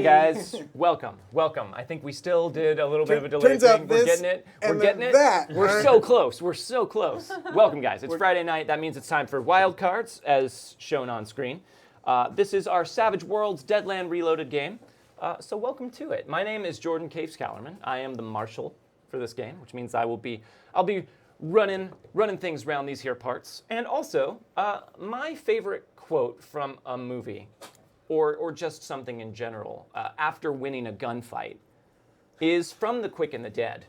on, guys. Welcome. I think we still did a little bit of a delay thing. We're getting it. We're so close. Welcome, guys. It's Friday night. That means it's time for Wildcards, as shown on screen. This is our Savage Worlds Deadland Reloaded game. So welcome to it. My name is Jordan Caves-Callerman. I am the marshal for this game, which means I'll be running things around these here parts. And also, my favorite quote from a movie, or just something in general, after winning a gunfight, is from The Quick and the Dead.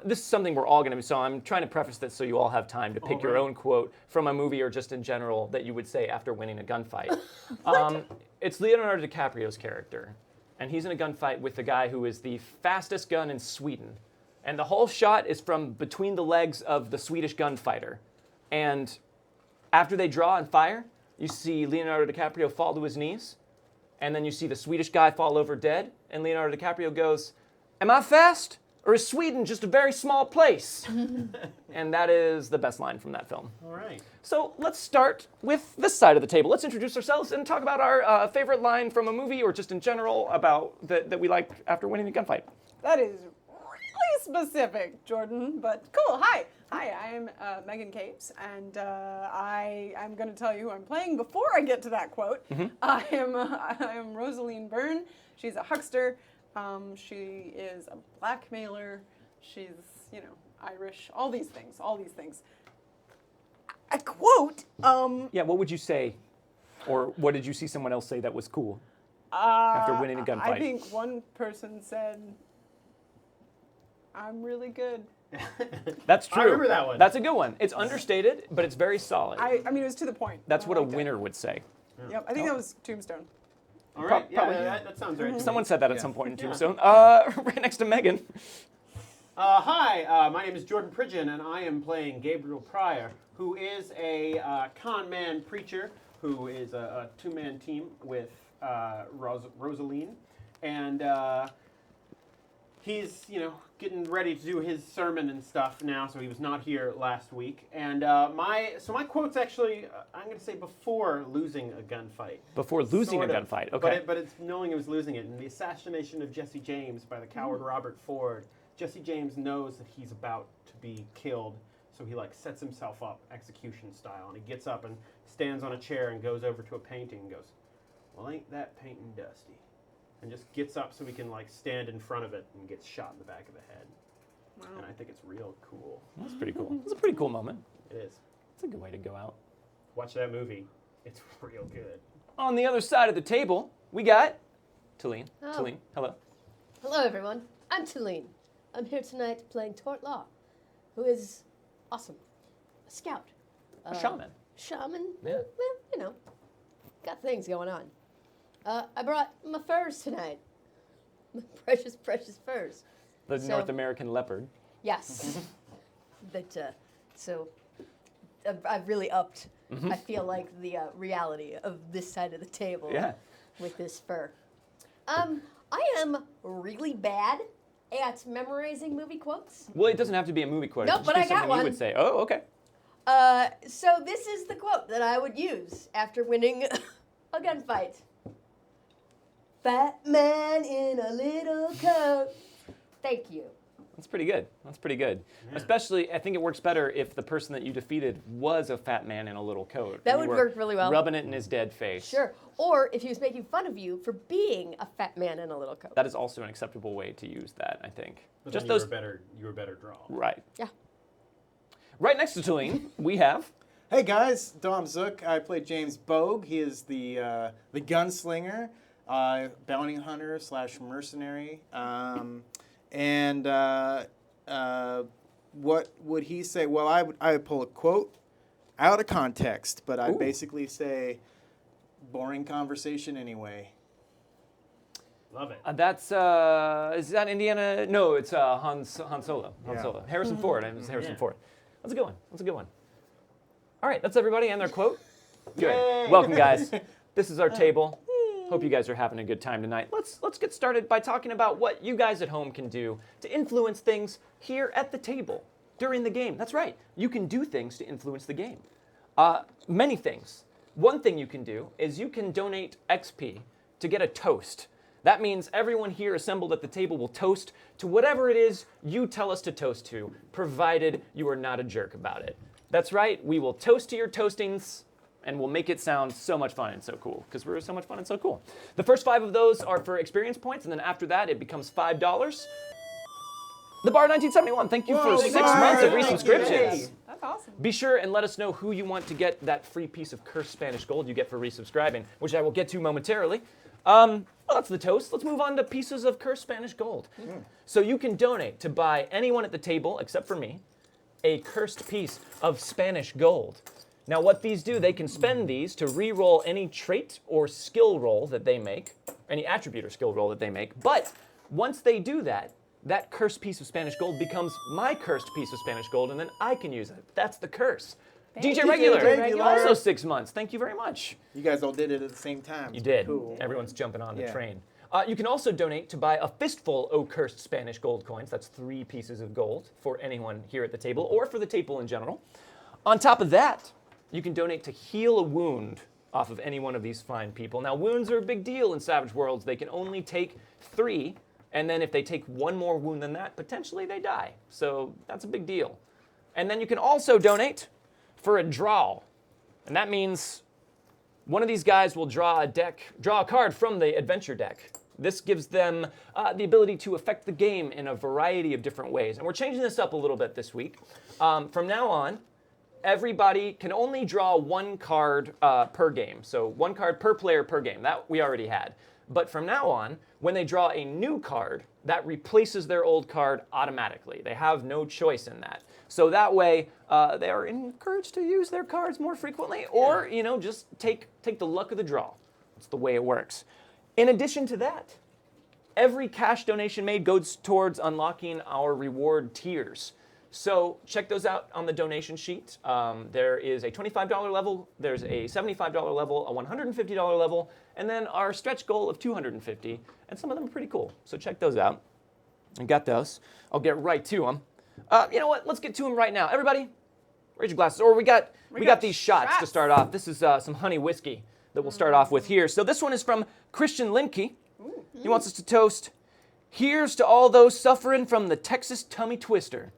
This is something we're all going to be, so I'm trying to preface this so you all have time to pick your own quote from a movie or just in general that you would say after winning a gunfight. It's Leonardo DiCaprio's character, and he's in a gunfight with the guy who is the fastest gun in Sweden. And the whole shot is from between the legs of the Swedish gunfighter. And after they draw and fire, you see Leonardo DiCaprio fall to his knees, and then you see the Swedish guy fall over dead, and Leonardo DiCaprio goes, "Am I fast? Or is Sweden just a very small place?" And that is the best line from that film. All right. So let's start with this side of the table. Let's introduce ourselves and talk about our favorite line from a movie or just in general about that we liked after winning a gunfight. That is really specific, Jordan, but cool. Hi, I'm Meghan Caves, and I'm going to tell you who I'm playing before I get to that quote. I am Rosaline Byrne. She's a huckster. She is a blackmailer. She's, Irish. All these things. A quote. Yeah, what would you say, or what did you see someone else say that was cool after winning a gunfight? I think one person said, "I'm really good." That's true. I remember that one. That's a good one. It's understated, but it's very solid. I mean, it was to the point. That's what a winner would say. Yep, I think that was Tombstone. All right. Probably. That sounds right. Someone said that at some point in Tombstone. Right next to Megan. Hi, my name is Jordan Pridgeon, and I am playing Gabriel Pryor, who is a con man preacher who is a two-man team with Rosaline, and he's getting ready to do his sermon and stuff now, so he was not here last week. And my quote's actually I'm going to say before losing a gunfight. Before losing a gunfight, okay. But it's knowing he was losing it. In the assassination of Jesse James by the coward Robert Ford, Jesse James knows that he's about to be killed, so he sets himself up execution style, and he gets up and stands on a chair and goes over to a painting and goes, "Well, ain't that painting dusty?" And just gets up so he can stand in front of it and gets shot in the back of the head. Wow. And I think it's real cool. That's pretty cool. It's a pretty cool moment. It is. It's a good way to go out. Watch that movie. It's real good. On the other side of the table, we got Talene. Oh. Talene, hello. Hello, everyone. I'm Talene. I'm here tonight playing Tort Law, who is awesome. A scout. A shaman. Shaman? Yeah. Well, got things going on. I brought my furs tonight. My precious, precious furs. The North American leopard. Yes. So I've really upped, I feel like, the reality of this side of the table with this fur. I am really bad at memorizing movie quotes. Well, it doesn't have to be a movie quote. Nope, but I got one. You would say, oh, okay. So this is the quote that I would use after winning a gunfight. "Fat man in a little coat." Thank you. That's pretty good. Yeah. Especially, I think it works better if the person that you defeated was a fat man in a little coat. That would work really well. Rubbing it in his dead face. Sure. Or if he was making fun of you for being a fat man in a little coat. That is also an acceptable way to use that, I think. But just then those. You were better draw. Right. Yeah. Right next to Talene, we have. Hey guys, Dom Zook. I play James Bogue. He is the gunslinger, bounty hunter / mercenary. What would he say? Well, I would pull a quote out of context, but I basically say, "Boring conversation anyway." Love it. That's is that Indiana? No, it's Han Solo. Solo. Harrison Ford. It was Harrison Ford. That's a good one. All right, that's everybody and their quote. Good. Yay. Welcome, guys. This is our table. Hope you guys are having a good time tonight. Let's get started by talking about what you guys at home can do to influence things here at the table during the game. That's right. You can do things to influence the game. Many things. One thing you can do is you can donate XP to get a toast That means everyone here assembled at the table will toast to whatever it is you tell us to toast to, provided you are not a jerk about it. That's right, we will toast to your toastings, and we'll make it sound so much fun and so cool, because we're so much fun and so cool. The first 5 of those are for experience points, and then after that, it becomes $5. The Bar 1971, thank you for 6 months of resubscriptions. That's awesome. Be sure and let us know who you want to get that free piece of cursed Spanish gold you get for resubscribing, which I will get to momentarily. Well, that's the toast. Let's move on to pieces of cursed Spanish gold. So you can donate to buy anyone at the table, except for me, a cursed piece of Spanish gold. Now what these do, they can spend these to re-roll any trait or skill roll that they make, any attribute or skill roll that they make, but once they do that, that cursed piece of Spanish gold becomes my cursed piece of Spanish gold, and then I can use it. That's the curse. DJ Regular, also 6 months. Thank you very much. You guys all did it at the same time. You did. Cool. Everyone's jumping on the train. You can also donate to buy a fistful of cursed Spanish gold coins. That's 3 pieces of gold for anyone here at the table or for the table in general. On top of that, you can donate to heal a wound off of any one of these fine people. Now, wounds are a big deal in Savage Worlds. They can only take 3, and then if they take 1 more wound than that, potentially they die. So that's a big deal. And then you can also donate for a draw. And that means one of these guys will draw a card from the adventure deck. This gives them the ability to affect the game in a variety of different ways. And we're changing this up a little bit this week. From now on, everybody can only draw 1 card per game. So 1 card per player per game. That we already had. But from now on, when they draw a new card, that replaces their old card automatically. They have no choice in that. So that way, they are encouraged to use their cards more frequently, or just take the luck of the draw. That's the way it works. In addition to that, every cash donation made goes towards unlocking our reward tiers. So check those out on the donation sheet. There is a $25 level, there's a $75 level, a $150 level, and then our stretch goal of $250. And some of them are pretty cool. So check those out. I got those. I'll get right to them. You know what? Let's get to them right now. Everybody, raise your glasses. Or we got these shots to start off. This is some honey whiskey that we'll start off with here. So this one is from Christian Limke. He wants us to toast, "Here's to all those suffering from the Texas tummy twister."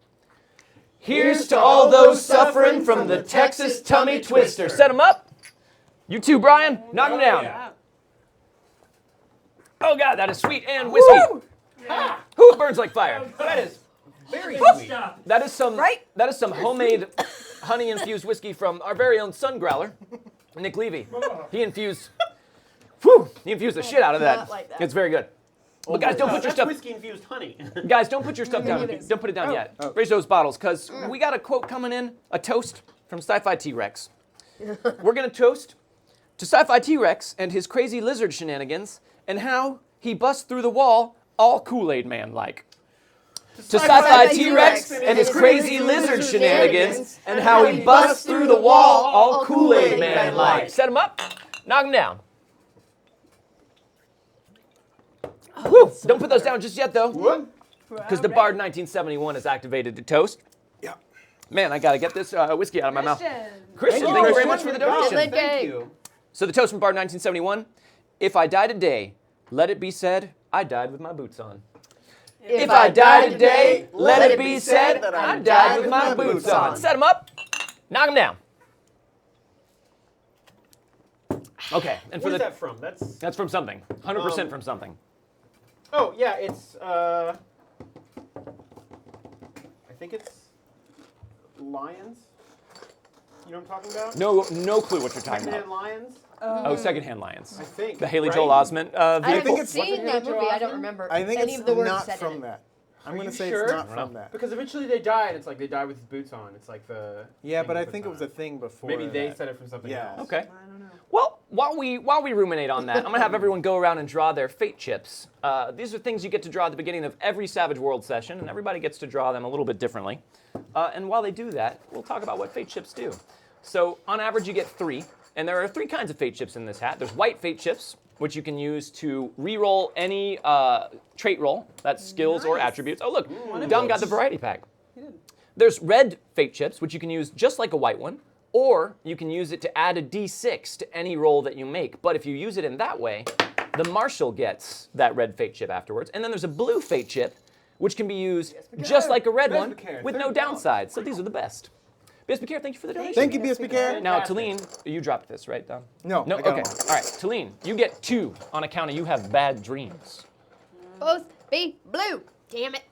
Here's to all those suffering from the Texas tummy twister. Set them up. You too, Brian. Knock them down. Yeah. Oh, God, that is sweet and whiskey. Who burns like fire? That is very sweet. That is some homemade honey-infused whiskey from our very own Sun Growler, Nick Levy. He infused the shit out of that. Not like that. It's very good. But guys, don't put your stuff. Whiskey-infused honey. Guys, don't put your stuff down. Don't put it down yet. Raise those bottles, because we got a quote coming in, a toast from Sci-Fi T-Rex. We're going to toast to Sci-Fi T-Rex and his crazy lizard shenanigans and how he busts through the wall all Kool-Aid Man-like. To Sci-Fi T-Rex and his crazy lizard shenanigans and how he busts through the wall all Kool-Aid Man-like. Set him up, knock him down. Woo. Don't put those down just yet, though, because the Bard 1971 is activated to toast. Yeah. Man, I got to get this whiskey out of my mouth. Christian, Thank thank you you very much for the donation. Thank you. So the toast from Bard 1971, "If I die today, let it be said, I died with my boots on." If I die today, let it be said, I died with my boots on. Set them up, knock them down. Okay, and for Where's that from? that's from something. 100% from something. Oh, yeah, it's, I think it's Lions. You know what I'm talking about? No clue what you're talking Secondhand about. Lions? Secondhand Lions. I think. The Haley right? Joel Osment I vehicle. haven't it's- seen that movie. I don't remember I think any it's of the words not said in from it. that. I'm Are going to you say sure? it's not from that. Because eventually they die, and it's like they die with his boots on. It's like the. Yeah, thing but he I puts think it on. was a thing before. Maybe they that. said it from something Yeah. else. Okay. I don't know. Well, while we ruminate on that, I'm going to have everyone go around and draw their fate chips. These are things you get to draw at the beginning of every Savage World session, and everybody gets to draw them a little bit differently. And while they do that, we'll talk about what fate chips do. So on average, you get 3, and there are 3 kinds of fate chips in this hat. There's white fate chips, which you can use to re-roll any trait roll. That's skills or attributes. Oh, look, Dom got the variety pack. There's red fate chips, which you can use just like a white one, or you can use it to add a d6 to any roll that you make. But if you use it in that way, the marshal gets that red fate chip afterwards. And then there's a blue fate chip, which can be used just like a red one with no downside. So these are the best. BSBK, thank you for the donation. Thank you, BSBK. Now, Talene, you dropped this, right, Dom? No, No? I got Okay. one. All right, Talene, you get 2 on account of you have bad dreams. Both be blue. Damn it.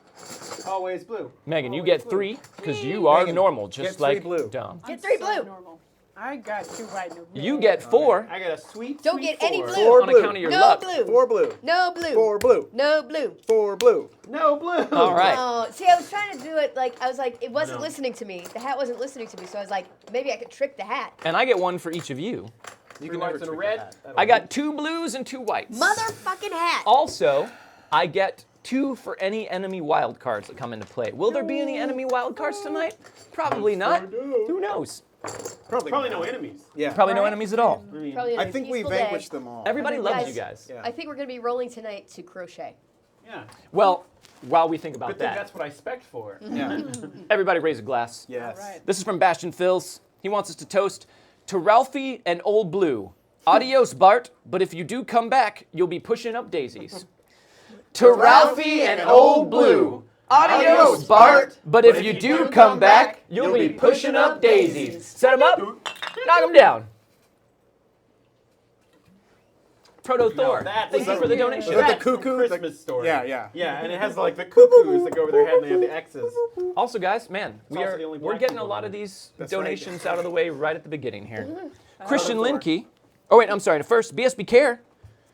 Always blue. Megan, you get 3 because you are Megan, normal, get just 3 like blue. Dom. Get 3 blue. Normal. I got 2 white and a red. You get 4 I got a sweet. Don't sweet get any 4. blue. 4 on blue. account of your No luck. blue. 4 blue. No blue. 4 blue. No blue. 4 blue. No blue. All right. Oh, see, I was trying to do it like, I was like, it wasn't No. listening to me. The hat wasn't listening to me, so I was like, maybe I could trick the hat. And I get 1 for each of you. You 3 can never whites and a trick red. that. That'll I do. got 2 blues and 2 whites. Motherfucking hat. Also, I get 2 for any enemy wild cards that come into play. Will there be any enemy wild cards tonight? Probably not. Who knows? Probably no not. enemies. Yeah. Probably no Right. enemies at all. Probably a I think we peaceful vanquished day. them all. Everybody You loves guys- you guys. Yeah. I think we're going to be rolling tonight to crochet. Yeah. Well, while we think about Good thing that, that's what I spec for. Yeah. everybody raise a glass. Yes. All right. This is from Bastion Phils. He wants us to toast to Ralphie and Old Blue. Adios, Bart, but if you do come back, you'll be pushing up daisies. To Ralphie and Old Blue. Adios, Bart, but if you do come back, you'll be pushing up daisies. Set him up, knock him down. Proto Thor, that thank you was for the a- donation. Is that the That's from cuckoo? Christmas story. Yeah, yeah. Yeah, and it has like the cuckoos that go over their head and they have the X's. Also, guys, man, also the only we're black getting a people lot in of it. these That's donations out of the way right at the beginning here. Mm-hmm. Christian Thor. Linkey. Oh wait, I'm sorry. First, BSB Care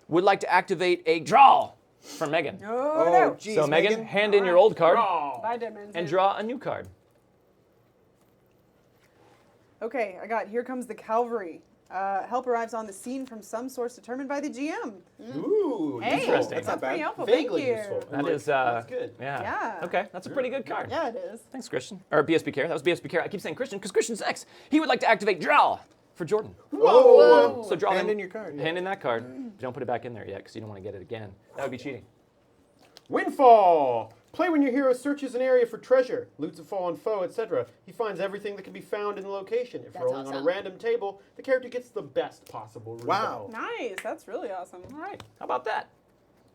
would like to activate a draw from Megan. Oh, Oh, no. geez, So Megan, hand in your old card Raw. Bye, Deadlands. and draw a new card. Okay, I got Here Comes the Cavalry. Help arrives on the scene from some source determined by the GM. Ooh, Hey, Interesting. That's not pretty bad. helpful. Vaguely Thank you. useful. That is That's good. Yeah. Yeah. Okay, that's a pretty good card. Yeah, it is. Thanks, Christian. Or BSB Care. That was BSB Care. I keep saying Christian because Christian's next. He would like to activate draw for Jordan. Whoa. So draw Hand him- in your card. Hand in that card. Don't put it back in there yet because you don't want to get it again. That would be cheating. Windfall! Play when your hero searches an area for treasure, loots a fallen foe, etc. He finds everything that can be found in the location. If That's rolling on a awesome. random table, the character gets the best possible result. Wow. Nice. That's really awesome. All right. How about that?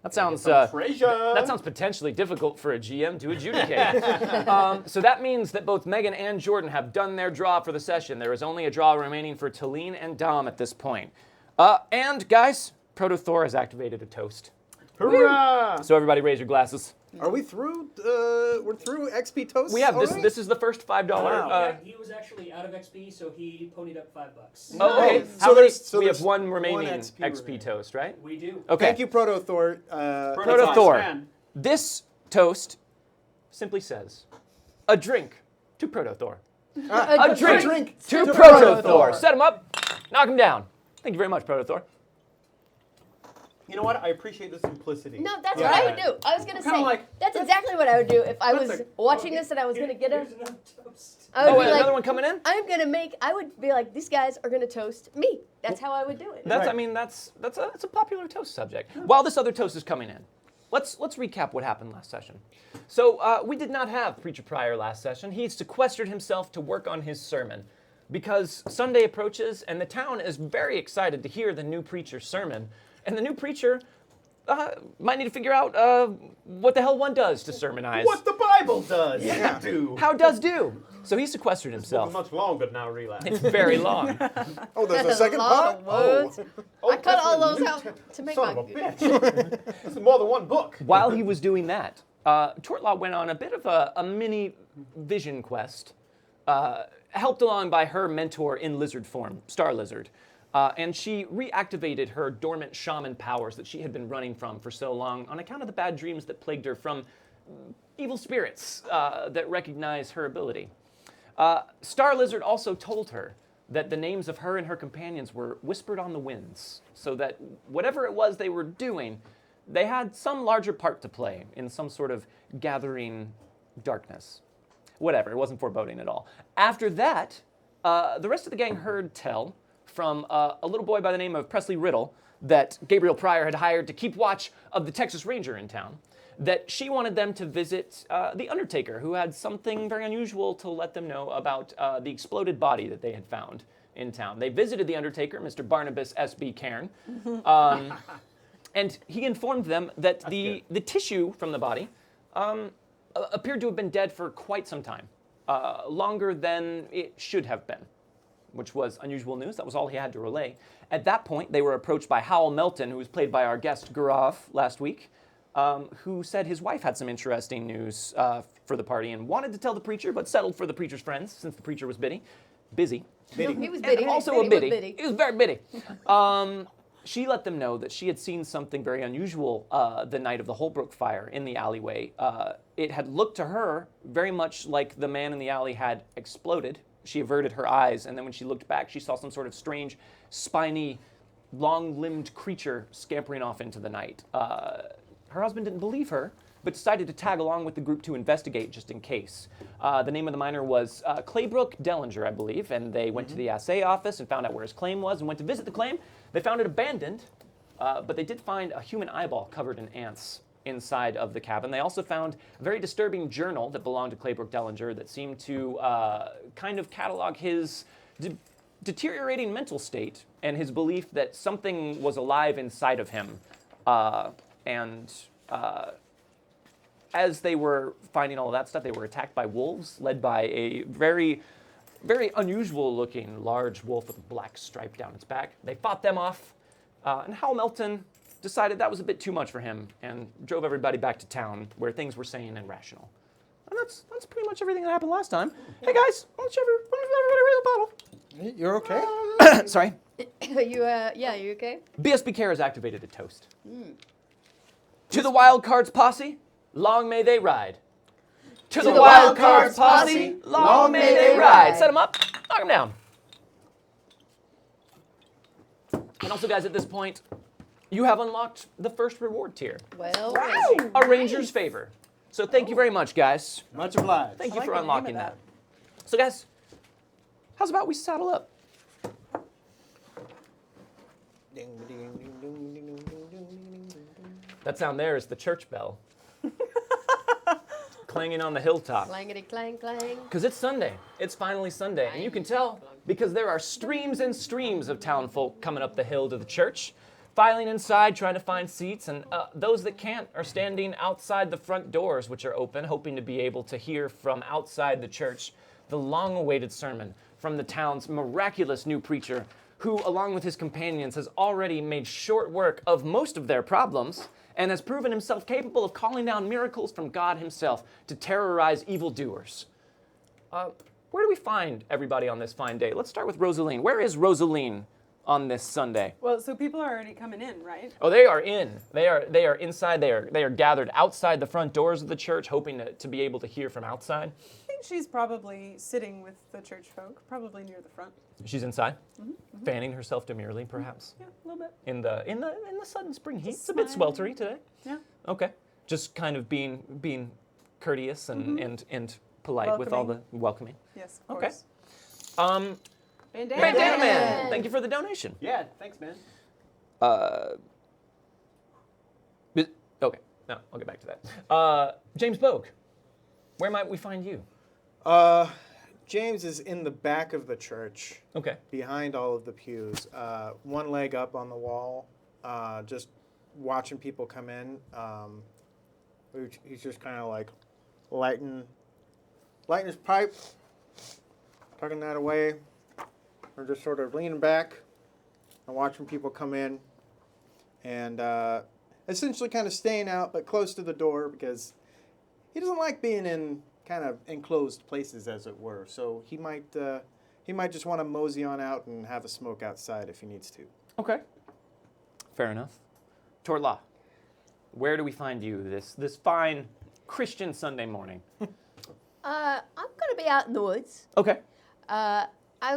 That sounds Some treasure. that sounds potentially difficult for a GM to adjudicate. So that means that both Megan and Jordan have done their draw for the session. There is only a draw remaining for Talene and Dom at this point. And guys, Proto Thor has activated a toast. Hurrah! So everybody raise your glasses. Are we through? We're through XP Toast? We have this. already? This is the first $5. Wow. Yeah, he was actually out of XP, so he ponied up $5. Oh, okay. So How many? there's- so we have there's one one remaining XP XP remaining. toast, right? We do. Okay. Thank you, Proto Thor. Proto Thor. This toast simply says, a drink to Proto Thor. A drink, to Proto Thor. Set him up, knock him down. Thank you very much, Proto Thor. You know what? I appreciate the simplicity. No, that's Yeah. what I would do. I was going to Kinda say, like- that's exactly what I would do if I That's was a- watching this and I was going to get a... Here's another toast. I would Oh, be wait, like, another one coming in? I'm going to make... I would be like, these guys are going to toast me. That's how I would do it. That's, I Right. mean, that's a popular toast subject. While this other toast is coming in, let's recap what happened last session. So we did not have Preacher Pryor last session. He sequestered himself to work on his sermon because Sunday approaches and the town is very excited to hear the new preacher's sermon. And the new preacher might need to figure out what the hell one does to sermonize. What the Bible does. Yeah. Do. How does do. So he sequestered It's himself. much longer now, relapse. It's very long. Oh, there's a That's second a lot part? of words. Oh, I cut that's all a those new out to make Son my... of a bitch. This is more than one book. While he was doing that, Tortlaw went on a bit of a mini vision quest, helped along by her mentor in lizard form, Star Lizard. And she reactivated her dormant shaman powers that she had been running from for so long on account of the bad dreams that plagued her from evil spirits that recognize her ability. Star Lizard also told her that the names of her and her companions were whispered on the winds, so that whatever it was they were doing, they had some larger part to play in some sort of gathering darkness. Whatever, it wasn't foreboding at all. After that, the rest of the gang heard tell from a little boy by the name of Presley Riddle that Gabriel Pryor had hired to keep watch of the Texas Ranger in town, that she wanted them to visit the Undertaker, who had something very unusual to let them know about the exploded body that they had found in town. They visited the Undertaker, Mr. Barnabas S.B. Cairn, and he informed them that the tissue from the body appeared to have been dead for quite some time, longer than it should have been, which was unusual news. That was all he had to relay. At that point, they were approached by Howell Melton, who was played by our guest Gaurav last week, who said his wife had some interesting news for the party and wanted to tell the preacher, but settled for the preacher's friends since the preacher was busy. No, he was bitty. And also a biddy. He was very bitty. She let them know that she had seen something very unusual the night of the Holbrook fire in the alleyway. It had looked to her very much like the man in the alley had exploded. She averted her eyes, and then when she looked back, she saw some sort of strange, spiny, long-limbed creature scampering off into the night. Her husband didn't believe her, but decided to tag along with the group to investigate just in case. The name of the miner was Claybrook Dellinger, I believe, and they went to the assay office and found out where his claim was and went to visit the claim. They found it abandoned, but they did find a human eyeball covered in ants inside of the cabin. They also found a very disturbing journal that belonged to Claybrook Dellinger that seemed to kind of catalog his deteriorating mental state and his belief that something was alive inside of him. As they were finding all of that stuff, they were attacked by wolves, led by a very, very unusual-looking large wolf with a black stripe down its back. They fought them off, and Hal Melton decided that was a bit too much for him and drove everybody back to town where things were sane and rational. And that's pretty much everything that happened last time. Hey guys, why don't everybody raise a bottle? You're okay? Sorry. You okay? BSB Care has activated a toast. To the Wildcards posse, long may they ride. To the Wildcards posse, long may they ride. Set them up, knock them down. And also, guys, at this point, you have unlocked the first reward tier. Well, A Ranger's Favor. So thank you very much, guys. Much obliged. Thank you I for like the name unlocking of that. So, guys, how's about we saddle up? That sound there is the church bell. Clanging on the hilltop. clangety clang clang. Because it's Sunday. It's finally Sunday. And you can tell because there are streams and streams of town folk coming up the hill to the church, filing inside, trying to find seats. And those that can't are standing outside the front doors, which are open, hoping to be able to hear from outside the church the long-awaited sermon from the town's miraculous new preacher, who, along with his companions, has already made short work of most of their problems and has proven himself capable of calling down miracles from God himself to terrorize evildoers. Where do we find everybody on this fine day? Let's start with Rosaline. Where is Rosaline on this Sunday? Well, so people are already coming in, right? Oh, they are in. They are inside. They are gathered outside the front doors of the church, hoping to be able to hear from outside. I think she's probably sitting with the church folk, probably near the front. She's inside, fanning herself demurely, perhaps. Yeah, a little bit. In the sudden spring heat. Just It's a bit smiling. sweltery today. Yeah. Okay. Just kind of being courteous and polite with all the welcoming. Yes, of Okay. course. Bandana Bandana. Man, thank you for the donation. Yeah, thanks, man. Okay, no, I'll get back to that. James Bogue, where might we find you? James is in the back of the church, Okay. behind all of the pews, one leg up on the wall, just watching people come in. He's just kind of like lighting his pipe, tucking that away, or just sort of leaning back and watching people come in, and essentially kind of staying out but close to the door because he doesn't like being in kind of enclosed places, as it were. So he might just want to mosey on out and have a smoke outside if he needs to. Okay. Fair enough. Torla, where do we find you this fine Christian Sunday morning? I'm gonna be out in the woods. Okay. I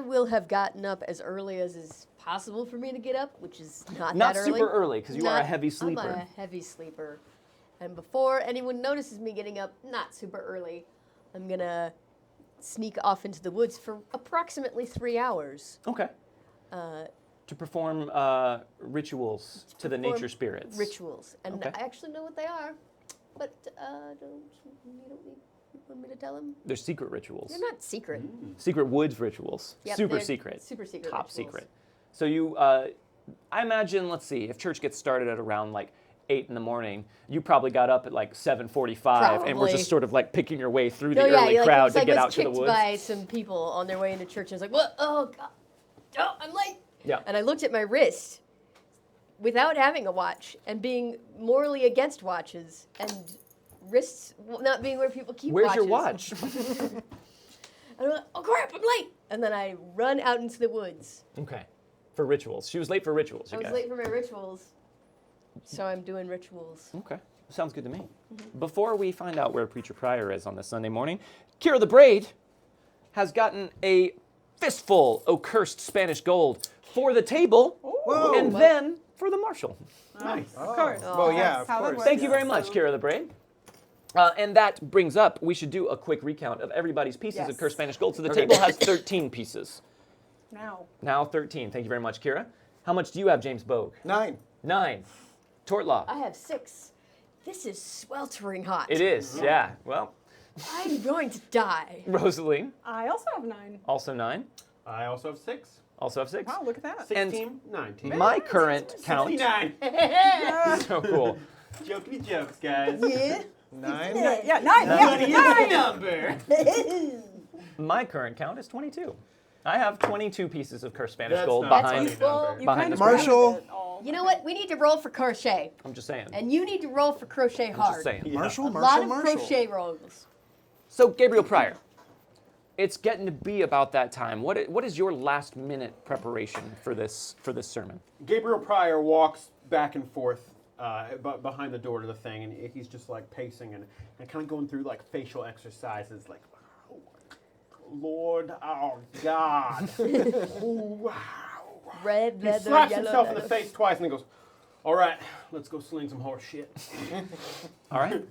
will have gotten up as early as is possible for me to get up, which is not Not that early. super early, because you are a Not- heavy sleeper. I'm a heavy sleeper. And before anyone notices me getting up not super early, I'm gonna sneak off into the woods for approximately 3 hours. Okay. To perform rituals to the perform nature spirits. Rituals. And Okay. I actually know what they are, but you want me to tell them? They're secret rituals. They're not secret. Secret woods rituals. Yep, Super they're secret. Super secret Top rituals. secret. So I imagine, let's see, if church gets started at around like 8 in the morning, you probably got up at like 7:45 and were just sort of like picking your way through the early crowd to get out to the woods. By some people on their way into church. I was like, what? Oh, God. Oh, I'm late. Yeah. And I looked at my wrist without having a watch and being morally against watches and wrists not being where people keep Where's watches. your watch? And I'm like, oh, crap, I'm late. And then I run out into the woods. Okay. For rituals. She was late for rituals, you I guys. was late for my rituals. So I'm doing rituals. Okay. Sounds good to me. Before we find out where Preacher Pryor is on this Sunday morning, Kira the Braid has gotten a fistful of cursed Spanish gold for the table Whoa. and then for the marshal. Nice. Of course. Well, yeah, That's of how that course. works. Thank you very much, Kira the Braid. And that brings up, we should do a quick recount of everybody's pieces of Yes. cursed Spanish gold. So the table has 13 pieces. Now. 13. Thank you very much, Kira. How much do you have, James Bogue? 9. 9. Tortlaw. I have 6. This is sweltering hot. It is, yeah. Well, I'm going to die. Rosaline, I also have 9. also 9. I also have 6. Also have 6. Wow, look at that. 16, 19. My current count. 69. So cool. Jokey jokes, guys. Yeah. 9. Yeah, 9. Yeah, 9. Number. My current count is 22. I have 22 pieces of cursed Spanish That's gold not behind. funny Well, number. You Behind kind the of Marshall. rounded it all. You know what? We need to roll for crochet. I'm just saying. And you need to roll for crochet I'm hard. just saying. Yeah. Marshall, A Marshall, lot of Marshall. crochet rolls. So, Gabriel Pryor, it's getting to be about that time. What is your last minute preparation for this sermon? Gabriel Pryor walks back and forth behind the door to the thing, and he's just like pacing and kind of going through like facial exercises, like, oh, Lord, our God. Oh, wow. Red, He leather, slaps yellow, himself in the leather. face twice and he goes, all right, let's go sling some horse shit. All right.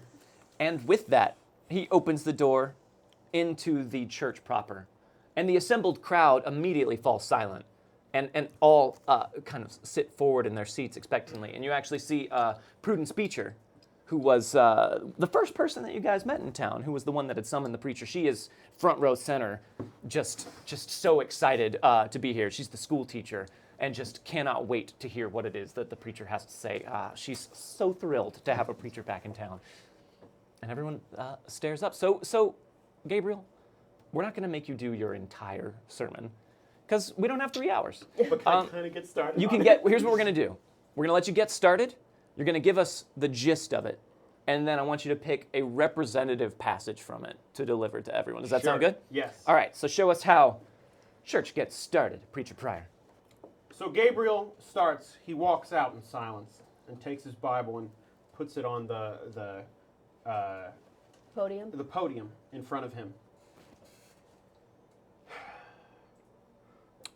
And with that, he opens the door into the church proper. And the assembled crowd immediately falls silent and all kind of sit forward in their seats expectantly. And you actually see Prudence Beecher, who was the first person that you guys met in town, who was the one that had summoned the preacher. She is front row center, just so excited to be here. She's the school teacher and just cannot wait to hear what it is that the preacher has to say. She's so thrilled to have a preacher back in town. And everyone stares up. So, Gabriel, we're not going to make you do your entire sermon because we don't have 3 hours. But can I kind of get started? You on can it? get. Here's what we're going to do. We're going to let you get started. You're going to give us the gist of it, and then I want you to pick a representative passage from it to deliver to everyone. Does that sound Sure. good? Yes. All right. So show us how church gets started, Preacher Pryor. So Gabriel starts, he walks out in silence and takes his Bible and puts it on the Podium. podium in front of him.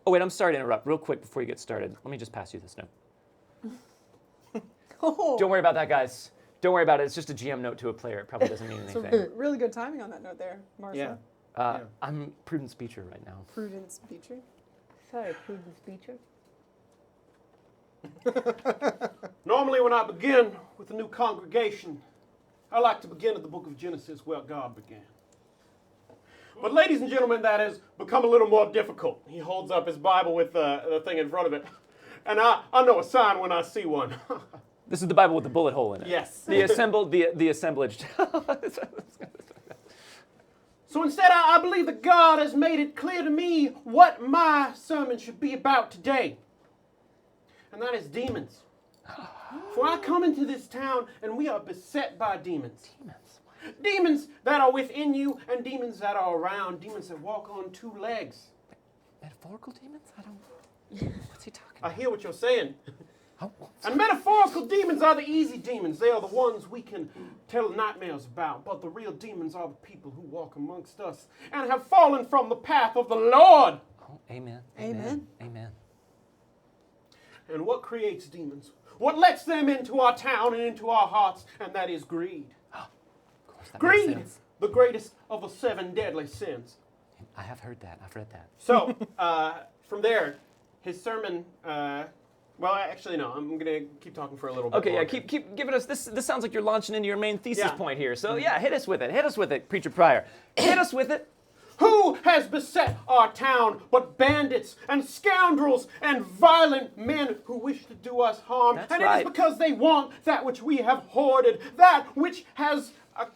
Oh wait, I'm sorry to interrupt. Real quick before you get started, let me just pass you this note. Oh, Don't worry about that, guys. Don't worry about it. It's just a GM note to a player. It probably doesn't mean anything. really good timing on that note there, Marcia. Yeah. I'm Prudence Beecher right now. Prudence Beecher. Sorry, Prudence Beecher. Normally when I begin with a new congregation, I like to begin at the book of Genesis where God began. But ladies and gentlemen, that has become a little more difficult. He holds up his Bible with the thing in front of it. And I know a sign when I see one. This is the Bible with the bullet hole in it. Yes. The assemblage. So instead, I believe that God has made it clear to me what my sermon should be about today. And that is demons. For I come into this town and we are beset by demons. Demons that are within you and demons that are around. Demons that walk on 2 legs. Metaphorical demons? I don't. What's he talking I about? hear what you're saying. Oh, And metaphorical demons are the easy demons. They are the ones we can tell nightmares about. But the real demons are the people who walk amongst us and have fallen from the path of the Lord. oh, amen. Amen. Amen. And what creates demons? What lets them into our town and into our hearts? And that is greed. Of course, that makes Greed, sense. the greatest of the 7 deadly sins. I have heard that. I've read that. So, from there, his sermon, well, actually, no, I'm going to keep talking for a little bit Okay, yeah, longer. keep giving us this. This sounds like you're launching into your main thesis Yeah. point here. So yeah, hit us with it. Hit us with it, Preacher Pryor. Hit us with it. Who has beset our town but bandits and scoundrels and violent men who wish to do us harm? That's and right. it is because they want that which we have hoarded, that which has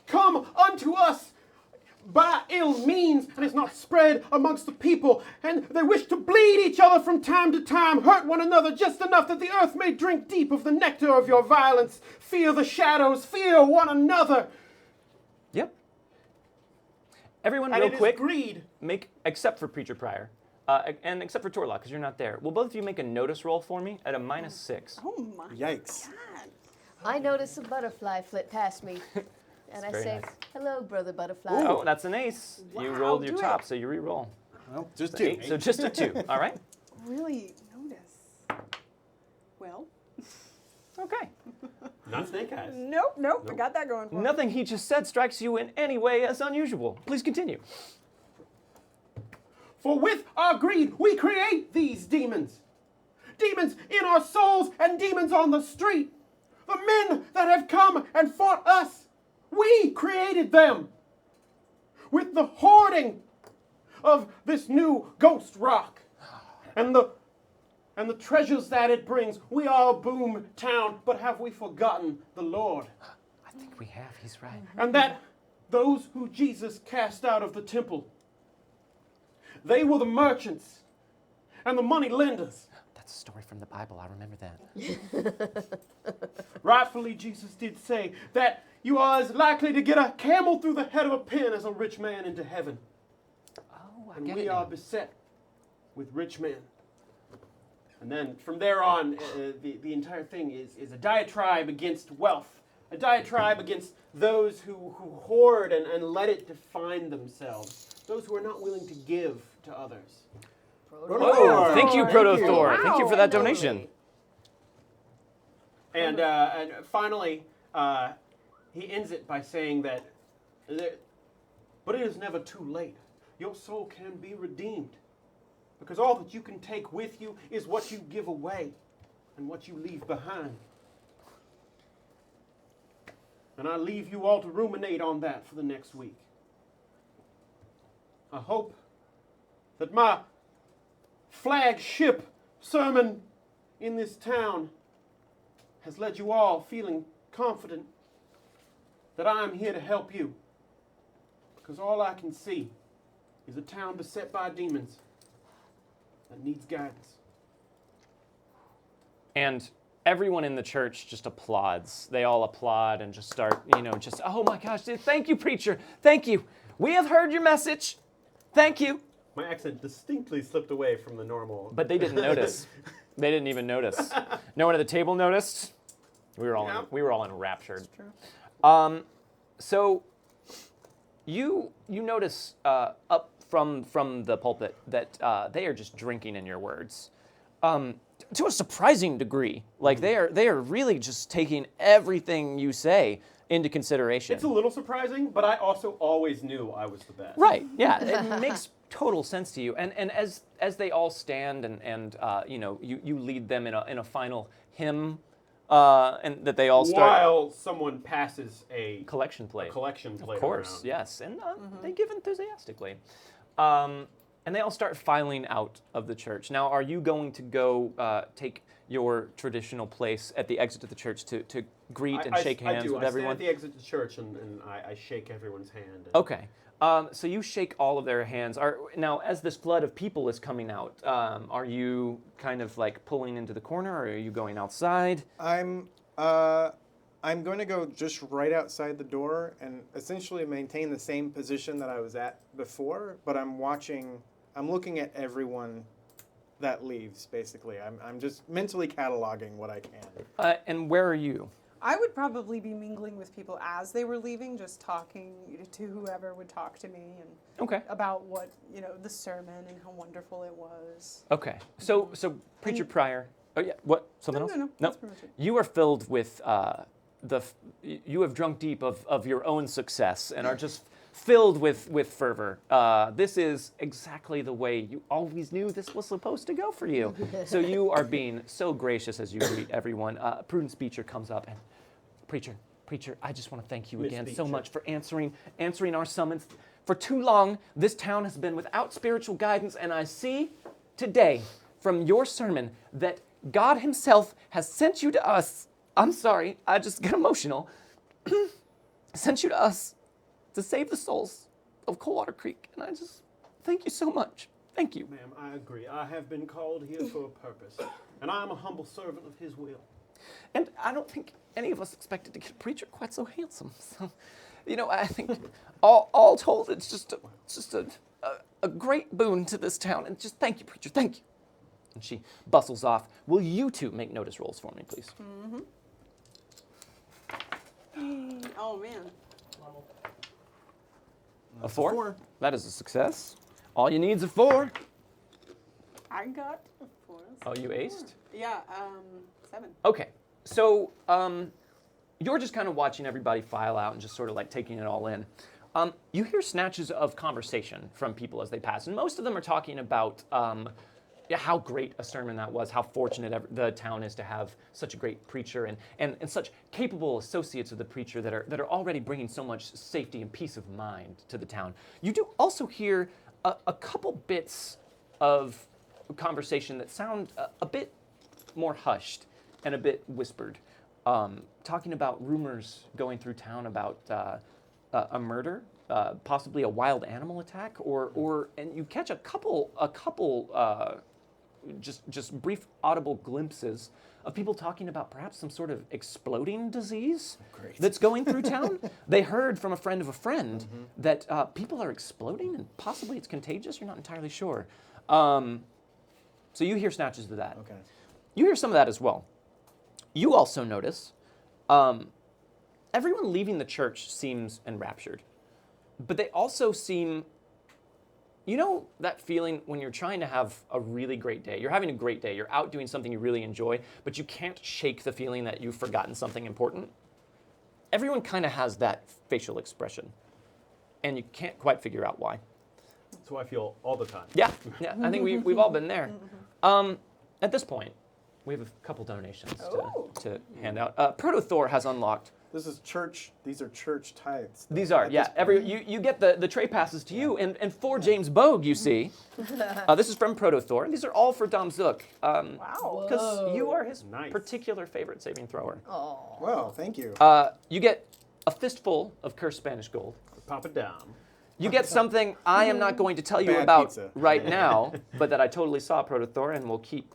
come unto us by ill means and is not spread amongst the people. And they wish to bleed each other from time to time, hurt one another just enough that the earth may drink deep of the nectar of your violence. Fear the shadows, fear one another. Yep. Everyone, And real it quick, is greed. make, except for Preacher Pryor, and except for Torlock, because you're not there. Will both of you make a notice roll for me at a -6? Oh my Yikes. God. I notice a butterfly flit past me, and I very say, nice. "Hello, brother butterfly." Oh, that's an ace. You Wow, rolled your do top, it. so you re-roll. Well, just So 8, so just a 2. All right. Really notice. Well, Okay. Not Snake Eyes. nope. I got that going for me. Nothing he just said strikes you in any way as unusual. Please continue. For with our greed, we create these demons. Demons in our souls and demons on the street. The men that have come and fought us, we created them. With the hoarding of this new ghost rock and the treasures that it brings, we are a boom town, but have we forgotten the Lord? I think we have. He's right. And that those who Jesus cast out of the temple, they were the merchants and the money lenders. That's a story from the Bible. I remember that. Rightfully, Jesus did say that you are as likely to get a camel through the head of a pin as a rich man into heaven. Oh, I And get we it are now. beset with rich men. And then from there on, the entire thing is a diatribe against wealth, a diatribe against those who hoard and let it define themselves, those who are not willing to give to others. Oh, thank you, Proto Thor. Wow. Thank you for that donation. And finally, he ends it by saying that, but it is never too late. Your soul can be redeemed. Because all that you can take with you is what you give away and what you leave behind. And I leave you all to ruminate on that for the next week. I hope that my flagship sermon in this town has led you all feeling confident that I am here to help you. Because all I can see is a town beset by demons that needs guidance. And everyone in the church just applauds. They all applaud and just start, just, oh my gosh, thank you, preacher. Thank you. We have heard your message. Thank you. My accent distinctly slipped away from the normal. But they didn't notice. They didn't even notice. No one at the table noticed. We were all enraptured. So you notice up from the pulpit that they are just drinking in your words, to a surprising degree. Like they are really just taking everything you say into consideration. It's a little surprising, but I also always knew I was the best. Right. Yeah. It makes total sense to you. And as they all stand and you lead them in a final hymn, and that they all start. While someone passes a collection plate. Of course, around. yes. And they give enthusiastically. And they all start filing out of the church. Now, are you going to go take your traditional place at the exit of the church to greet and shake hands with everyone? I stand at the exit of the church and I shake everyone's hand. Okay. So you shake all of their hands. Now, as this flood of people is coming out, are you kind of like pulling into the corner, or are you going outside? I'm going to go just right outside the door and essentially maintain the same position that I was at before, but I'm looking at everyone that leaves, basically. I'm just mentally cataloging what I can. And where are you? I would probably be mingling with people as they were leaving, just talking to whoever would talk to me and about what, the sermon and how wonderful it was. Okay. So Preacher Pryor. Oh yeah. What? Something else? No. That's pretty much it. You are filled with you have drunk deep of your own success and are just filled with fervor. This is exactly the way you always knew this was supposed to go for you. So you are being so gracious as you greet everyone. Prudence Beecher comes up and, Preacher, I just want to thank you Miss again so Beecher. much for answering our summons. For too long, this town has been without spiritual guidance, and I see today from your sermon that God himself has sent you to us. I'm sorry, I just get emotional. Sent you to us to save the souls of Coldwater Creek, and I just thank you so much. Thank you. Ma'am, I agree. I have been called here for a purpose, and I am a humble servant of his will. And I don't think any of us expected to get a preacher quite so handsome. So, you know, I think all told, it's just a great boon to this town. And just thank you, preacher, thank you. And she bustles off. Will you two make notice rolls for me, please? Oh, man. A 4? That is a success. All you need is a 4. I got a 4. Oh, you aced? Yeah, 7. Okay, so you're just kind of watching everybody file out and just sort of like taking it all in. You hear snatches of conversation from people as they pass, and most of them are talking about how great a sermon that was, how fortunate the town is to have such a great preacher and such capable associates of the preacher that are already bringing so much safety and peace of mind to the town. You do also hear a couple bits of conversation that sound a bit more hushed and a bit whispered, talking about rumors going through town about a murder, possibly a wild animal attack, and you catch a couple just brief audible glimpses of people talking about perhaps some sort of exploding disease that's going through town. They heard from a friend of a friend that people are exploding and possibly it's contagious. You're not entirely sure. So you hear snatches of that. Okay. You hear some of that as well. You also notice everyone leaving the church seems enraptured, but they also seem, you know that feeling when you're trying to have a really great day, you're having a great day, you're out doing something you really enjoy, but you can't shake the feeling that you've forgotten something important? Everyone kind of has that facial expression, and you can't quite figure out why. That's how I feel all the time. Yeah, I think we've all been there. At this point, we have a couple donations to hand out. Proto Thor has unlocked. This is church. These are church tithes. These are, yeah. You get the tray passes to you, and for James Bogue, you see. This is from Proto Thor. These are all for Dom Zook. Wow. Because you are his Nice. particular favorite saving thrower. Oh. Well, thank you. You get a fistful of cursed Spanish gold. Pop it down. You get something I am not going to tell you Bad about pizza. right now, but that I totally saw Proto Thor and will keep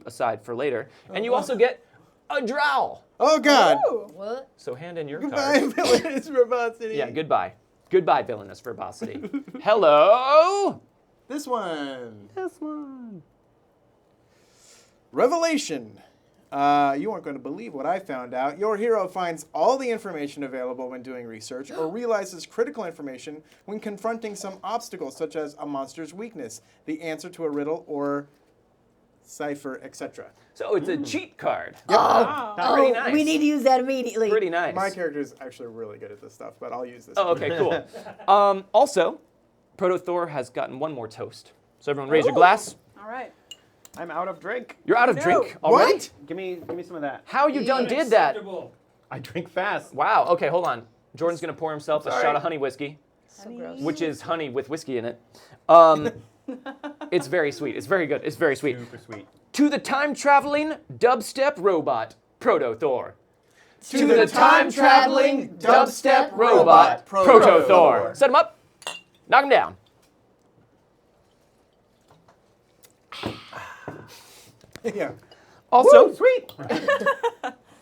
aside for later. And you also get a drow. Oh, God. Ooh. What? So hand in your Goodbye, card. villainous verbosity. Yeah, goodbye. Goodbye, villainous verbosity. Hello? This one. This one. Revelation. You aren't going to believe what I found out. Your hero finds all the information available when doing research or realizes critical information when confronting some obstacle, such as a monster's weakness, the answer to a riddle, or cipher, etc. So it's a cheat card. Wow. Pretty nice. We need to use that immediately. Pretty nice. My character is actually really good at this stuff, but I'll use this. Oh, okay, cool. Also, Proto Thor has gotten one more toast. So everyone raise your glass. All right. I'm out of drink. You're out of No. drink already? What? Give me some of that. How you done did that? Unacceptable. I drink fast. Wow, okay, hold on. Jordan's gonna pour himself a shot of honey whiskey, So gross. which is honey with whiskey in it. It's very sweet. It's very good. It's very sweet. Super sweet. To the time-traveling dubstep robot, Proto Thor. To the time-traveling dubstep robot, Proto Thor. Set him up. Knock him down. Yeah. Also, Woo, sweet.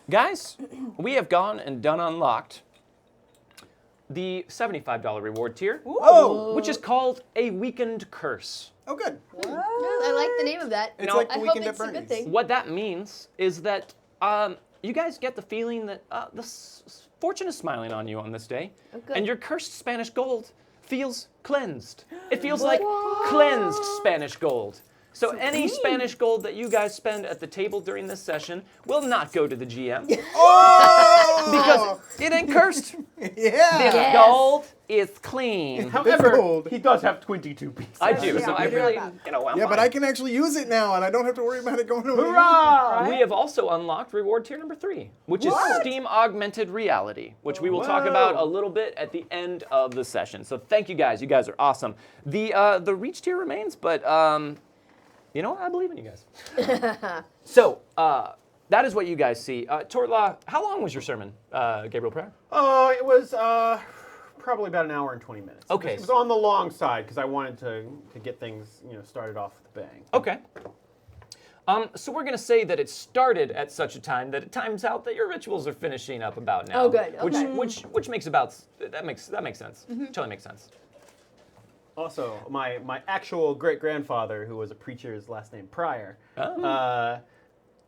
guys, we have gone and done unlocked the $75 reward tier, Oh. which is called a weakened curse. Oh, good. Yeah, I like the name of that. It's know, like I the hope weekend at it's a good Bernie's. thing. What that means is that you guys get the feeling that fortune is smiling on you on this day, Okay. and your cursed Spanish gold feels cleansed. It feels like cleansed Spanish gold. So any Spanish gold that you guys spend at the table during this session will not go to the GM. Oh! Because it ain't cursed. Yeah. This Yes. gold is clean. However, gold. he does have 22 pieces. I do, Yeah, so I we do really, have I'm Yeah, but fine. I can actually use it now, and I don't have to worry about it going away. Hurrah! We have also unlocked reward tier number 3, which is What? Steam Augmented Reality, which we will talk Whoa. about a little bit at the end of the session. So thank you guys. You guys are awesome. The reach tier remains, but you know what? I believe in you guys. So that is what you guys see. Tortla, how long was your sermon, Gabriel Prayer? Oh, it was probably about an hour and 20 minutes. Okay. It was on the long side because I wanted to get things started off with a bang. Okay. So we're gonna say that it started at such a time that it times out that your rituals are finishing up about now. Oh, good. Okay. Which makes that makes sense. Totally makes sense. Also, my actual great-grandfather, who was a preacher, his last name Pryor,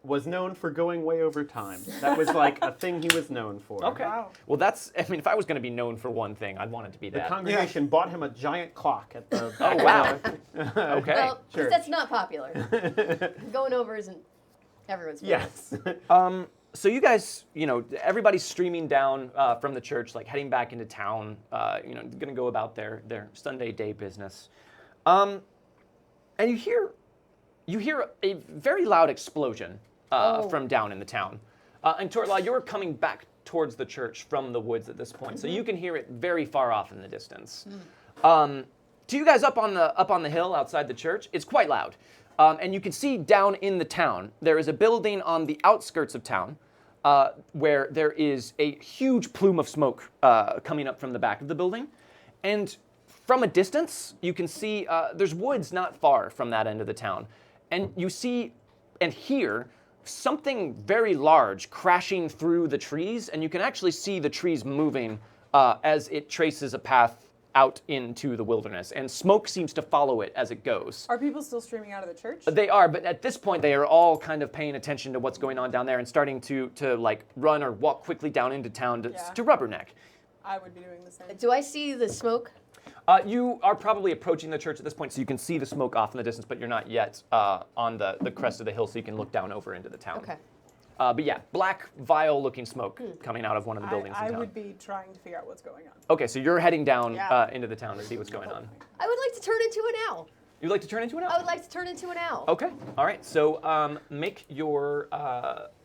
was known for going way over time. That was like a thing he was known for. Okay. Wow. Well, if I was going to be known for one thing, I'd want it to be The that. congregation bought him a giant clock at the Oh, wow. Okay. Well, 'cause Church. that's not popular. Going over isn't everyone's favorite. Yes. So you guys, everybody's streaming down from the church, like heading back into town, going to go about their Sunday day business. And you hear a very loud explosion from down in the town. And Tortla, you're coming back towards the church from the woods at this point, so you can hear it very far off in the distance. To you guys up on the hill outside the church, it's quite loud. And you can see down in the town, there is a building on the outskirts of town where there is a huge plume of smoke coming up from the back of the building. And from a distance, you can see there's woods not far from that end of the town. And you see and hear something very large crashing through the trees, and you can actually see the trees moving as it traces a path out into the wilderness, and smoke seems to follow it as it goes. Are people still streaming out of the church? They are, but at this point, they are all kind of paying attention to what's going on down there and starting to like run or walk quickly down into town to rubberneck. I would be doing the same. Do I see the smoke? You are probably approaching the church at this point, so you can see the smoke off in the distance, but you're not yet on the crest of the hill, so you can look down over into the town. Okay. But yeah, black, vile-looking smoke coming out of one of the buildings I in town. would be trying to figure out what's going on. Okay, so you're heading down Yeah. into the town to see what's going on. I would like to turn into an owl. You'd like to turn into an I owl? would like to turn into an owl. Okay, all right. So make your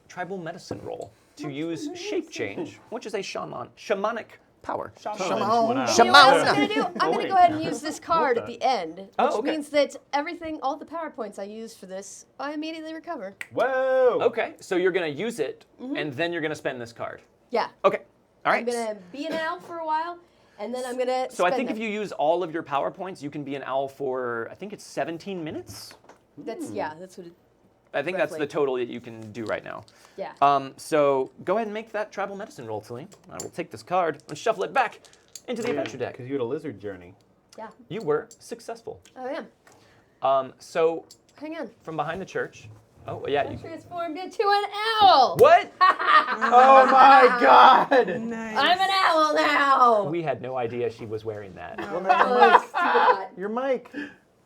tribal medicine roll to use shape change, which is a shamanic power. Shaman. You know what else I'm gonna do? I'm gonna go ahead and use this card at the end, which Oh, okay. means that all the power points I use for this, I immediately recover. Whoa. Okay, so you're gonna use it, and then you're gonna spend this card. Yeah. Okay, all right. I'm gonna be an owl for a while, and then I'm gonna. So I spend think them. if you use all of your power points, you can be an owl for, I think it's 17 minutes? That's what. I think that's Roughly. the total that you can do right now. Yeah. So go ahead and make that tribal medicine roll, Celine. I will take this card and shuffle it back into the adventure deck. Because you had a lizard journey. Yeah. You were successful. I am. So Hang on. from behind the church. Oh yeah. I transformed into an owl. What? Oh my God! Nice. I'm an owl now. We had no idea she was wearing that. Oh, stupid. Your mic.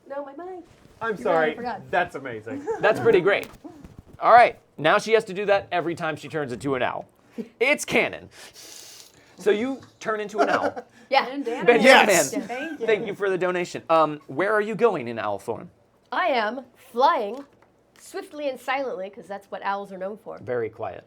No, my mic. I'm I sorry. forgot. That's amazing. That's pretty great. All right. Now she has to do that every time she turns into an owl. It's canon. So you turn into an owl. Yeah. Bandana Yes. Man, Thank you. thank you for the donation. Where are you going in owl form? I am flying swiftly and silently, because that's what owls are known for, Very quiet.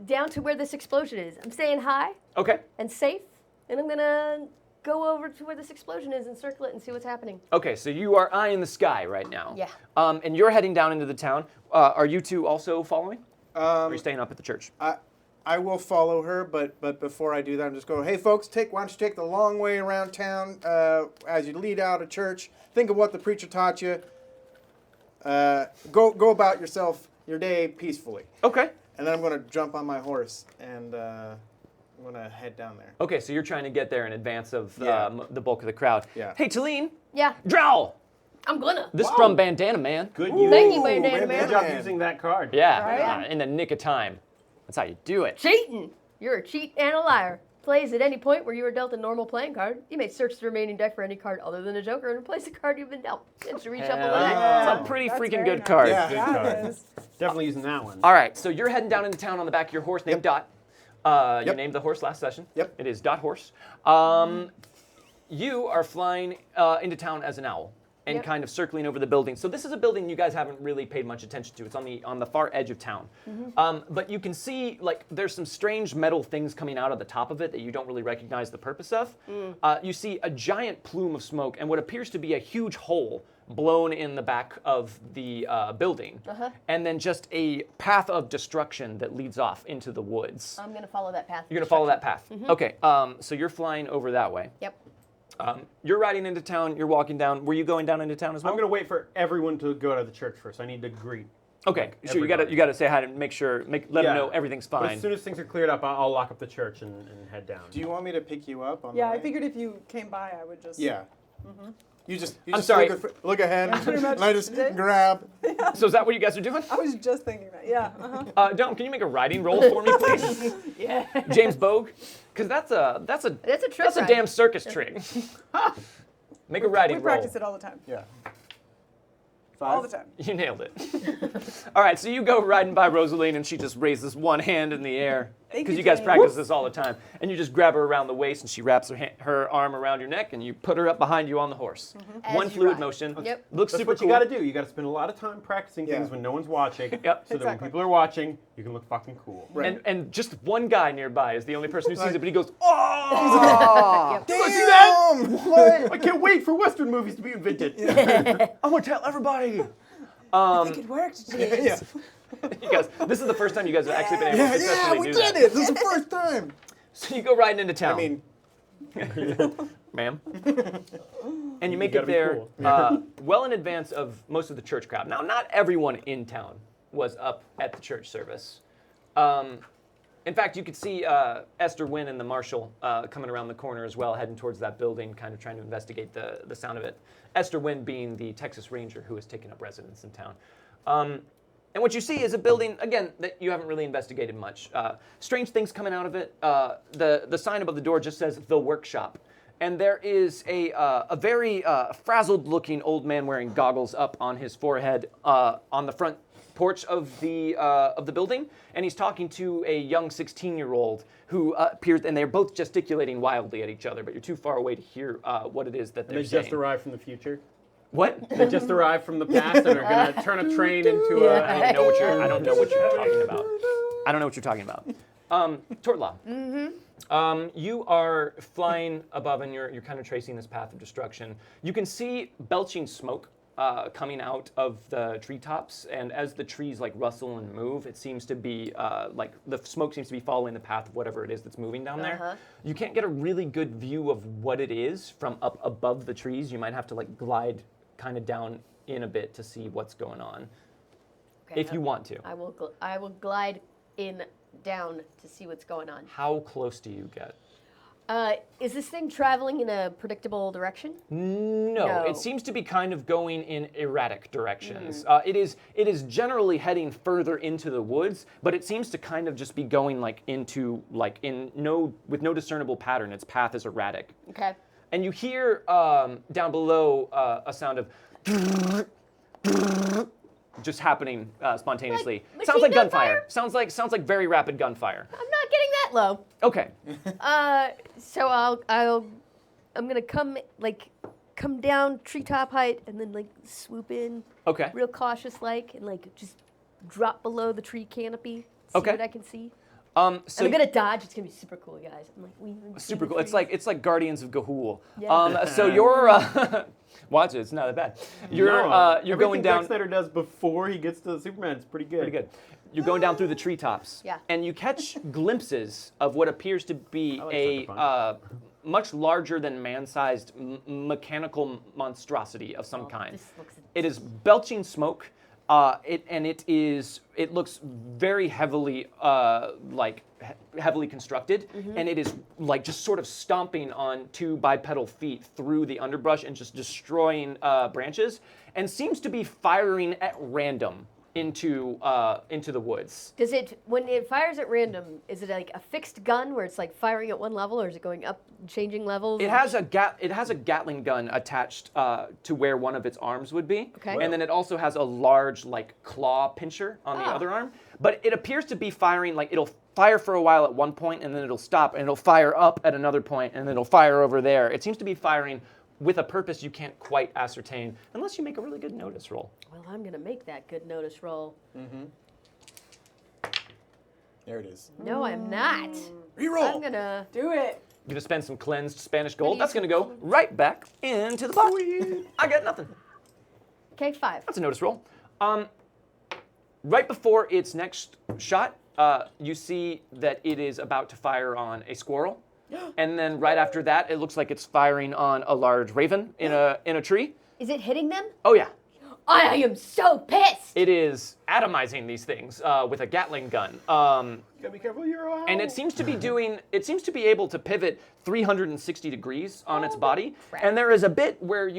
down to where this explosion is. I'm staying high Okay. and safe, and I'm gonna go over to where this explosion is and circle it and see what's happening. Okay, so you are eyeing the sky right now. Yeah. And you're heading down into the town. Are you two also following? Or are you Um, staying up at the church? I will follow her, but before I do that, I'm just going, hey, folks, why don't you take the long way around town as you lead out of church. Think of what the preacher taught you. Go about your day peacefully. Okay. And then I'm going to jump on my horse and I'm going to head down there. Okay, so you're trying to get there in advance of Yeah. the bulk of the crowd. Yeah. Hey, Talene, Yeah, drow! I'm gonna. This is from Bandana Man. Good Thank you, use. Bandana Good Man. job using that card. Yeah, Right. in the nick of time. That's how you do it. Cheating. You're a cheat and a liar. plays at any point where you are dealt a normal playing card, you may search the remaining deck for any card other than a joker and replace the card you've been dealt. And to reshuffle the deck. That's a pretty freaking good card. Yeah. Good Yeah, card. it is. Definitely using that one. All right, so you're heading down into town on the back of your horse named Dot. You named the horse last session. Yep. It is Dot Horse. You are flying into town as an owl and Yep. kind of circling over the building. So this is a building you guys haven't really paid much attention to. It's on the far edge of town. But you can see like there's some strange metal things coming out of the top of it that you don't really recognize the purpose of. You see a giant plume of smoke and what appears to be a huge hole blown in the back of the building. And then just a path of destruction that leads off into the woods. I'm going to follow that path. You're going to follow that path. Okay, so you're flying over that way. Yep. You're riding into town, you're walking down. Were you going down into town as well? I'm going to wait for everyone to go to the church first. I need to greet. Okay, like, sure. everybody. You got to say hi to make sure, let them know everything's But fine. as soon as things are cleared up, I'll lock up the church and head down. Do you want me to pick you up on Yeah, the I way? figured if you came by, I would just. Yeah. You just I'm sorry. Look ahead, pretty much. and I just Did? grab. So is that what you guys are doing? I was just thinking that. Yeah. Dom, can you make a riding roll for me, please? Yeah. James Bogue, because that's a That's a trick that's a ride. damn circus trick. Make a riding We roll. practice it all the time. Yeah. All the time. You nailed it. All right, so you go riding by Rosaline, and she just raises one hand in the air Thank because you, you guys James. practice this all the time, and you just grab her around the waist, and she wraps her arm around your neck, and you put her up behind you on the horse. As One you fluid ride. motion. Yep. Looks That's super what cool. you got to do. You got to spend a lot of time practicing Yeah. things when no one's watching. Yep. So that when Exactly. people are watching, you can look fucking cool. Right. And just one guy nearby is the only person who sees Like- it, but he goes, "Oh!" Yep. Damn! I can't wait for Western movies to be invented. I'm gonna tell everybody. I think it worked, James. Yeah. You guys, this is the first time you guys have actually been able Yeah, to successfully we do did that. it! This is the first time! So you go riding into town. I mean, ma'am. And you make gotta it be there cool. well in advance of most of the church crowd. Now, not everyone in town was up at the church service. In fact, you could see Esther Wynn and the marshal coming around the corner as well, heading towards that building, kind of trying to investigate the sound of it. Esther Wynn being the Texas Ranger who has taken up residence in town. And what you see is a building, again, that you haven't really investigated much. Strange things coming out of it. The sign above the door just says, "The Workshop." And there is a very frazzled-looking old man wearing goggles up on his forehead on the front porch of the building, and he's talking to a young 16-year-old who appears, and they're both gesticulating wildly at each other, but you're too far away to hear what it is that They they're just saying. arrived from the future. What? They just arrived from the past and are going to turn a train into a... I don't know what you're talking about. I don't know what you're talking about. Tortlaw. You are flying above and you're kind of tracing this path of destruction. You can see belching smoke coming out of the treetops, and as the trees like rustle and move, it seems to be like the smoke seems to be following the path of whatever it is that's moving down there. You can't get a really good view of what it is from up above the trees. You might have to like glide kind of down in a bit to see what's going on, Okay, if you want to. I will glide in down to see what's going on. How close do you get? Is this thing traveling in a predictable direction? No, it seems to be kind of going in erratic directions. It is generally heading further into the woods, but it seems to kind of just be going with no discernible pattern. Its path is erratic. Okay. And you hear down below a sound of just happening spontaneously. Like Sounds like machine gun gunfire. Sounds like very rapid gunfire. I'm not getting that low. Okay. So I'm gonna come down treetop height and then like swoop in Okay. real cautious like and like just drop below the tree canopy. See Okay. what I can see. So And I'm gonna dodge. It's gonna be super cool, guys. I'm like weaving. super between cool. the It's like Guardians of Gahul. Yeah. So you're watch it. It's not that bad. You're going down. Zack Snyder does before he gets to Superman. It's pretty good. Pretty good. You're going down through the treetops. Yeah. And you catch glimpses of what appears to be I like a Sucker much larger than man-sized mechanical monstrosity of some Oh, kind. this looks- It is belching smoke. It looks very heavily heavily constructed, and it is like just sort of stomping on two bipedal feet through the underbrush and just destroying branches, and seems to be firing at random into the woods. Does it, when it fires at random, is it like a fixed gun where it's like firing at one level, or is it going up, changing levels? It has a Gatling gun attached to where one of its arms would be. Okay. And then it also has a large like claw pincher on the other arm. But it appears to be firing, like it'll fire for a while at one point and then it'll stop and it'll fire up at another point and then it'll fire over there. It seems to be firing with a purpose you can't quite ascertain unless you make a really good notice roll. Well, I'm gonna make that good notice roll. There it is. No, I'm not. Reroll. I'm gonna Do it. You're gonna spend some cleansed Spanish gold. That's gonna go right back into the pot. I got nothing. Okay, 5. That's a notice roll. Right before its next shot, you see that it is about to fire on a squirrel. And then right after that, it looks like it's firing on a large raven in a tree. Is it hitting them? Oh yeah. I am so pissed. It is atomizing these things with a Gatling gun. Gotta be careful, you're out. And it seems to be able to pivot 360 degrees on its body. crap. And there is a bit where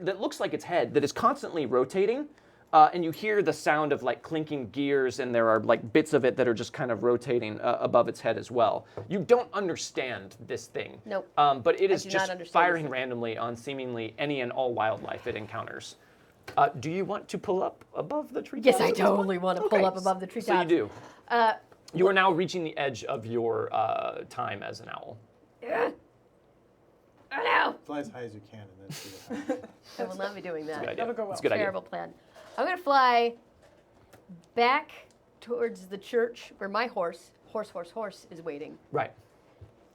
that looks like its head that is constantly rotating. And you hear the sound of like clinking gears, and there are like bits of it that are just kind of rotating above its head as well. You don't understand this thing. Nope. But it is do not just understand firing this thing. randomly on seemingly any and all wildlife it encounters. Do you want to pull up above the treetops? Yes, I at this point? totally want to pull Okay, up above the So treetops. you do. You are now reaching the edge of your time as an owl. Oh no! Fly as high as you can and then see what happens. I will not be doing that. Good idea. That'll go well. It's a good idea. Terrible plan. I'm gonna fly back towards the church where my horse is waiting. Right.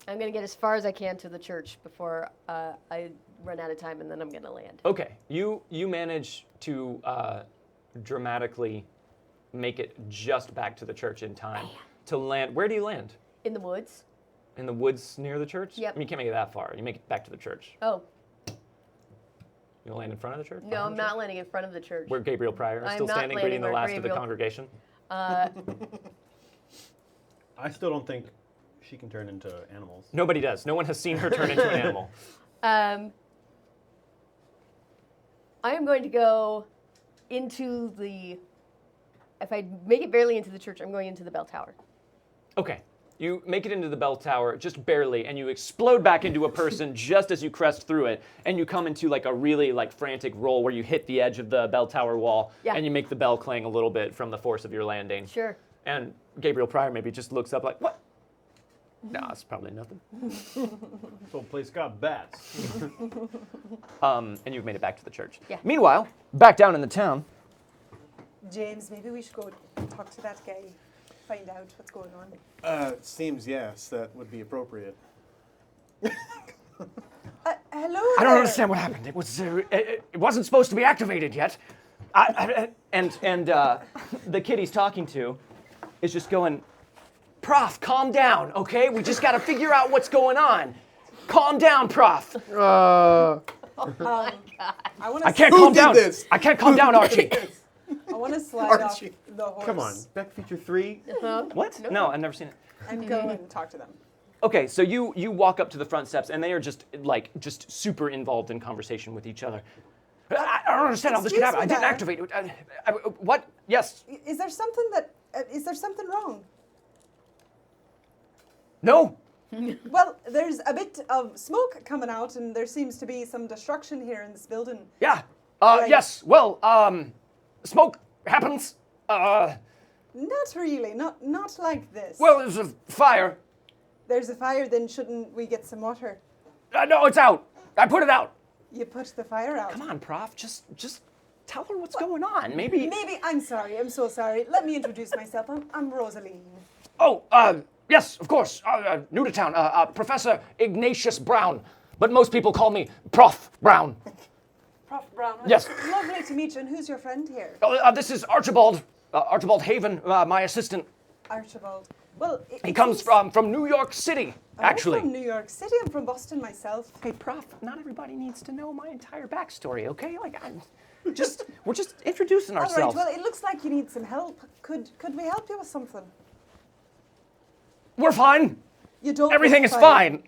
I'm gonna get as far as I can to the church before I run out of time, and then I'm gonna land. Okay. You manage to dramatically make it just back to the church in time to land. Where do you land? In the woods. In the woods near the church? Yep. I mean, you can't make it that far. You make it back to the church. Oh, You land in front of the church? no, Behind I'm the church? not landing in front of the church. Where Gabriel Pryor is I'm still not standing, landing greeting the where last of the Gabriel- congregation. I still don't think she can turn into animals. Nobody does. No one has seen her turn into an animal. I am going to go into the. If I make it barely into the church, I'm going into the bell tower. Okay. You make it into the bell tower just barely, and you explode back into a person just as you crest through it, and you come into like a really like frantic roll where you hit the edge of the bell tower wall, Yeah. and you make the bell clang a little bit from the force of your landing. Sure. And Gabriel Pryor maybe just looks up like, what? Nah, it's probably nothing. This whole place got bats. And you've made it back to the church. Yeah. Meanwhile, back down in the town. James, maybe we should go talk to that guy, find out what's going on. It seems, yes, that would be appropriate. Hello I there. don't understand what happened. It was it wasn't supposed to be activated yet. And the kid he's talking to is just going, Prof, calm down, okay? We just got to figure out what's going on. Calm down, Prof. I want I can't Who calm did down. this? I can't calm down, Archie. I want to slide off Archie. the horse. Come on, Beck Feature 3. What? No, I've never seen it. And go and talk to them. Okay, so you walk up to the front steps, and they are just super involved in conversation with each other. I don't understand how this could happen. I didn't activate it. What? Yes. Is there something wrong? No. Well, there's a bit of smoke coming out, and there seems to be some destruction here in this building. Yeah. Right. Yes. Well, smoke happens. Not really. Not like this. Well, there's a fire. There's a fire. Then shouldn't we get some water? No, it's out. I put it out. You put the fire out. Come on, Prof. Just tell her what's going on. Maybe. I'm sorry. I'm so sorry. Let me introduce myself. I'm Rosaline. Oh, yes, of course. New to town. Professor Ignatius Brown. But most people call me Prof. Brown. Prof. Brown. Yes. Lovely to meet you. And who's your friend here? This is Archibald. Archibald Haven, my assistant. Archibald. Well, He comes from New York City, actually. I'm from New York City. I'm from Boston myself. Hey, Prof, not everybody needs to know my entire backstory, okay? We're just introducing All right. ourselves. Well, it looks like you need some help. Could we help you with something? We're fine. You don't. Everything look is fine.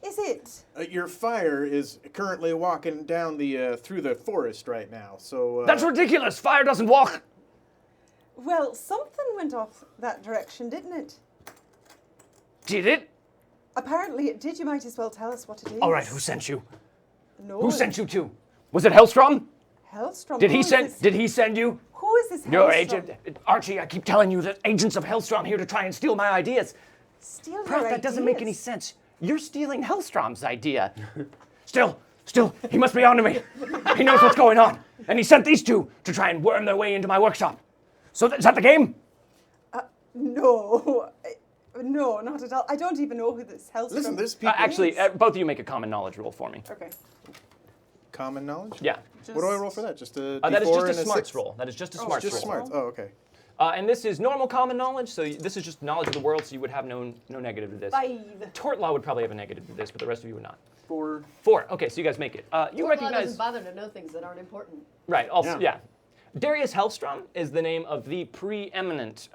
Is it? Your fire is currently walking down the through the forest right now. So That's ridiculous. Fire doesn't walk. Well, something went off that direction, didn't it? Did it? Apparently it did. You might as well tell us what it is. All right, who sent you? No. Who sent you to? Was it Hellstrom? Hellstrom. Did he send you? Who is this Hellstrom? Your agent, Archie, I keep telling you that agents of Hellstrom here to try and steal my ideas. Steal Prof, your that doesn't make any ideas? sense. You're stealing Hellstrom's idea. Still, he must be onto me. He knows what's going on. And he sent these two to try and worm their way into my workshop. So is that the game? No. No, not at all. I don't even know who this Hellstrom Listen, there's people. Actually, both of you make a common knowledge roll for me. Okay. Common knowledge? Yeah. What do I roll for that? Just a That is D4 just and a smarts 6? roll. That is just a smarts Just roll. smarts. Oh, okay. And this is normal common knowledge, so this is just knowledge of the world, so you would have no negative to this. 5. Tort law would probably have a negative to this, but the rest of you would not. 4. 4. Okay, so you guys make it. You Tort law recognize. doesn't bother to know things that aren't important. Right. Also, Yeah. yeah. Darius Hellstrom is the name of the preeminent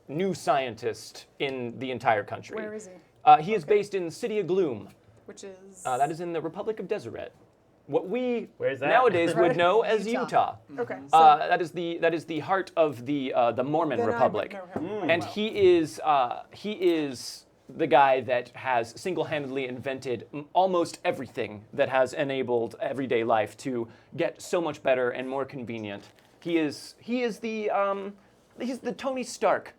new scientist in the entire country. Where is he? He is based in City of Gloom. Which is... That is in the Republic of Deseret. What we Where's that? nowadays would know as Utah. Utah. Okay. That is the heart of the Mormon then I would Republic, know him. and he is the guy that has single-handedly invented almost everything that has enabled everyday life to get so much better and more convenient. He's the Tony Stark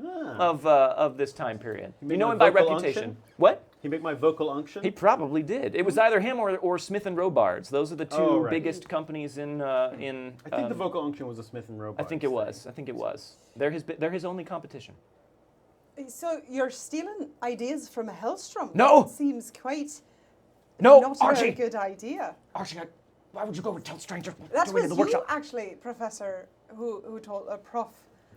of this time period. You know him by vocal reputation. unction? What? He make my vocal unction? He probably did. It was either him or Smith and Robards. Those are the two Oh, right. biggest companies in. I think the vocal unction was a Smith and Robards. I think it was. They're his only competition. So you're stealing ideas from a Hellstrom? No. That seems quite... No, not a Archie. very good idea. Archie, why would you go and tell strangers? That to go into was the you, workshop? actually, Professor, who told... Prof,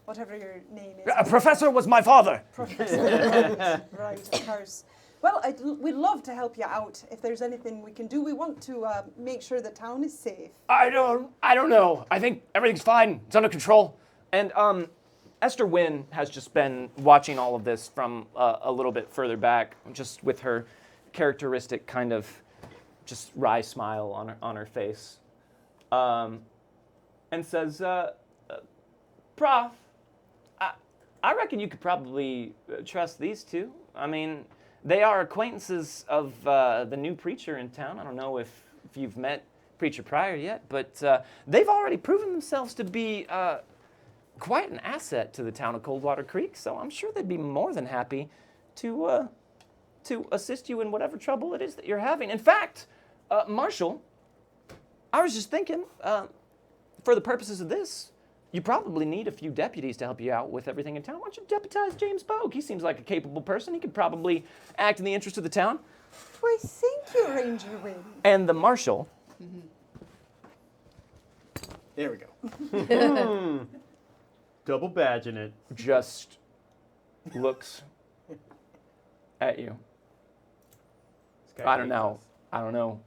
whatever your name is. A professor was my father. Professor. Right, of course. Well, we'd love to help you out if there's anything we can do. We want to make sure the town is safe. I don't know. I think everything's fine. It's under control. And Esther Wynn has just been watching all of this from a little bit further back, just with her characteristic kind of just wry smile on her face, and says, "Prof, I reckon you could probably trust these two. I mean, they are acquaintances of the new preacher in town. I don't know if you've met Preacher Pryor yet, but they've already proven themselves to be quite an asset to the town of Coldwater Creek, so I'm sure they'd be more than happy to assist you in whatever trouble it is that you're having. In fact, Marshall, I was just thinking, for the purposes of this, you probably need a few deputies to help you out with everything in town. Why don't you deputize James Bogue? He seems like a capable person. He could probably act in the interest of the town." Why, thank you, Ranger Wynn. And the marshal There we go. Double badging it. just looks at you. I don't know,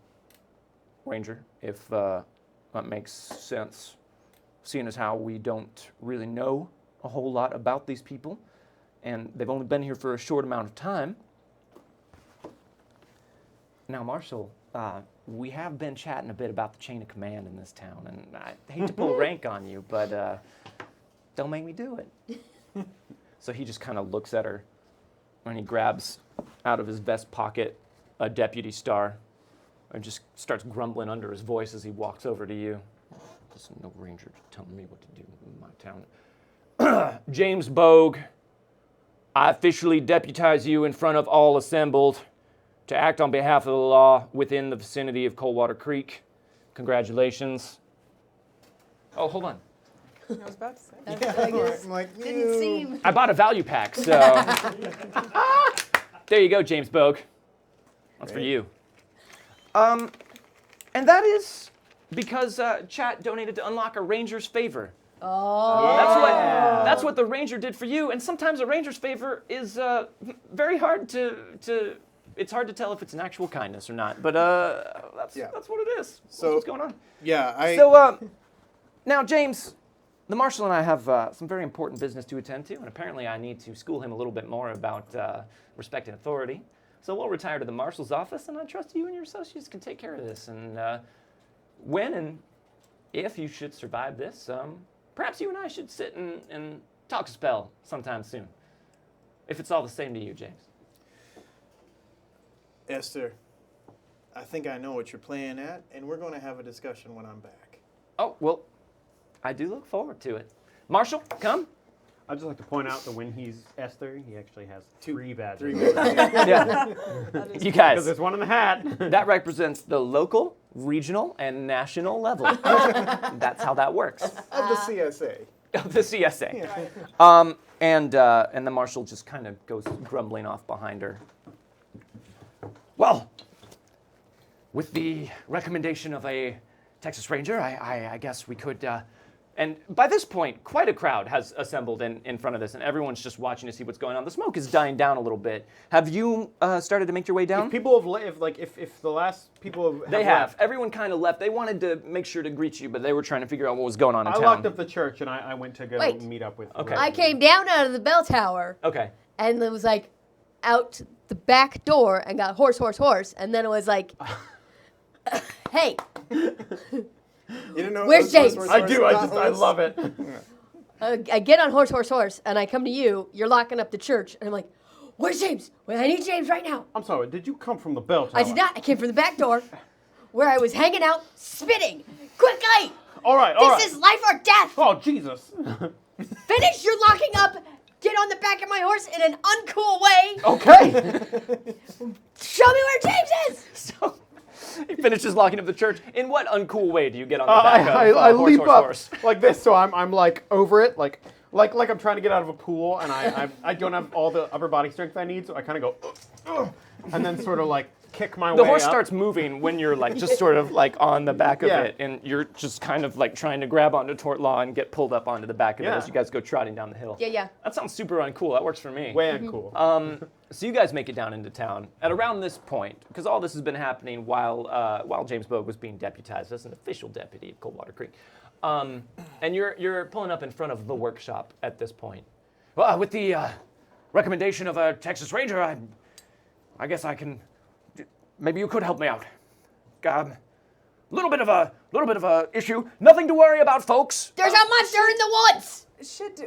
Ranger, if that makes sense, seeing as how we don't really know a whole lot about these people, and they've only been here for a short amount of time. Now, Marshal, we have been chatting a bit about the chain of command in this town, and I hate to pull rank on you, but don't make me do it. So he just kind of looks at her, and he grabs out of his vest pocket a deputy star, and just starts grumbling under his voice as he walks over to you. Listen, no ranger telling me what to do in my town. James Bogue, I officially deputize you in front of all assembled to act on behalf of the law within the vicinity of Coldwater Creek. Congratulations. Oh, hold on. I was about to say. I guess I'm like, didn't seem. I bought a value pack, so there you go, James Bogue. That's for you. And that is because chat donated to unlock a ranger's favor. Oh. That's what the ranger did for you. And sometimes a ranger's favor is very hard to. It's hard to tell if it's an actual kindness or not. But that's what it is. So- What's going on? Yeah, So now, James, the marshal and I have some very important business to attend to, and apparently I need to school him a little bit more about respect and authority. So we'll retire to the marshal's office, and I trust you and your associates can take care of this. And when and if you should survive this, perhaps you and I should sit and talk a spell sometime soon. If it's all the same to you, James. Esther, I think I know what you're playing at, and we're going to have a discussion when I'm back. Oh, well, I do look forward to it. Marshall, come. I'd just like to point out that when he's Esther, he actually has three badges. Yeah. You Because guys, there's one in the hat. that represents the local, regional, and national level. That's how that works. Of the CSA. Of the CSA. And the marshal just kind of goes grumbling off behind her. Well, with the recommendation of a Texas Ranger, I guess we could. And by this point, quite a crowd has assembled in front of this, and everyone's just watching to see what's going on. The smoke is dying down a little bit. Have you started to make your way down? If people have if the last people have They have. left, Everyone kind of left. They wanted to make sure to greet you, but they were trying to figure out what was going on in I town. locked up the church and I went to go Wait. meet up with. Okay. I came down out of the bell tower Okay. and it was like out the back door and got horse, and then it was like, hey, You didn't know Where's it was James? I do. I love it. I get on horse, and I come to you. You're locking up the church, and I'm like, where's James? Well, I need James right now. I'm sorry. Did you come from the bell tower? I did not. I came from the back door, where I was hanging out, spitting. Quickly! All right. This is life or death. Oh Jesus. Finish your locking up. Get on the back of my horse in an uncool way. Okay. Show me where James is. So he finishes locking up the church. In what uncool way do you get on the back of I horse, leap horse, up horse? like this, so I'm like over it, like I'm trying to get out of a pool, and I don't have all the upper body strength I need, so I kind of go, and then sort of like kick my way The horse up. starts moving when you're like just sort of like on the back of Yeah. it, and you're just kind of like trying to grab onto Tortlaw and get pulled up onto the back of it Yeah. as you guys go trotting down the hill. Yeah. That sounds super uncool. That works for me. Way uncool. So you guys make it down into town at around this point, because all this has been happening while James Bogue was being deputized as an official deputy of Coldwater Creek, and you're pulling up in front of the workshop at this point. Well, with the recommendation of a Texas Ranger, I guess I can. Maybe you could help me out. Little bit of a issue. Nothing to worry about, folks. There's a monster in the woods.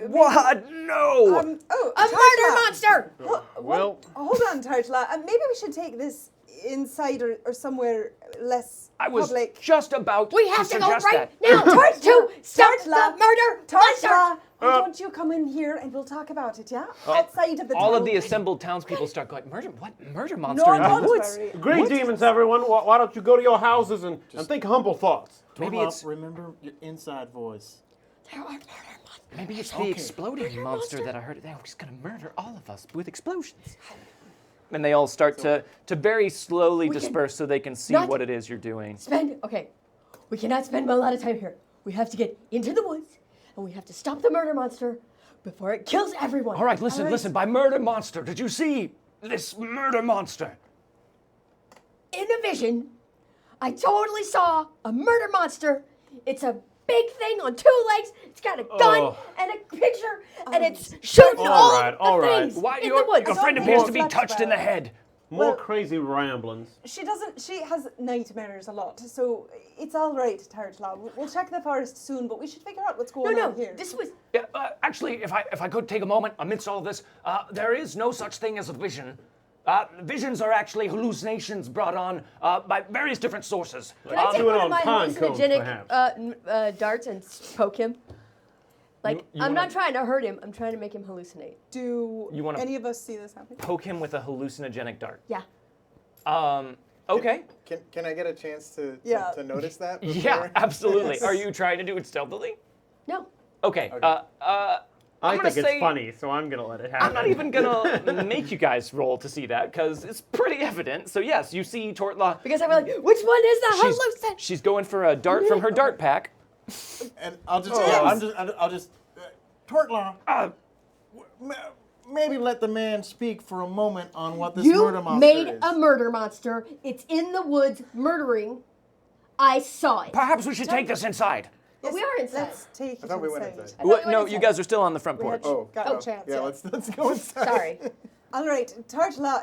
What? No. A murder monster. Well, Hold on, Tartla. Maybe we should take this inside or somewhere less I was public. just about We have to go suggest right that. now to stop the Tartla. murder monster. Tartla, why don't you come in here and we'll talk about it, yeah? Outside of the All town. of the assembled townspeople start going, murder monster No, in the don't woods? worry. great demons, everyone. Why don't you go to your houses and think humble thoughts? Maybe Tortla, it's remember your inside voice. There are murder monsters. maybe it's the exploding monster that I heard. They're just gonna murder all of us with explosions. And they all start to very slowly We can disperse so they can see not what it is you're doing. Okay, we cannot spend a lot of time here. We have to get into the woods, and we have to stop the murder monster before it kills everyone. All right, listen. By murder monster, did you see this murder monster? In a vision, I totally saw a murder monster. It's a big thing on 2 legs. It's got a gun and a picture, and it's shooting all the things Why in your the woods. friend appears to be touched in the head? More crazy ramblings. She has nightmares a lot, so it's all right, Tartla. We'll check the forest soon, but we should figure out what's going on here. This was Yeah, actually, if I could take a moment amidst all of this, there is no such thing as a vision. Visions are actually hallucinations brought on by various different sources. Can I take do it one of on my pine cones, hallucinogenic darts and poke him? Like, You I'm wanna- not trying to hurt him. I'm trying to make him hallucinate. Do You wanna- any of us see this happening? Poke him with a hallucinogenic dart. Yeah. Okay. Can I get a chance to Yeah. notice that? Yeah, before? absolutely. Are you trying to do it stealthily? No. Okay. I gonna think say- it's funny, so I'm gonna let it happen. I'm not even gonna make you guys roll to see that because it's pretty evident. So yes, you see Tortla. Because I'm like, which one is the hallucination? She's going for a dart from her dart pack. And I'll just, Oh. I'll just, Tortla, maybe let the man speak for a moment on what this You murder monster made is. a murder monster. It's in the woods murdering. I saw it. Perhaps we should take this inside. But we are inside. Let's take it I thought we went inside. inside. I thought we went No, inside. you guys are still on the front We had porch. Oh, got Oh. no chance. yeah. Let's go inside. Sorry. All right, Tartla,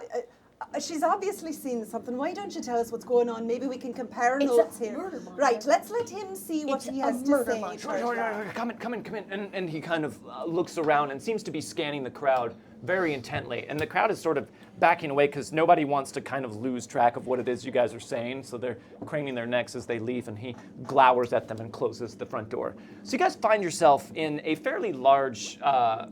She's obviously seen something. Why don't you tell us what's going on? Maybe we can compare It's notes a here. murder monster. Right, let's let him see what It's he a has to murder say. monster. Come in. And he kind of looks around and seems to be scanning the crowd very intently. And the crowd is sort of backing away because nobody wants to kind of lose track of what it is you guys are saying. So they're craning their necks as they leave, and he glowers at them and closes the front door. So you guys find yourself in a fairly large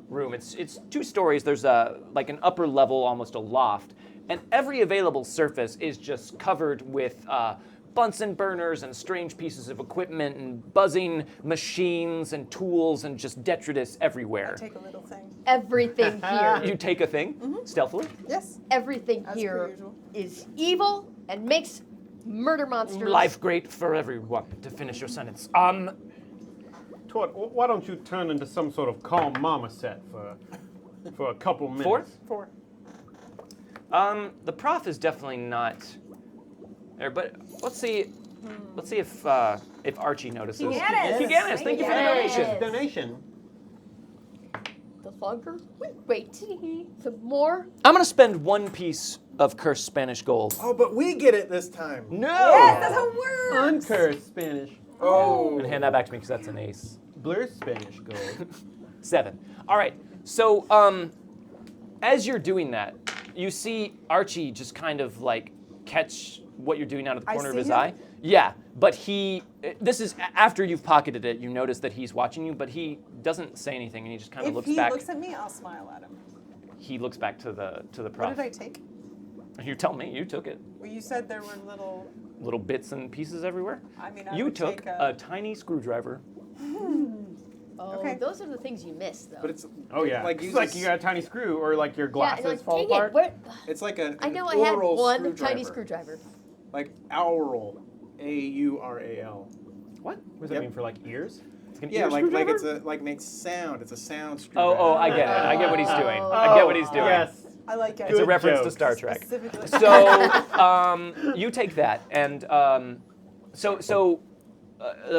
room. It's 2 stories. There's like an upper level, almost a loft. And every available surface is just covered with Bunsen burners and strange pieces of equipment and buzzing machines and tools and just detritus everywhere. Take a little thing. Everything here. You take a thing stealthily. Yes. Everything As per here usual. is evil and makes murder monsters. Life great for everyone. To finish your sentence. Tort, why don't you turn into some sort of calm mama set for a couple minutes? 4? 4. The prof is definitely not there, but let's see if Archie notices. Kiganis, thank you for the Yes. donation. Donation. The longer we wait, the more. I'm gonna spend 1 piece of cursed Spanish gold. Oh, but we get it this time. No! Yes, that's how it works. Uncursed Spanish. Oh. And hand that back to me because that's an ace. Blur Spanish gold. 7. All right. So, as you're doing that, you see Archie just kind of like catch what you're doing out of the I corner of see his him? eye. Yeah, but this is after you've pocketed it. You notice that he's watching you, but he doesn't say anything, and he just kind of If looks he back. looks at me, I'll smile at him. He looks back to the prof. What did I take? You tell me. You took it. Well, you said there were Little bits and pieces everywhere. I mean, I You would took take a tiny screwdriver. Oh, Okay. those are the things you miss, though. But it's Oh yeah. like It's like you got a tiny screw, or like your yeah, glasses and like, fall dang apart. it, where, it's like an I know I had oral one screwdriver. tiny screwdriver. Like aural, A-U-R-A-L. What? What does that Yep. mean for like ears? It's an Yeah, ear like screwdriver? it's a like makes sound. It's a sound screwdriver. Oh, I get it. I get what he's doing. I get what he's doing. Yes. I like it. It's a Good reference to jokes. Star Trek. Specifically. So you take that, and the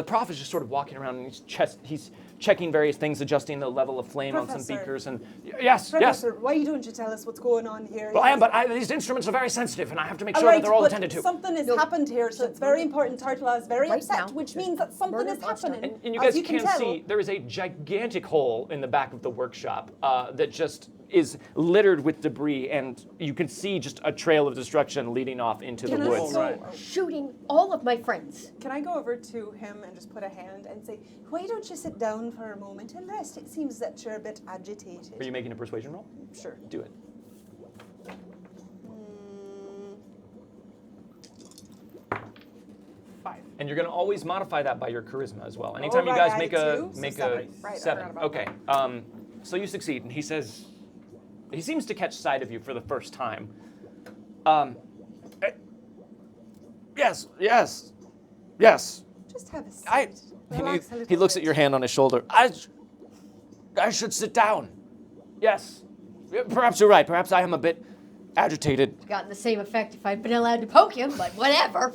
prof is just sort of walking around, and he's checking various things, adjusting the level of flame on some Professor. beakers, and yes. Professor, why don't you tell us what's going on here? Well, I am, but these instruments are very sensitive, and I have to make All sure right, that they're all but attended to. something has happened here, so it's very important. Turtla is very Right upset, now, which means that something murder is monster. happening. And you As guys you can can tell. see there is a gigantic hole in the back of the workshop that just is littered with debris, and you can see just a trail of destruction leading off into the Can I woods. go- Shooting all of my friends. Can I go over to him and just put a hand and say, why don't you sit down for a moment and rest? It seems that you're a bit agitated. Are you making a persuasion roll? Sure. Do it. Mm, 5. And you're going to always modify that by your charisma as well. Anytime you right, guys I make added a 2, so make a 7. Right, I 7. forgot about Okay. So you succeed, and he says, he seems to catch sight of you for the first time. Yes. Just have a seat. He Relax a little looks bit. at your hand on his shoulder. I should sit down. Yes. Perhaps you're right. Perhaps I am a bit agitated. Gotten the same effect if I'd been allowed to poke him, but whatever.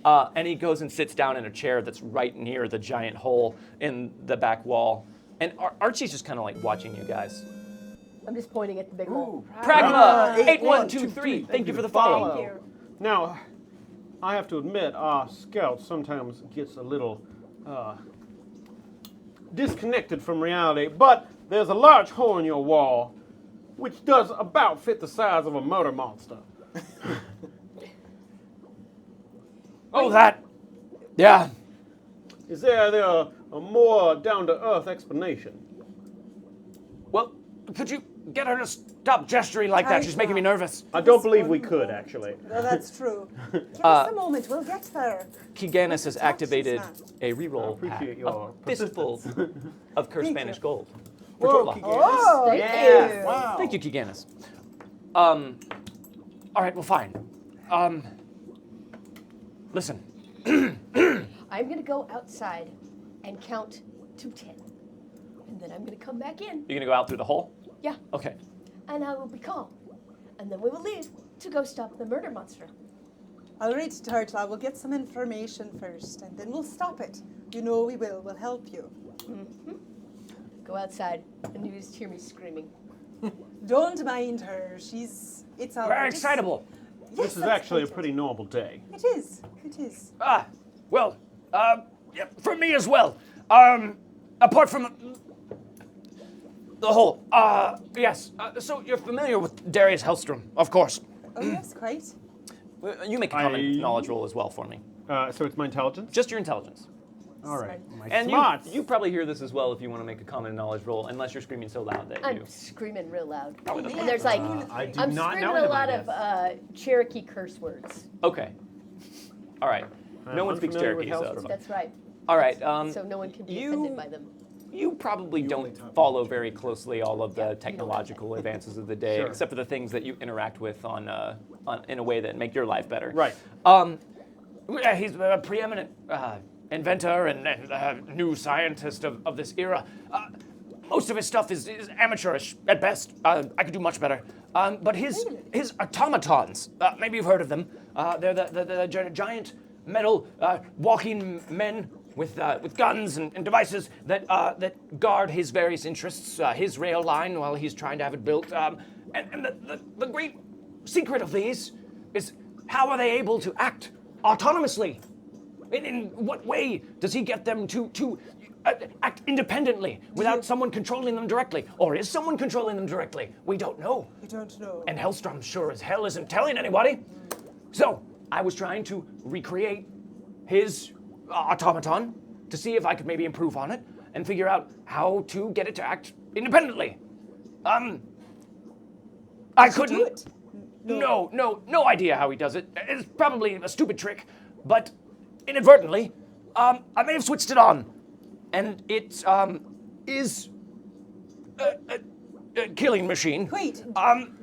And he goes and sits down in a chair that's right near the giant hole in the back wall. And Archie's just kind of like watching you guys. I'm just pointing at the big hole. Pragma 8123. Thank you for the follow. Thank you. Now, I have to admit, our scout sometimes gets a little disconnected from reality, but there's a large hole in your wall, which does about fit the size of a motor monster. Oh, that. Yeah. Is there a more down-to-earth explanation? Well, could you get her to stop gesturing like that? She's making me nervous. I don't believe we could, actually. No, that's true. Give us a moment. We'll get there. Kiganis has activated a reroll I appreciate pack, your a fistful of cursed Thank Spanish you. gold. Whoa, Tortla. Kiganis. Oh, Thank Yeah. you. Wow. Thank you, Kiganis. All right, well, fine. Listen. I'm going to go outside and count to 10. And then I'm going to come back in. You're gonna go out through the hole? Yeah. Okay. And I will be calm. And then we will leave to go stop the murder monster. All right, Turtla, we'll get some information first, and then we'll stop it. You know we will. We'll help you. Go outside, and you just hear me screaming. Don't mind her. It's all Very right. excitable. Yes, This is that's actually a exciting. pretty normal day. It is. It is. Well, yeah, for me as well. Apart from the whole, yes. So you're familiar with Darius Hellstrom, of course. Oh yes, quite. You make a common knowledge roll as well for me. So it's my intelligence? Just your intelligence. All right. My And smarts. you probably hear this as well if you want to make a common knowledge roll, unless you're screaming so loud that you. I'm screaming real loud. Oh, that's And there's like, I do I'm not screaming know a him, lot I of guess. Cherokee curse words. Okay. All right. I'm No one speaks unfamiliar with Cherokee, so Hellstrom. that's fine. That's right. All right. So no one can be you- offended by them. You probably only don't taught me follow very closely all of the Yeah, technological advances of the day, Sure. except for the things that you interact with on in a way that make your life better. Right. He's a preeminent inventor and new scientist of this era. Most of his stuff is amateurish at best. I could do much better. But his automatons, maybe you've heard of them. They're the giant metal walking men with guns and devices that guard his various interests, his rail line while he's trying to have it built. And the great secret of these is how are they able to act autonomously? In what way does he get them to act independently without someone controlling them directly? Or is someone controlling them directly? We don't know. I don't know. And Hellstrom sure as hell isn't telling anybody. So I was trying to recreate his automaton to see if I could maybe improve on it and figure out how to get it to act independently. I couldn't. do it? No idea how he does it. It's probably a stupid trick, but inadvertently, I may have switched it on, and it is a killing machine. Wait.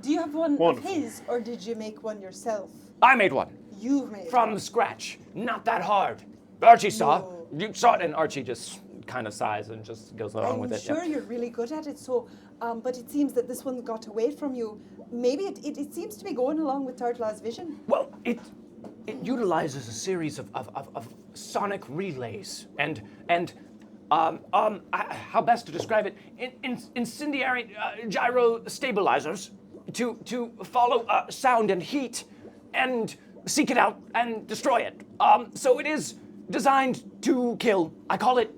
Do you have one Wonderful. of his, or did you make one yourself? I made one You've made from scratch. Not that hard. Archie saw. No. You saw it, and Archie just kind of sighs and just goes along I'm with it. sure you're really good at it. So, but it seems that this one got away from you. Maybe it seems to be going along with Turtle's vision. Well, it utilizes a series of sonic relays and how best to describe it? Incendiary gyro stabilizers to follow sound and heat and seek it out and destroy it. So it is designed to kill. I call it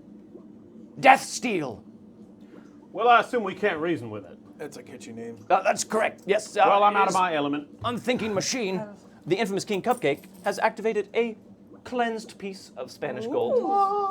Death Steel. Well, I assume we can't reason with it. That's a catchy name. That's correct. Yes. Well, I'm it out of is my element. Unthinking machine, the infamous King Cupcake, has activated a cleansed piece of Spanish gold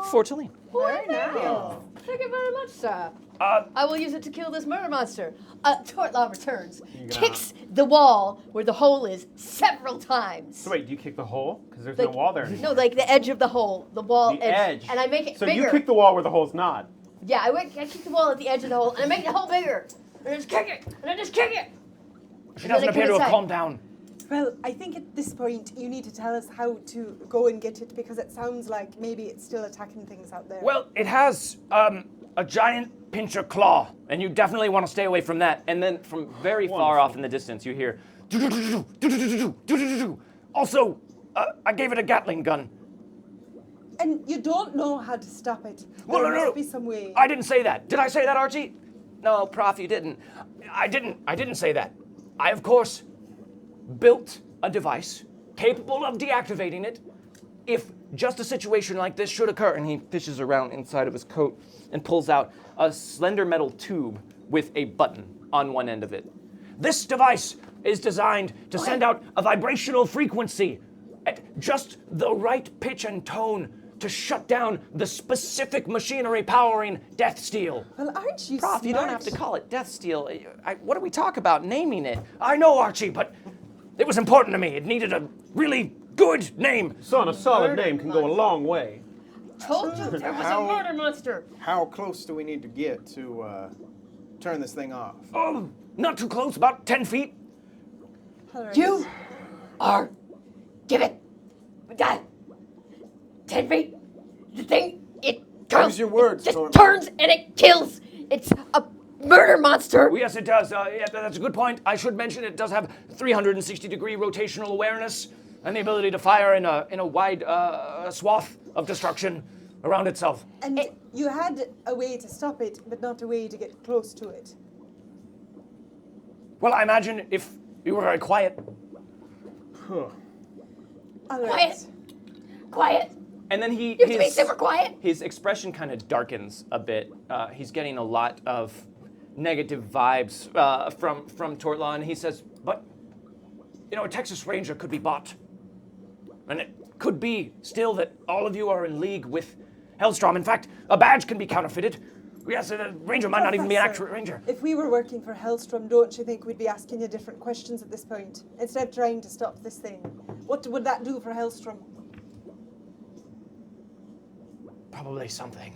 for Talene. Very nice. Thank you very much, sir. I will use it to kill this murder monster. Tortlaw returns, kicks the wall where the hole is several times. So wait, do you kick the hole? Because there's Like- no wall there anymore. No, like the edge of the hole, the wall The edge. and I make it So bigger. you kick the wall where the hole's not. Yeah, I kick the wall at the edge of the hole, and I make the hole bigger. And I just kick it, and I just kick it. She And then doesn't I appear come to have inside. calmed down. Well, I think at this point you need to tell us how to go and get it because it sounds like maybe it's still attacking things out there. Well, it has a giant pincher claw, and you definitely want to stay away from that. And then from very far off in the distance, you hear. Also, I gave it a Gatling gun. and you don't know how to stop it. Well, There no. must be some way. I didn't say that. Did I say that, Archie? No, Prof, you didn't. I didn't say that. I, of course, built a device capable of deactivating it if just a situation like this should occur. And he fishes around inside of his coat and pulls out a slender metal tube with a button on one end of it. This device is designed to send out a vibrational frequency at just the right pitch and tone to shut down the specific machinery powering Death Steel. Well, aren't you Prof, smart? you don't have to call it Death Steel. What do we talk about naming it? I know, Archie, but it was important to me. It needed a really good name. Son, a solid name can go a long way. Told you there was a murder monster. How close do we need to get to turn this thing off? Oh, not too close, about 10 feet. All right. You are. Give it. 10 feet. The thing, it turns. Use your words, It just Torm. turns and it kills. It's a murder monster. Oh, yes, it does. Yeah, that's a good point. I should mention it does have 360-degree rotational awareness and the ability to fire in a wide swath of destruction around itself. And you had a way to stop it, but not a way to get close to it. Well, I imagine if you were very quiet. All right. Quiet. Quiet. And then You have to be super quiet. his expression kind of darkens a bit. He's getting a lot of negative vibes from Tortla, and he says, but, a Texas Ranger could be bought. And it could be still that all of you are in league with Hellstrom. In fact, a badge can be counterfeited. Yes, a ranger might not even be an actual ranger. If we were working for Hellstrom, don't you think we'd be asking you different questions at this point? Instead of trying to stop this thing. What would that do for Hellstrom? Probably something.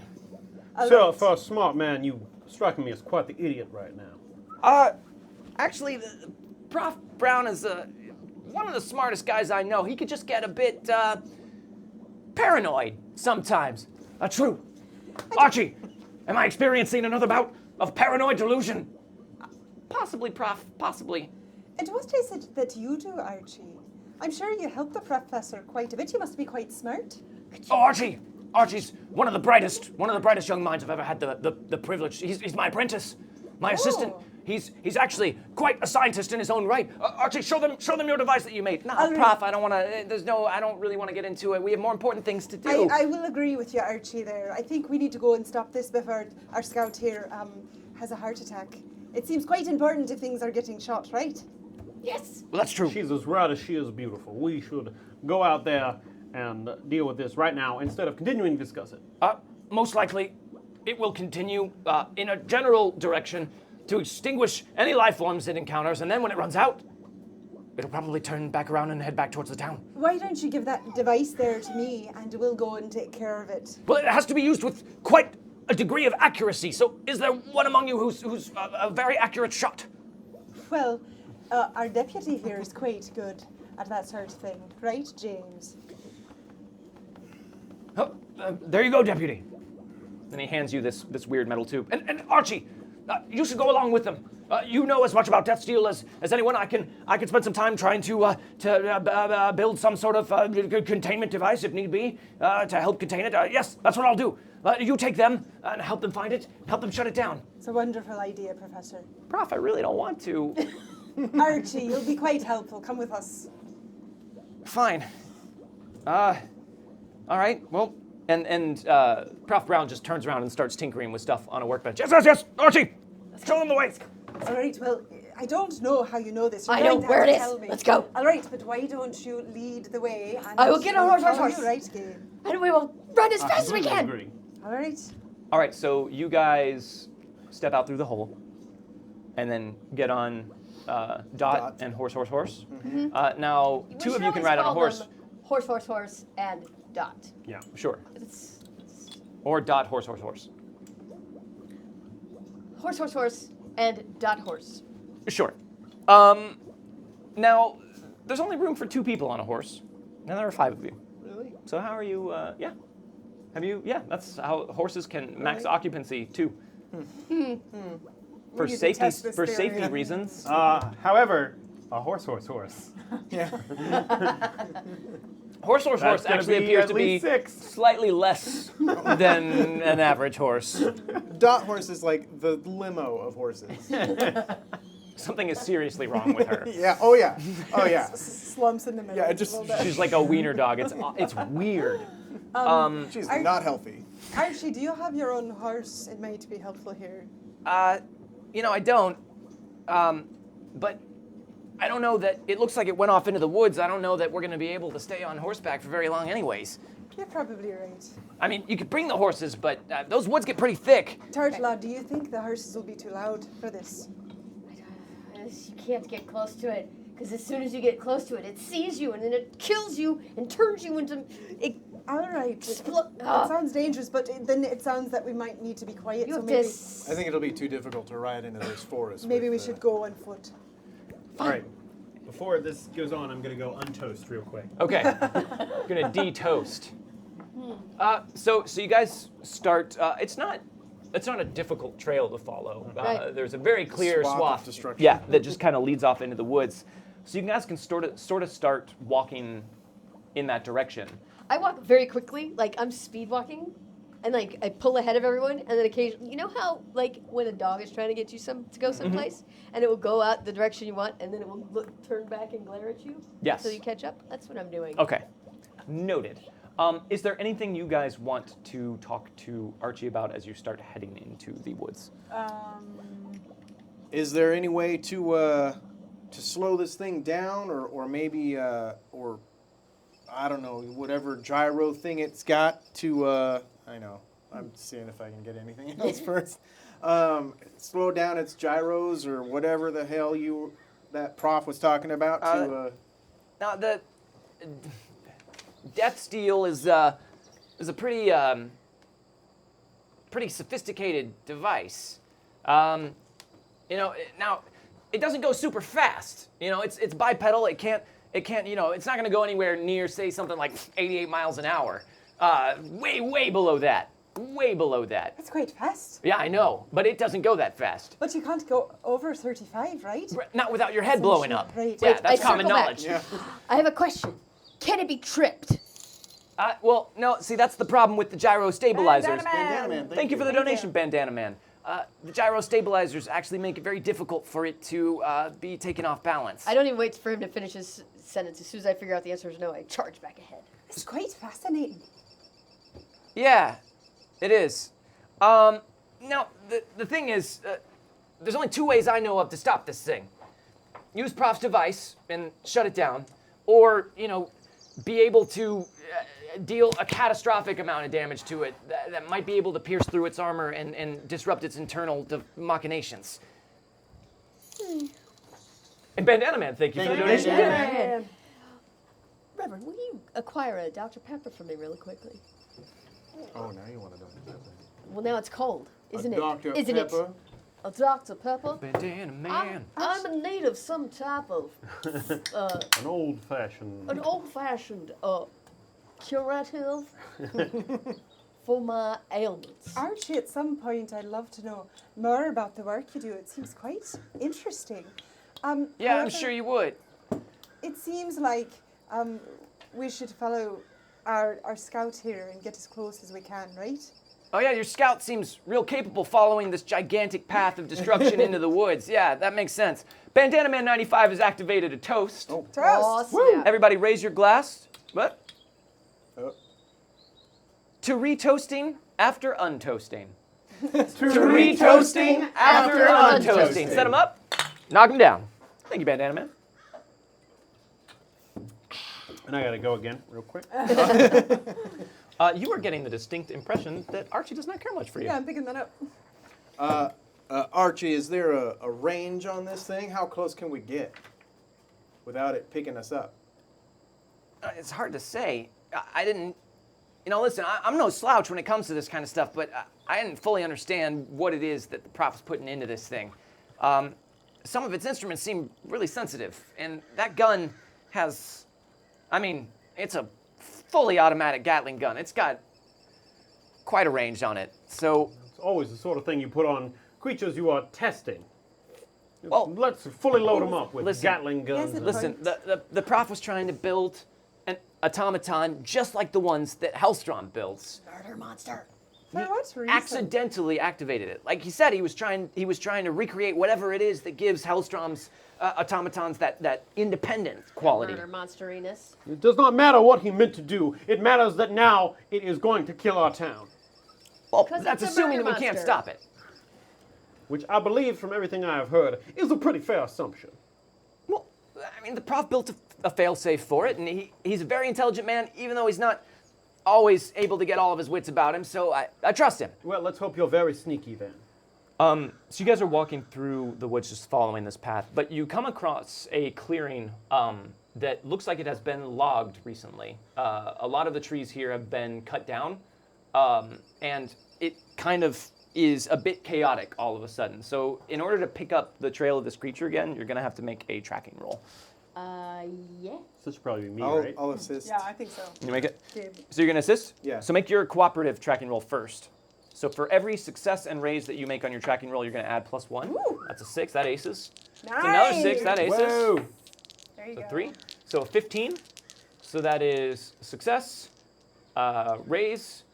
So, for a smart man, you strike me as quite the idiot right now. Actually, Prof. Brown is one of the smartest guys I know. He could just get a bit paranoid sometimes. True. Archie, am I experiencing another bout of paranoid delusion? Possibly, Prof. Possibly. And what is it that you do, Archie? I'm sure you help the professor quite a bit. You must be quite smart. Oh, Archie! Archie's one of the brightest young minds I've ever had the privilege. He's my apprentice, my assistant. He's actually quite a scientist in his own right. Archie, show them your device that you made. No, Prof, I don't want to. I don't really want to get into it. We have more important things to do. I will agree with you, Archie. There, I think we need to go and stop this before our scout here has a heart attack. It seems quite important if things are getting shot, right? Yes. Well, that's true. She's as right as she is beautiful. We should go out there and deal with this right now instead of continuing to discuss it. Most likely, it will continue in a general direction to extinguish any life forms it encounters, and then when it runs out, it'll probably turn back around and head back towards the town. Why don't you give that device there to me, and we'll go and take care of it? Well, it has to be used with quite a degree of accuracy. So, is there one among you who's a very accurate shot? Well, our deputy here is quite good at that sort of thing, right, James? Oh, there you go, deputy. Then he hands you this weird metal tube. And Archie, you should go along with them. You know as much about Death Steel as anyone. I can spend some time trying to build some sort of containment device if need be to help contain it. Yes, that's what I'll do. You take them and help them find it, help them shut it down. It's a wonderful idea, Professor. Prof, I really don't want to. Archie, you'll be quite helpful. Come with us. Fine. All right. Well, and Prof. Brown just turns around and starts tinkering with stuff on a workbench. Yes, Archie, show them the way. All right. Well, I don't know how you know this. I know where it is. Let's go. All right, but why don't you lead the way? And I will get on horse. Right, game. And we will run as fast as we can. Agree. All right. All right. So you guys step out through the hole, and then get on Dot and horse. Mm-hmm. Now, We two should of you can always ride on a call horse. them horse, and Dot. Yeah. Sure. It's Or Dot horse. horse, and Dot horse. Sure. Now, there's only room for 2 people on a horse, and there are 5 of you. Really? So how are you? Yeah. Have you? Yeah. That's how horses can max occupancy too. For need to safety, test this for theory. safety reasons. However, a horse. Yeah. Horse That's gonna actually be appears at to be least 6. slightly less than an average horse. Dot horse is like the limo of horses. Something is seriously wrong with her. Yeah. Oh yeah. Oh yeah. Slumps in the middle. Yeah, it a just- little bit. She's like a wiener dog. It's weird. She's not healthy. Archie, do you have your own horse? It might be helpful here. I don't. But I don't know that it looks like it went off into the woods. I don't know that we're going to be able to stay on horseback for very long anyways. You're probably right. I mean, you could bring the horses, but those woods get pretty thick. Turtle, do you think the horses will be too loud for this? You can't get close to it, because as soon as you get close to it, it sees you, and then it kills you and turns you into... All right. Explo- It sounds dangerous, but then it sounds that we might need to be quiet. You So have maybe, to... I think it'll be too difficult to ride into this forest. maybe we with, should go on foot. All right. Before this goes on, I'm going to go untoast real quick. Okay. Gonna de-toast. So you guys start. It's not a difficult trail to follow. Right. There's a very clear Swath of swath. destruction. Yeah, that just kind of leads off into the woods. So you guys can sort of start walking in that direction. I walk very quickly, like I'm speed walking, and like I pull ahead of everyone, and then occasionally, you know how like when a dog is trying to get you to go someplace, and it will go out the direction you want, and then it will turn back and glare at you. Yes. Until you catch up. That's what I'm doing. Okay. Noted. Is there anything you guys want to talk to Archie about as you start heading into the woods? Is there any way to slow this thing down, or maybe or I don't know, whatever gyro thing it's got to I know. I'm seeing if I can get anything else first. Slow down its gyros or whatever the hell that prof was talking about Now the Death Steel is a pretty sophisticated device. Now it doesn't go super fast. It's bipedal. It can't. It's not going to go anywhere near, say, something like 88 miles an hour. Way below that. Way below that. That's quite fast. Yeah, I know, but it doesn't go that fast. But you can't go over 35, right? Not without your head blowing up. Right. Yeah, Wait, that's I common circle back. knowledge. Yeah. I have a question. Can it be tripped? Well, no, see, that's the problem with the gyro stabilizers. Bandana Man, Thank you for the donation, Bandana Man. The gyro stabilizers actually make it very difficult for it to be taken off balance. I don't even wait for him to finish his sentence. As soon as I figure out the answer is no, I charge back ahead. It's quite fascinating. Yeah, it is. Now, the thing is, there's only two ways I know of to stop this thing. Use Prof's device and shut it down, or, be able to deal a catastrophic amount of damage to it that might be able to pierce through its armor and disrupt its internal machinations. And Bandana Man, thank you for the donation. Man. Reverend, will you acquire a Dr. Pepper for me really quickly? Oh, now you want to know. Well, now it's cold, isn't it? Dr. Isn't Pepper? it? A Dr. Pepper? Bandana Man. I'm in need of some type of An old-fashioned. an old-fashioned curative for my ailments. Archie, at some point, I'd love to know more about the work you do. It seems quite interesting. Yeah, I'm however, sure you would. It seems like we should follow our scout here and get as close as we can, right? Oh yeah, your scout seems real capable following this gigantic path of destruction into the woods. Yeah, that makes sense. Bandana Man 95 has activated a toast. Toast! Oh, snap. Everybody raise your glass. What? Oh. To retoasting after untoasting. To Retoasting after untoasting. untoasting. Set them up, knock them down. Thank you, Bandana Man. And I gotta go again, real quick. You are getting the distinct impression that Archie does not care much for you. Yeah, I'm picking that up. Archie, is there a range on this thing? How close can we get without it picking us up? It's hard to say. I didn't, listen, I'm no slouch when it comes to this kind of stuff, but I didn't fully understand what it is that the prof was putting into this thing. Some of its instruments seem really sensitive, and that gun has, it's a fully automatic Gatling gun. It's got quite a range on it. So It's always the sort of thing you put on creatures you are testing. Well, let's fully load them up with listen, Gatling guns. Yes, and- listen, the prof was trying to build an automaton just like the ones that Hellstrom builds. Murder monster. For what reason? Accidentally activated it. Like he said, he was trying to recreate whatever it is that gives Hellstrom's automatons that independent quality. Murder monsteriness. It does not matter what he meant to do. It matters that now it is going to kill our town. Well, 'Cause that's it's a assuming that murder we can't monster. stop it. Which I believe, from everything I have heard, is a pretty fair assumption. Well, the prof built a failsafe for it, and he's a very intelligent man, even though he's not always able to get all of his wits about him, so I trust him. Well, let's hope you're very sneaky then. So you guys are walking through the woods just following this path, but you come across a clearing that looks like it has been logged recently. A lot of the trees here have been cut down, and it kind of is a bit chaotic all of a sudden. So in order to pick up the trail of this creature again, you're going to have to make a tracking roll. Yeah. So this should probably be me, I'll, right? I'll assist. Yeah, I think so. Can you make it? Gabe. So you're going to assist? Yeah. So make your cooperative tracking roll first. So for every success and raise that you make on your tracking roll, you're going to add +1. Woo. That's a 6. That aces. Nice. It's another 6. That aces. Whoa. There you So go. 3. So a 15. So that is success, raise,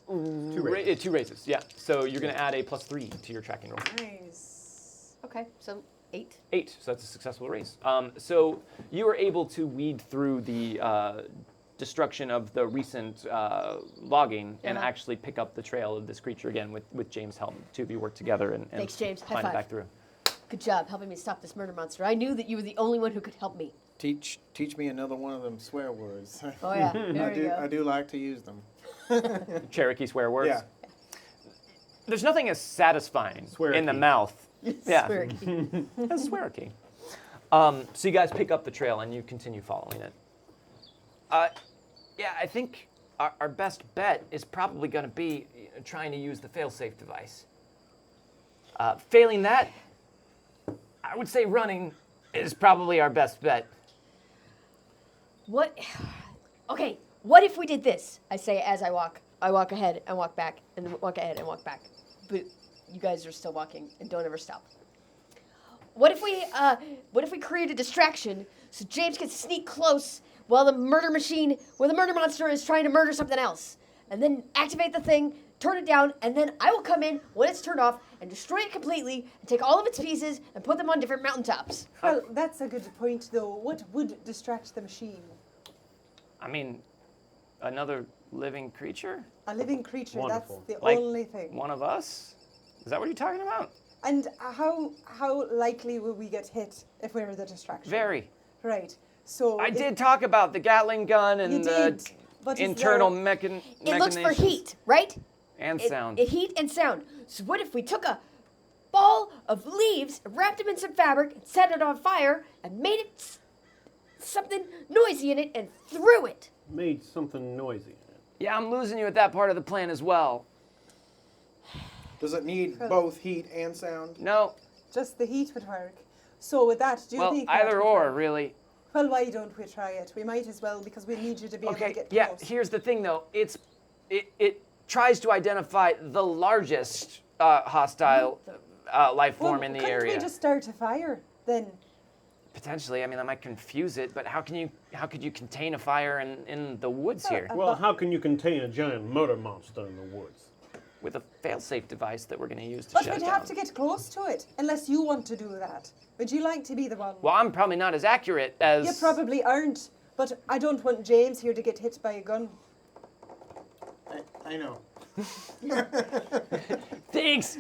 Two raises, yeah. So you're going to add a +3 to your tracking roll. Nice. Okay, so 8. 8, so that's a successful raise. So you were able to weed through the destruction of the recent logging and actually pick up the trail of this creature again with James' help. Two of you work together and Thanks, James. High find it five. back through. Good job helping me stop this murder monster. I knew that you were the only one who could help me. Teach me another one of them swear words. Oh yeah, there you go. I do like to use them. Cherokee swear words. Yeah. There's nothing as satisfying Swear in the key. mouth. Yeah. Swear key. As swear-key. So you guys pick up the trail and you continue following it. Yeah, I think our best bet is probably going to be trying to use the fail-safe device. Failing that, I would say running is probably our best bet. What? Okay, what if we did this? I say as I walk. I walk ahead and walk back, and then walk ahead and walk back. But you guys are still walking and don't ever stop. What if we create a distraction so James can sneak close while the murder monster is trying to murder something else, and then activate the thing, turn it down, and then I will come in when it's turned off and destroy it completely and take all of its pieces and put them on different mountaintops. Well, that's a good point, though. What would distract the machine? I mean, another living creature? A living creature, Wonderful. that's the Like only thing. One of us? Is that what you're talking about? And how likely will we get hit if we're the distraction? Very. Right. So I did talk about the Gatling gun You and did, the but is internal there- It looks for machinations. heat, right? And It- sound. Heat and sound. So what if we took a ball of leaves, wrapped them in some fabric, and set it on fire, and made it something noisy in it, and threw it? Made something noisy. Yeah, I'm losing you at that part of the plan as well. Does it need both heat and sound? No. just the heat would work. So with that, do you Well, think that either would or, work? really. Well, why don't we try it? We might as well because we need you to be able to Okay, get yeah, close. here's the thing though. It tries to identify the largest hostile life form in the couldn't area. we just start a fire then? Potentially, I mean, that might confuse it, but how could you contain a fire in the woods here? Well, how can you contain a giant murder monster in the woods? With a fail-safe device that we're going to use to But shut we'd it have down. to get close to it, unless you want to do that. Would you like to be the one? Well, I'm probably not as accurate as... You probably aren't, but I don't want James here to get hit by a gun. I know. Thanks!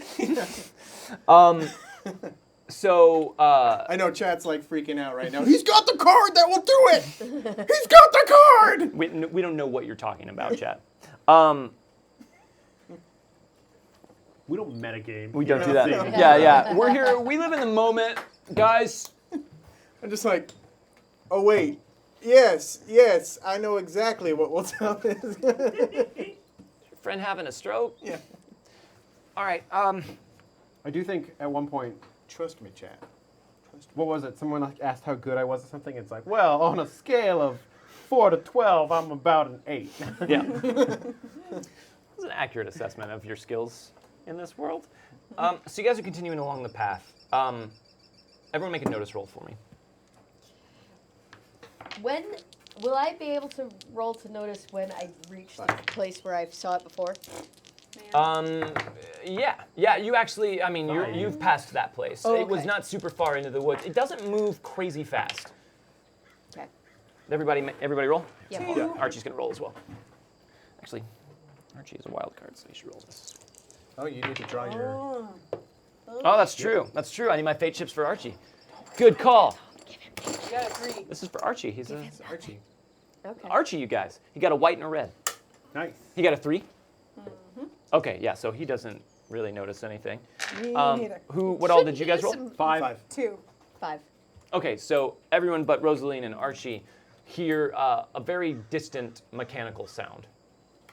So, I know chat's like freaking out right now. He's got the card that will do it! He's got the card! we don't know what you're talking about, chat. We don't metagame. We don't do Yeah. that. Yeah. We're here. We live in the moment, guys. I'm just like, oh wait, yes, I know exactly what will tell this. Friend having a stroke. Yeah. All right. I do think at one point, Trust me, chat. what was it? Someone like asked how good I was at something. It's like, well, on a scale of 4 to 12, I'm about an 8. Yeah. That's an accurate assessment of your skills in this world. So you guys are continuing along the path. Everyone make a notice roll for me. When will I be able to roll to notice when I reach the place where I saw it before? Yeah. You actually, I mean, you've passed that place. Oh, It was okay. not super far into the woods. It doesn't move crazy fast. Okay. Everybody roll. Yeah. Yeah, Archie's gonna roll as well. Actually, Archie is a wild card, so you should roll this. Oh, you need to draw your. Oh, that's true. That's true. I need my fate chips for Archie. Good call. You got a 3. This is for Archie. He's a Archie. Okay. Archie, you guys. He got a white and a red. Nice. He got a 3? Okay, yeah, so he doesn't really notice anything. Me neither. What all did you guys roll? 5. 2. 5. Okay, so everyone but Rosaline and Archie hear a very distant mechanical sound.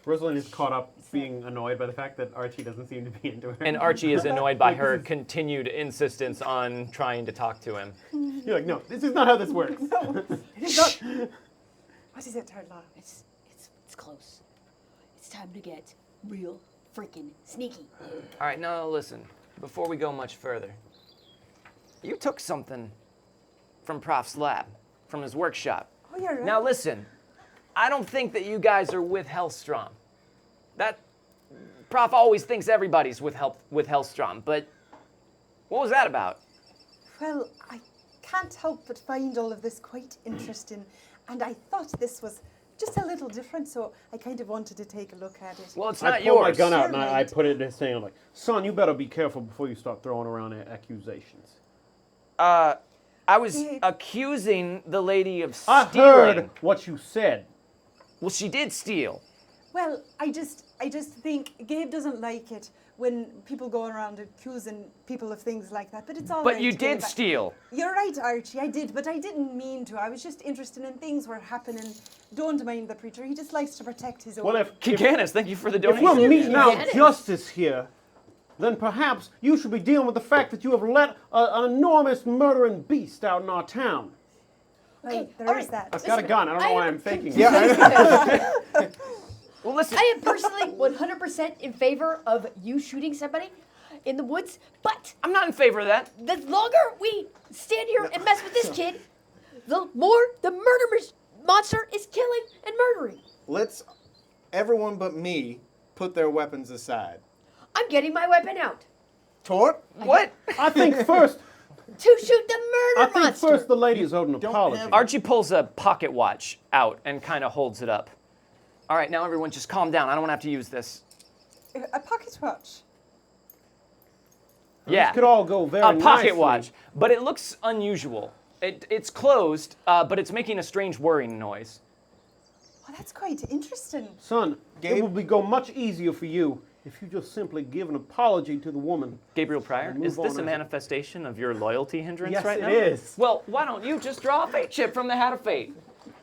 Rosalind is caught up being annoyed by the fact that Archie doesn't seem to be into her. And Archie is annoyed by her continued insistence on trying to talk to him. You're like, no, this is not how this works. It is not. What is it, Turtle? It's close. It's time to get real freaking sneaky. All right, now listen, before we go much further. You took something from Prof's lab, from his workshop. Oh, you're right. Now listen, I don't think that you guys are with Hellstrom. Prof always thinks everybody's with Hellstrom, but what was that about? Well, I can't help but find all of this quite interesting, and I thought this was just a little different, so I kind of wanted to take a look at it. Well, it's I not pull yours. my gun out and Sure, I mate. put it in his hand. I'm like, son, you better be careful before you start throwing around accusations. I was accusing the lady of I stealing. heard what you said. Well, she did steal. Well, I just think Gabe doesn't like it when people go around accusing people of things like that, but it's all But right, you did Gabe. steal. You're right, Archie, I did, but I didn't mean to. I was just interested in things were happening. Don't mind the preacher, he just likes to protect his own. Well, if Kiganis, thank you for the if donation. we're meeting out Kiganis. justice here, then perhaps you should be dealing with the fact that you have let an enormous murdering beast out in our town. Well, there all is right. that. I've got a gun. I don't know I why am I'm faking it. Yeah, Well, listen. I am personally 100% in favor of you shooting somebody in the woods, but I'm not in favor of that. the longer we stand here and mess with this kid, the more the murder monster is killing and murdering. let's, everyone but me, put their weapons aside. I'm getting my weapon out Tort? What? I think first, to shoot the I murder think monster. first the lady is owed an don't apology. have- Archie pulls a pocket watch out and kind of holds it up. All right, now everyone just calm down. I don't want to have to use this. A pocket watch. Yeah. This could all go very A pocket nicely. watch, but it looks unusual. It's closed, but it's making a strange whirring noise. Well, that's quite interesting. Son, Gabe? it will go much easier for you if you just simply give an apology to the woman. Gabriel Pryor, Move is this on a as a- manifestation of your loyalty hindrance Yes, right it now? is. Well, why don't you just draw a fate chip from the Hat of Fate?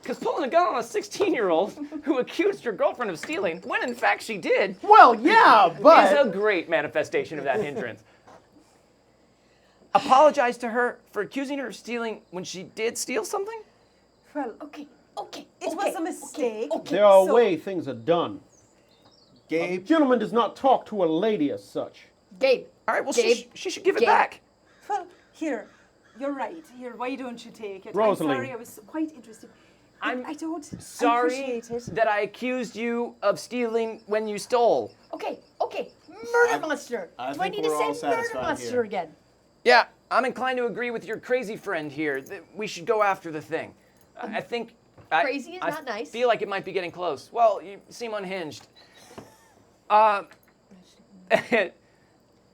Because pulling a gun on a 16-year-old who accused your girlfriend of stealing, when in fact she did, Well, yeah, is a but great manifestation of that hindrance. Apologize to her for accusing her of stealing when she did steal something? Well, Okay. it was a mistake. there are So- ways things are done. A Gabe? gentleman does not talk to a lady as such. Gabe. All right, well, Gabe, she should give it Gabe. back. Well, here, you're right. Here, why don't you take it? Rosalie. I'm sorry, I was quite interested. I don't Sorry appreciate it. that I accused you of stealing when you stole. Okay. Murder monster. I Do I think need to we're all say murder satisfied monster here. again? Yeah, I'm inclined to agree with your crazy friend here that we should go after the thing. I think. Crazy is I not nice. feel like it might be getting close. Well, you seem unhinged.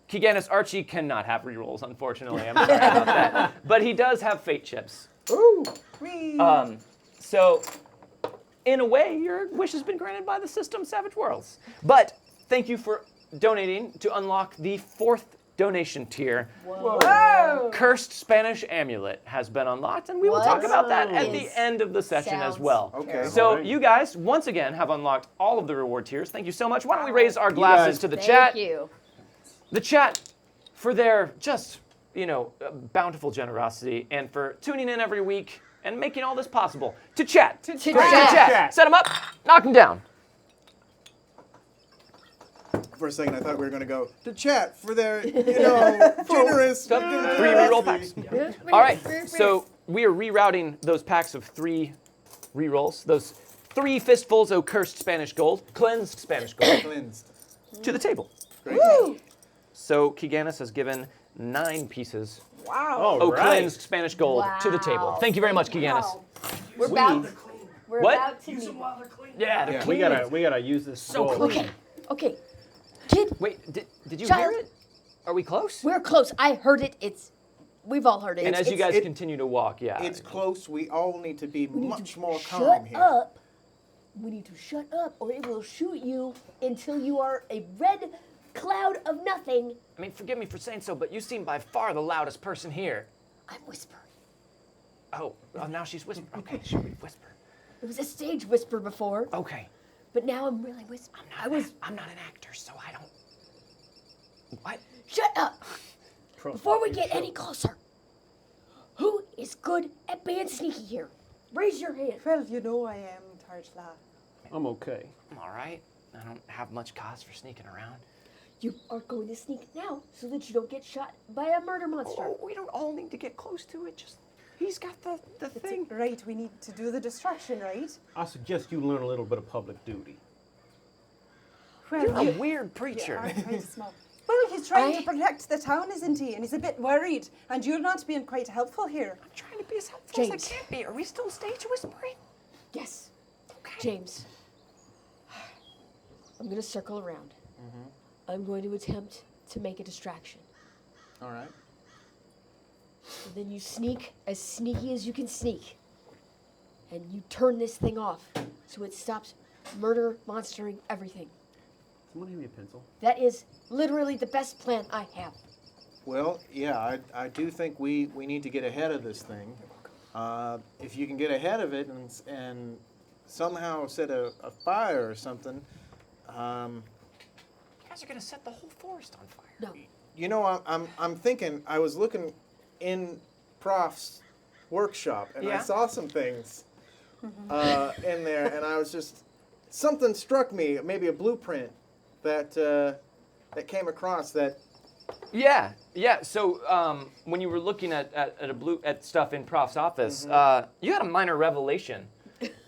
Kiganis, Archie cannot have rerolls, unfortunately. I'm sorry about that. But he does have fate chips. Whee! So, in a way, your wish has been granted by the system, Savage Worlds. But thank you for donating to unlock the 4th donation tier. Whoa! Cursed Spanish Amulet has been unlocked, and we will talk What about that at the is- end of the session as sounds well. Okay. So Alright. you guys, once again, have unlocked all of the reward tiers. Thank you so much. Why don't we raise our glasses guys- to the Thank chat? you. The chat for their just, bountiful generosity and for tuning in every week and making all this possible. To chat. To To chat. chat. Set them up, knock them down. For a second, I thought we were going to go to chat for their, generous. 3 reroll packs. All right, so we are rerouting those packs of 3 rerolls, those 3 fistfuls of cursed Spanish gold, cleansed Spanish gold, Cleansed. to the table. Great. So Kiganis has given 9 pieces Wow. All of right. cleansed Spanish gold to the table. Wow. Thank you very much, Kiganis. Wow. We're Sweet. we're What? about to Use meet. them while they're clean. Yeah, they're Yeah. clean. We gotta use this. So gold. clean. Okay. Kid, Wait, did you Child. hear it? Are we close? we're close. I heard it. We've all heard it. And as you guys it- continue to walk, yeah. It's close. We all need to be We need much to more shut calm here. up. We need to shut up, or it will shoot you until you are a red cloud of nothing. I mean, forgive me for saying so, but you seem by far the loudest person here. I'm whispering. Oh, now she's whispering. Okay, should we whisper? It was a stage whisper before, Okay. but now I'm really whispering. I'm not an actor, so I don't. What? Shut up. Trust Before we me, get sure. any closer, who is good at being sneaky here? Raise your hand. Well, I am, Tarjla. I'm okay. I'm all right. I don't have much cause for sneaking around. You are going to sneak now so that you don't get shot by a murder monster. Oh, we don't all need to get close to it. Just he's got the thing. Right, we need to do the distraction, right? I suggest you learn a little bit of public duty. Well, You're a you- weird You preacher. are quite small. Well, he's trying I- to protect the town, isn't he? And he's a bit worried. And you're not being quite helpful here. I'm trying to be as helpful as I James. can be. Are we still stage whispering? Yes. James. I'm going to circle around. I'm going to attempt to make a distraction. All right. And then you sneak as sneaky as you can sneak. And you turn this thing off so it stops murder, monstering, everything. Someone hand me a pencil. That is literally the best plan I have. Well, yeah, I do think we need to get ahead of this thing. If you can get ahead of it and somehow set a fire or something, You guys are gonna set the whole forest on fire. No. you know, I'm thinking. I was looking in Prof's workshop and I Yeah. saw some things in there, and I was just something struck me, maybe a blueprint that came across that. Yeah. So when you were looking at stuff in Prof's office, you had a minor revelation,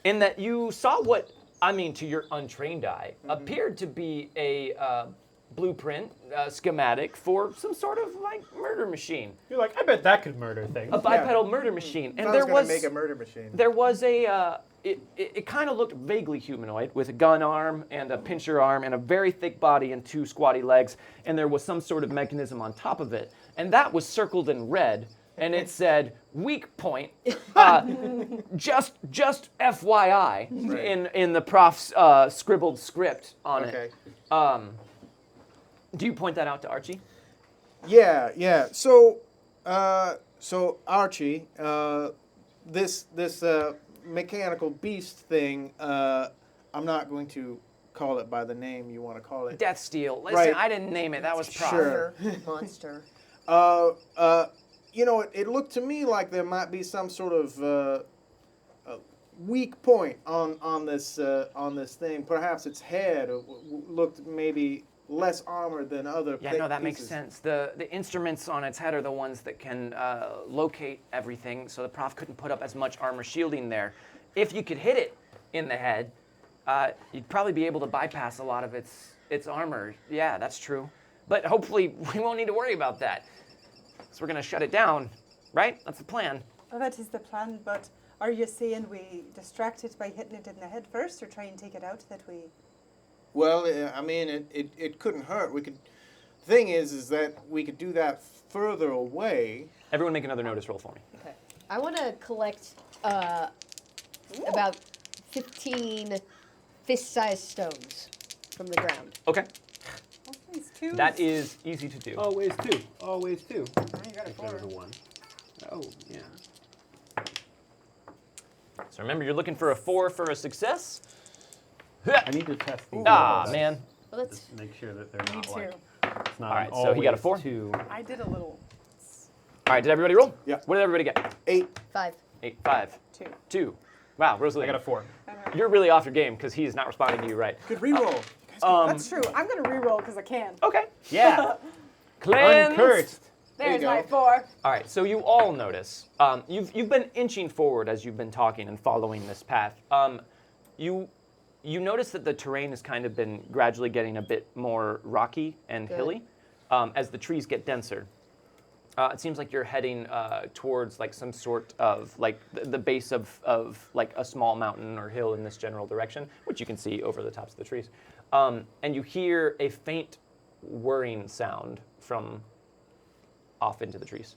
in that you saw what, I mean, to your untrained eye, appeared to be a blueprint, schematic for some sort of like murder machine, You're like, I bet that could murder things. a bipedal murder machine, I and was there going was to make a murder machine. there was a it kind of looked vaguely humanoid, with a gun arm and a pincher arm and a very thick body and two squatty legs, and there was some sort of mechanism on top of it, and that was circled in red, and it said weak point, just FYI, in the Prof's scribbled script on Okay. it. Do you point that out to Archie? Yeah. So Archie, this mechanical beast thing, I'm not going to call it by the name you want to call it. Death Steel. Listen, Right. I didn't name it. That was Prof. Sure. Monster. You know, it looked to me like there might be some sort of weak point on this thing. Perhaps its head looked maybe less armored than other. Yeah, no, that makes sense. The instruments on its head are the ones that can locate everything, so the Prof couldn't put up as much armor shielding there. If you could hit it in the head, you'd probably be able to bypass a lot of its armor. Yeah, that's true. But hopefully we won't need to worry about that. So we're gonna shut it down, right? That's the plan. Well, that is the plan, but are you saying we distract it by hitting it in the head first, or try and take it out that way? Well, I mean, it couldn't hurt. We could. Thing is that we could do that further away. Everyone make another notice roll for me. Okay. I want to collect about 15 fist-sized stones from the ground. Okay. These two. That is easy to do. Always two. Always two. Oh, you got a If there was a 4. one. Oh, yeah. So remember, you're looking for a 4 for a success. I need to test these. Ah, rolls. man. Well, let's. Just make sure that they're Me not too. like. It's not All right, an so he got a always 4? Two. I did a little. All right, did everybody roll? Yeah. What did everybody get? 8. 5. 8, 5, 2. 2. Wow, Rosalie. I got a 4. You're really off your game because he's not responding to you right. Good reroll. That's true. I'm going to re-roll because I can. Okay. Yeah. Cleansed. Uncursed. There's you my go. 4. All right, so you all notice, you've been inching forward as you've been talking and following this path. You notice that the terrain has kind of been gradually getting a bit more rocky and hilly as the trees get denser. It seems like you're heading towards like some sort of like the base of like a small mountain or hill in this general direction, which you can see over the tops of the trees. And you hear a faint whirring sound from off into the trees,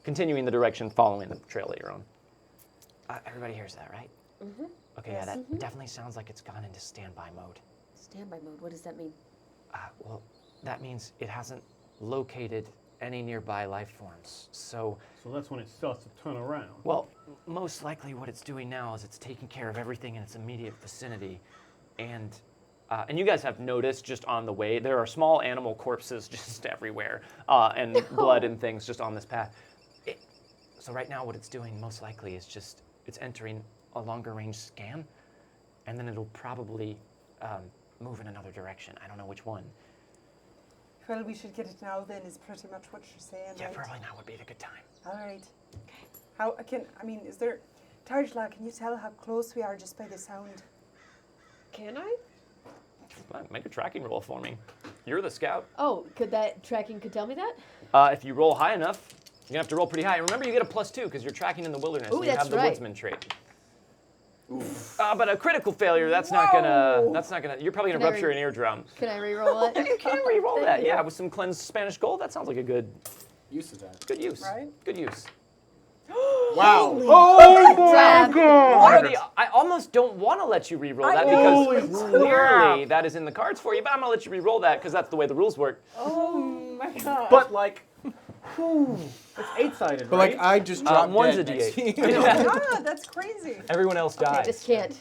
continuing the direction following the trail that you're on. Everybody hears that, right? Mm-hmm. Okay, yeah, that definitely sounds like it's gone into standby mode. Standby mode. What does that mean? Well, that means it hasn't located any nearby life forms. So, that's when it starts to turn around. well, most likely what it's doing now is it's taking care of everything in its immediate vicinity. And you guys have noticed just on the way, there are small animal corpses just everywhere and blood and things just on this path. So right now what it's doing most likely is just, it's entering a longer range scan, and then it'll probably move in another direction. I don't know which one. Well, we should get it now then, is pretty much what you're saying, Yeah, right? probably now would be the good time. All right. Is there... Tarjla, can you tell how close we are just by the sound? Can I? Make a tracking roll for me. You're the scout. Oh, could tracking tell me that? If you roll high enough, you're gonna have to roll pretty high. And remember, you get a +2 because you're tracking in the wilderness. Ooh, and you that's have the right. woodsman trait. But a critical failure, that's not gonna. You're probably gonna Can I rupture an eardrum. Can I re-roll it? You can re-roll that. Yeah, with some cleansed Spanish gold. That sounds like a good Use of that. Good use. Right? Good use. Wow. Oh my God! I almost don't want to let you re-roll that know. because clearly that is in the cards for you, but I'm going to let you re-roll that because that's the way the rules work. Oh my god. But like, it's 8-sided, But right? like I just dropped one's dead a next D8. to you. God, that's crazy. Everyone else Okay, dies. this can't.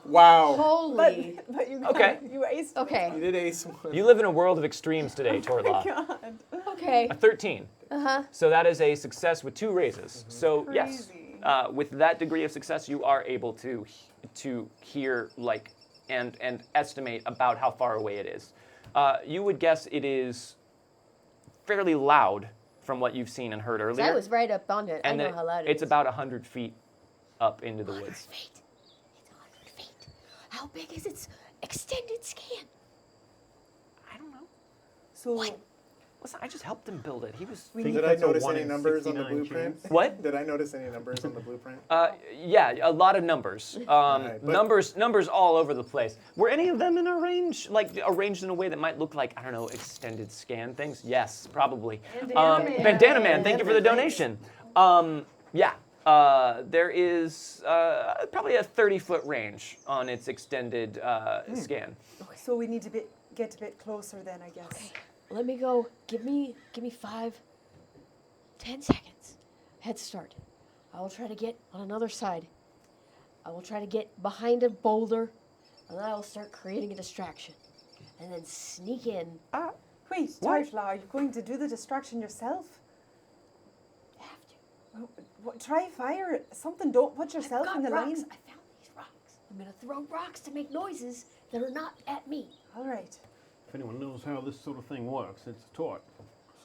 Wow. Holy. But you Okay. you aced it. Okay. You did ace one. You live in a world of extremes today, Torlaw. God. Okay. A 13. Uh-huh. So that is a success with 2 raises. So yes, Crazy. with that degree of success, you are able to hear like and estimate about how far away it is. You would guess it is fairly loud from what you've seen and heard earlier. I was right up on it. and I know that how loud it is. it's about 100 feet up into the 100 woods. feet. It's 100 feet. How big is its extended scan? I don't know. So Listen, I just helped him build it. He was. Did I notice any numbers on the blueprint? What? Did I notice any numbers on the blueprint? Yeah, a lot of numbers. Right, but- Numbers all over the place. Were any of them in a range, like arranged in a way that might look like, I don't know, extended scan things? Yes, probably. Bandana Man, thank you for the donation. There is probably a 30-foot range on its extended scan. so we need to get a bit closer then, I guess. Okay. Let me go. Give me 5, 10 seconds. Head start. I will try to get on another side. I will try to get behind a boulder, and then I will start creating a distraction. And then sneak in. Wait, Tartla, are you going to do the distraction yourself? Have to. Try fire something. Don't put yourself I've in got the rocks. line. I found these rocks. I'm going to throw rocks to make noises that are not at me. All right. If anyone knows how this sort of thing works, it's taught.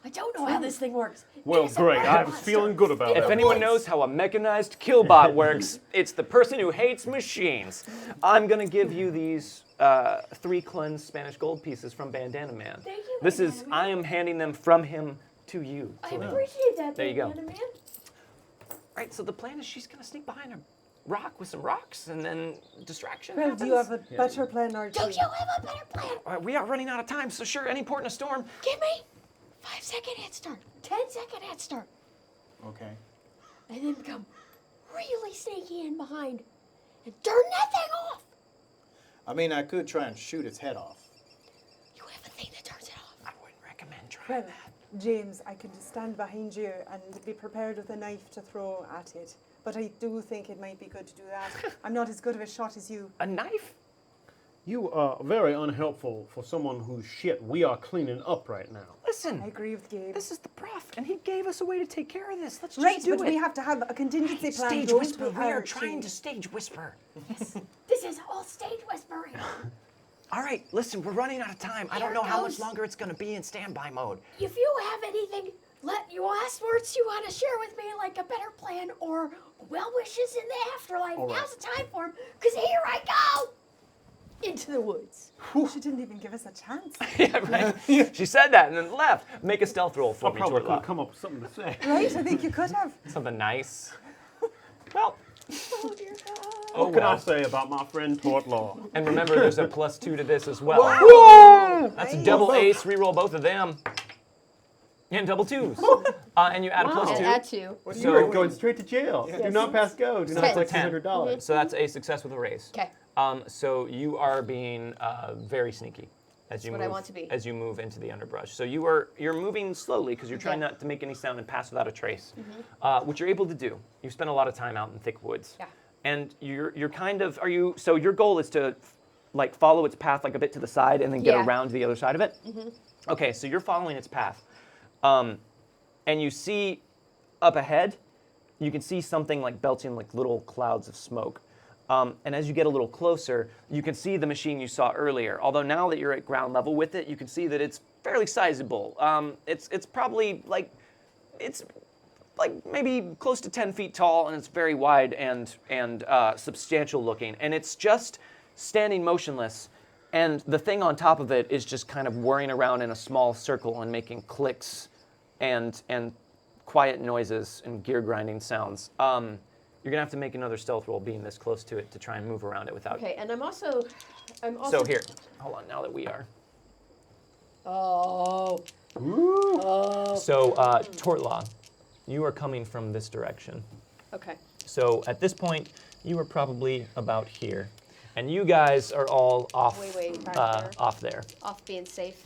I don't know how this thing works. Well, It is a great. I rock was monster. feeling good about If it. anyone knows how a mechanized killbot works, it's the person who hates machines. I'm gonna give you these 3 cleansed Spanish gold pieces from Bandana Man. Thank you, This is, Bandana Man. I am handing them from him to you. I Torlaw. appreciate that. There you go. Bandana Man. Right, so the plan is she's gonna sneak behind a rock with some rocks and then distraction Well, do you have happens. a better plan, or Don't you have a better plan? We are running out of time, so sure, any port in a storm. Give me 5-second head start, 10-second head start, Okay. and then come really sneaky in behind and turn that thing off. I mean, I could try and shoot its head off. You have a thing that turns it off. I wouldn't recommend trying Well, that. James, I can just stand behind you and be prepared with a knife to throw at it. But I do think it might be good to do that. I'm not as good of a shot as you. A knife? You are very unhelpful for someone whose shit we are cleaning up right now. Listen, I agree with Gabe. this is the prof, and he gave us a way to take care of this. Let's Right, just do but it. we have to have a contingency plan. Stage don't whisper. we, We are Archie? trying to stage whisper. This is all stage whispering. All right, listen, we're running out of time. I don't Here know how goes. much longer it's gonna be in standby mode. If you have anything, last words you want to share with me, like a better plan or well wishes in the afterlife, All right. now's the time for 'em, 'cause here I go! Into the woods. She didn't even give us a chance. Yeah, right. She said that and then left. Make a stealth roll for I me, probably could have Torlaw. come up with something to say. Right? I think you could have. Something nice. Well, Oh dear God. What can I say about my friend Tortlaw? and remember, there's a +2 to this as well. That's a Nice. double ace. Reroll both of them. And double 2s. And you add a And +2. add 2. What are You are doing? going straight to jail. Do not pass go. Do not Ten. collect Ten. $200. So that's a success with a raise. Okay. So you are being very sneaky as you what move I want to be. as you move into the underbrush. So you're moving slowly because you're trying Yeah. not to make any sound and pass without a trace, which you're able to do. You spend a lot of time out in thick woods, Yeah. and you're kind of so your goal is to like follow its path like a bit to the side and then get Yeah. around to the other side of it. Okay, so you're following its path, and you see up ahead, you can see something like belching like little clouds of smoke. And as you get a little closer, you can see the machine you saw earlier. Although now that you're at ground level with it, you can see that it's fairly sizable. It's probably like maybe close to 10 feet tall, and it's very wide and substantial looking. And it's just standing motionless And the thing on top of it is just kind of whirring around in a small circle and making clicks and quiet noises and gear grinding sounds. You're gonna have to make another stealth roll being this close to it to try and move around it without. Okay, and I'm also. So here, hold on. Now that we are. Oh. So Tortlaw, you are coming from this direction. Okay. So at this point, you are probably about here, and you guys are all off. Wait, off there. Off being safe.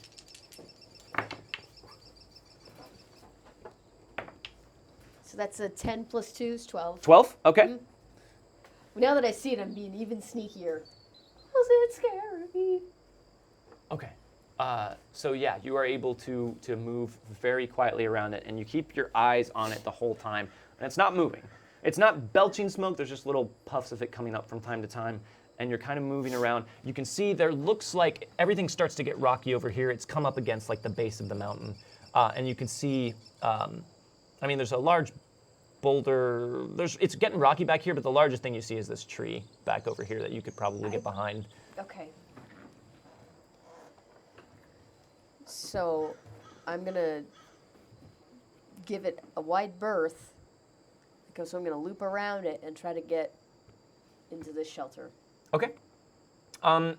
So that's a 10 plus 2 is 12. 12. Okay. Now that I see it, I'm being even sneakier. Was it scary? Okay. So yeah, you are able to move very quietly around it, and you keep your eyes on it the whole time, and it's not moving. It's not belching smoke. There's just little puffs of it coming up from time to time, and you're kind of moving around. You can see there looks like everything starts to get rocky over here. It's come up against like the base of the mountain, and you can see. I mean, there's a large boulder. It's getting rocky back here, but the largest thing you see is this tree back over here that you could probably get behind. Okay. So I'm going to give it a wide berth. So I'm going to loop around it and try to get into this shelter. Okay.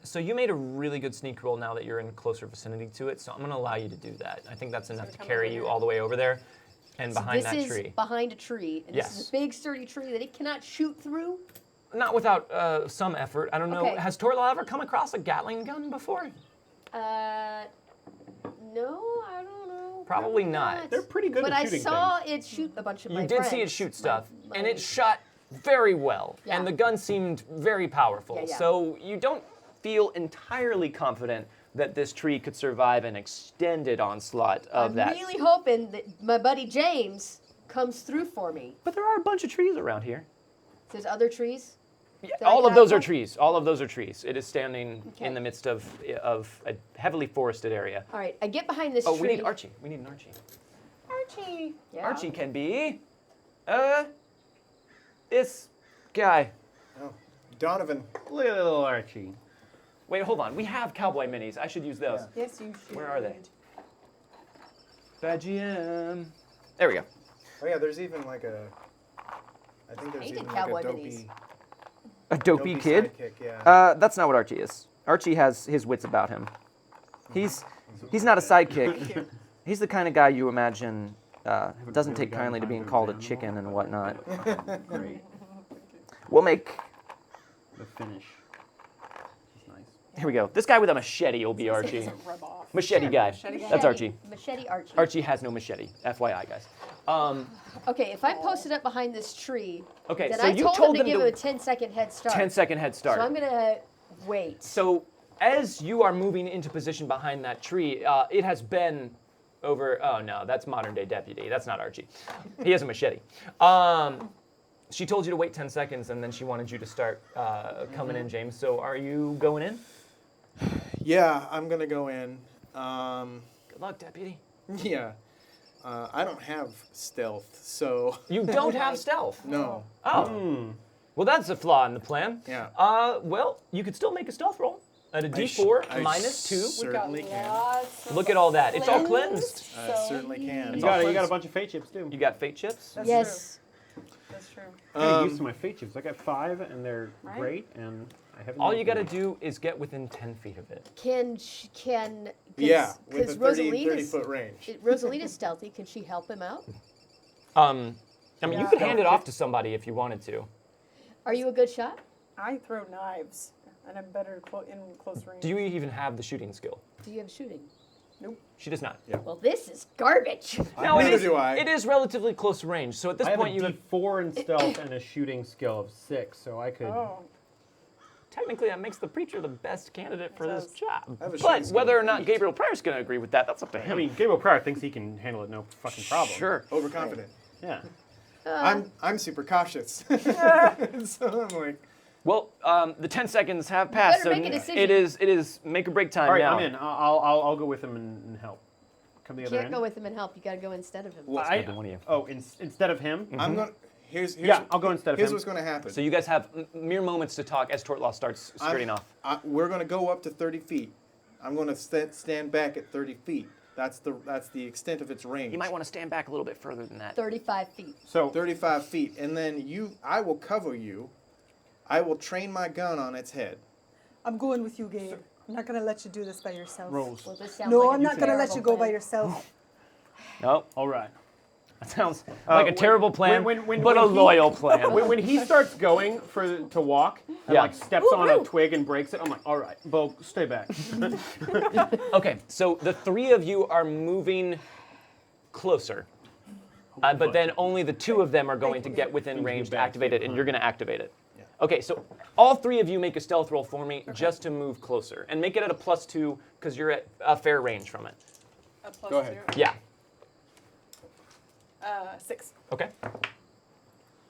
So you made a really good sneak roll now that you're in closer vicinity to it, so I'm going to allow you to do that. I think that's enough to carry you all the way over there and behind that tree. This is behind a tree, and Yes. this is a big, sturdy tree that it cannot shoot through? Not without some effort. I don't know. Okay. Has Torla ever come across a Gatling gun before? No, I don't know. Probably not. They're pretty good But at I shooting saw things. it shoot a bunch of You my did friends. see it shoot stuff, and my- it shot very well, Yeah. and the gun seemed very powerful. Yeah. So you don't feel entirely confident that this tree could survive an extended onslaught of I'm that. really hoping that my buddy James comes through for me. But there are a bunch of trees around here. There's other trees? Yeah, That I all can of those are outlook? trees. All of those are trees. It is standing Okay. in the midst of a heavily forested area. All right, I get behind this Oh, tree. we need Archie. We need an Archie. Archie. Yeah. Archie can be, this guy. Oh, Donovan. Little Archie. Wait, hold on. We have cowboy minis. I should use those. Yes, you should. Where are they? Bad GM. There we go. Oh yeah, there's even like a. I think there's Painted even cowboy like a minis. A dopey kid. sidekick, yeah. That's not what Archie is. Archie has his wits about him. He's not a sidekick. He's the kind of guy you imagine doesn't take kindly to being called a chicken and whatnot. Great. We'll make. The finish. He's nice. Here we go. This guy with a machete will be Archie. Doesn't rub off. Machete guy. Machete guy. That's Archie. Machete Archie. Archie has no machete. FYI, guys. Okay, if I'm posted up behind this tree, Okay, then so I you told told him to them give to- him a 10-second head start. 10-second head start. So I'm going to wait. So as you are moving into position behind that tree, it has been over. Oh no, that's modern day deputy. That's not Archie. He has a machete. She told you to wait 10 seconds, and then she wanted you to start coming in, James. So are you going in? Yeah, I'm gonna go in. Good luck, deputy. Yeah. I don't have stealth, so You don't have stealth. no. Oh. Well, that's a flaw in the plan. Yeah. Well, you could still make a stealth roll at a D4 I minus 2. certainly can. Lots of Look at all that. It's all cleansed. I certainly can. You got a bunch of fate chips too. You got fate chips? That's Yes. true. That's true. I'm getting used to my fate chips. I got 5, and they're Right. great, and I haven't. All you used got to them. do is get within 10 feet of it. Yeah, with a 30 Rosalina's, foot range. Rosalina's stealthy. Can she help him out? I mean, you Yeah. could hand it off to somebody if you wanted to. Are you a good shot? I throw knives, and I'm better in close range. Do you even have the shooting skill? Do you have shooting? She does not. Well, this is garbage. No, Neither do I. It is relatively close range. So at this I have point, a you have D4 in stealth and a shooting skill of 6, so I could. Oh, technically that makes the preacher the best candidate for this does. job. I have a But shooting skill whether or of not 8. Gabriel Pryor's going to agree with that, that's up to him. I mean, Gabriel Pryor thinks he can handle it no fucking problem. Sure. Overconfident. Yeah. I'm super cautious. So I'm like, Well, the 10 seconds have passed, so better make a decision. it is make or break time All right, now. I'm in. I'll go with him and help. Come the other Can't end. go with him and help. You got to go instead of him. well, gotta be one of you. Oh, instead of him. I'm gonna. I'll go instead of him. Here's what's going to happen. So you guys have mere moments to talk as Tortlaw starts skirting off. We're going to go up to 30 feet. I'm going to stand back at 30 feet. That's the extent of its range. You might want to stand back a little bit further than that. 35 feet. So 35 feet, and then I will cover you. I will train my gun on its head. I'm going with you, Gabe. I'm not going to let you do this by yourself. Rose. Well, this sounds No, like I'm not going to let you go by yourself. No, All right. that sounds like a terrible plan, but when a loyal plan. When he starts going to walk and Yeah. like steps on a twig and breaks it, I'm like, all right, Bo, stay back. Okay, so the three of you are moving closer. But then only the two of them are going to get within range to activate it, and you're going to activate it. Yeah. Okay, so all three of you make a stealth roll for me just to move closer. And make it at a +2 because you're at a fair range from it. A plus Go ahead. 2. Yeah. 6. Okay.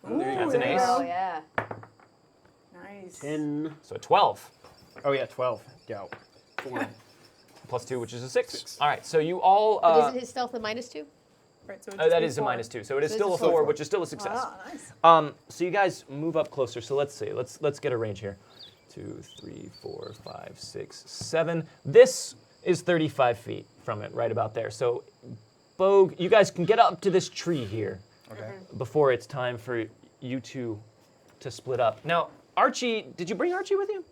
That's an ace. Oh, yeah. Nice. 10. So a 12. Oh yeah, 12. Yeah. 4. +2, which is a 6. All right, so you all... But isn't his stealth a -2? Right, so that is a -2, so it is So still a it's a 4, 4. which is still a success. Ah, nice. So you guys move up closer. So let's see. Let's get a range here. 2, 3, 4, 5, 6, 7. This is 35 feet from it, right about there. So, Bogue, you guys can get up to this tree here Okay. before it's time for you two to split up. Now, Archie, did you bring Archie with you?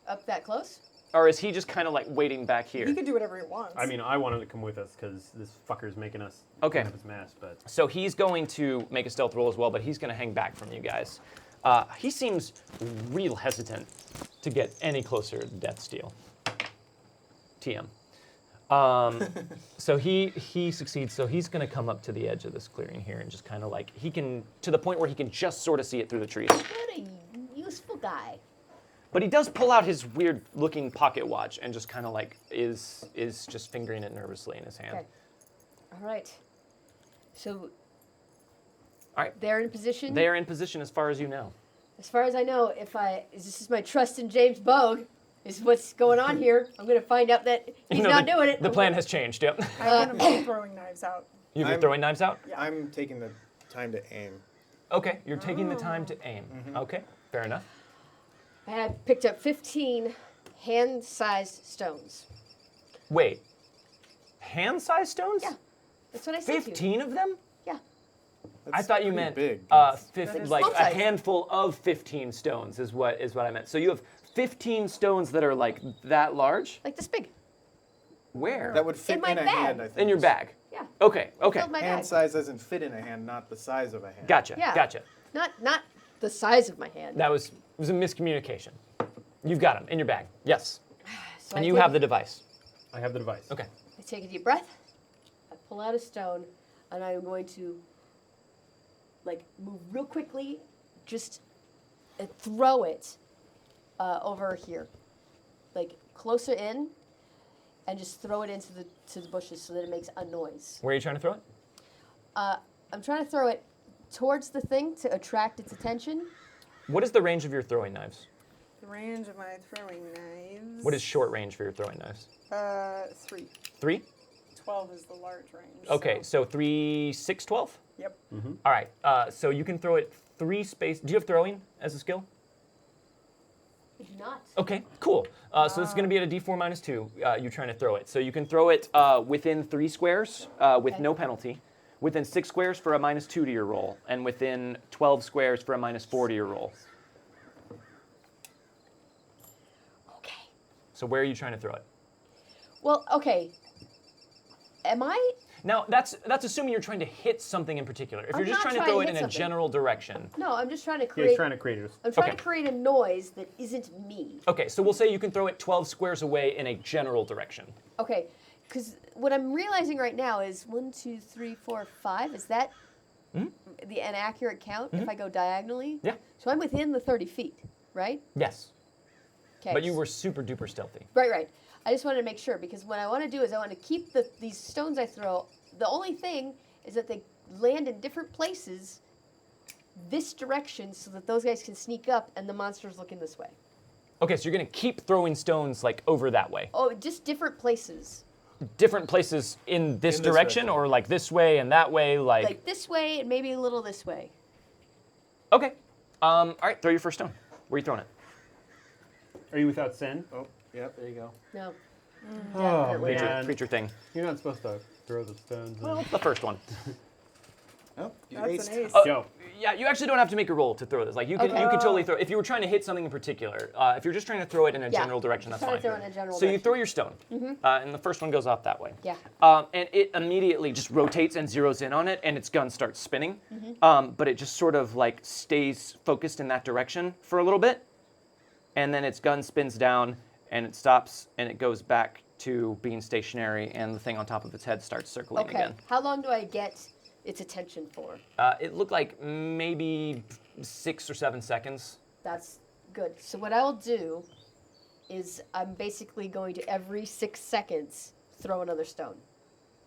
Up that close? Or is he just kind of like waiting back here? He can do whatever he wants. I mean, I wanted to come with us because this fucker's making us Okay. clean up his mess, but So he's going to make a stealth roll as well, but he's going to hang back from you guys. He seems real hesitant to get any closer to Death Steal. TM. So he succeeds. So he's going to come up to the edge of this clearing here and just kind of like, he can, to the point where he can just sort of see it through the trees. What a useful guy. But he does pull out his weird looking pocket watch and just kind of like is just fingering it nervously in his hand. Okay. All right. So All right. they're in position. They are in position as far as you know. As far as I know, this is my trust in James Bogue, is what's going on here. I'm going to find out that he's You know, not the, doing it. The plan has changed, yep. I'm going to be throwing knives out. You're I'm- throwing knives out? I'm taking the time to aim. Okay, you're taking the time to aim. Okay, fair enough. I had picked up 15 hand-sized stones. Wait, hand-sized stones? Yeah, that's what I said to you. 15 of them? Yeah. I thought you pretty meant big. is like a full-size. handful of 15 stones is what I meant. So you have 15 stones that are like that large? Like this big. Where? That would fit In my in a bag. hand, I think. In your bag? Yeah. Okay, okay. Filled my Hand bag. size doesn't fit in a hand, not the size of a hand. Gotcha, Yeah. gotcha. Not the size of my hand. That was a miscommunication. You've got them in your bag, yes. So And I you take- have the device. I have the device. Okay. I take a deep breath. I pull out a stone, and I'm going to like move real quickly, just throw it over here, like closer in, and just throw it into the bushes so that it makes a noise. Where are you trying to throw it? I'm trying to throw it towards the thing to attract its attention. What is the range of your throwing knives? The range of my throwing knives. What is short range for your throwing knives? 3. 3? 12 is the large range. Okay, so 3, 6, 12? Yep. All right, so you can throw it 3 space. Do you have throwing as a skill? I do not. Okay, cool. So this is going to be at a d4 minus 2. You're trying to throw it. So you can throw it within 3 squares with Okay. no penalty, within 6 squares for a minus 2 to your roll, and within 12 squares for a minus 4 to your roll. Okay. So where are you trying to throw it? Well, okay. Am I? Now, that's assuming you're trying to hit something in particular. If I'm you're just not trying to trying to throw it hit in a something. general direction. No, I'm just trying to Yeah, create. he's trying to create it. I'm trying Okay. to create a noise that isn't me. Okay, so we'll say you can throw it 12 squares away in a general direction. Okay, because what I'm realizing right now is 1, 2, 3, 4, 5. Is that an accurate count if I go diagonally? Yeah. So I'm within the 30 feet, right? Yes. Okay. But you were super duper stealthy. Right. I just wanted to make sure because what I want to do is I want to keep these stones I throw. The only thing is that they land in different places this direction so that those guys can sneak up and the monster's looking this way. Okay, so you're gonna keep throwing stones like over that way. Oh, just different places. Different places in this In this direction, direction. or like this way and that way, Like this way and maybe a little this way. Okay. All right, throw your first stone. Where are you throwing it? Are you without sin? Oh, yep, there you go. No. Oh, Definitely Creature, man. creature thing. You're not supposed to throw the stones. Well, the first one. Oh, you That's an aced. ace. Go. Yeah, you actually don't have to make a roll to throw this. Like you can totally throw. If you were trying to hit something in particular, if you're just trying to throw it in a general direction, that's Trying fine. to throw in a general So you direction. throw your stone, and the first one goes off that way. Yeah. And it immediately just rotates and zeroes in on it, and its gun starts spinning. But it just sort of like stays focused in that direction for a little bit, and then its gun spins down, and it stops, and it goes back to being stationary, and the thing on top of its head starts circling Okay. again. How long do I get its attention for? It looked like maybe 6 or 7 seconds. That's good. So what I'll do is I'm basically going to every 6 seconds throw another stone.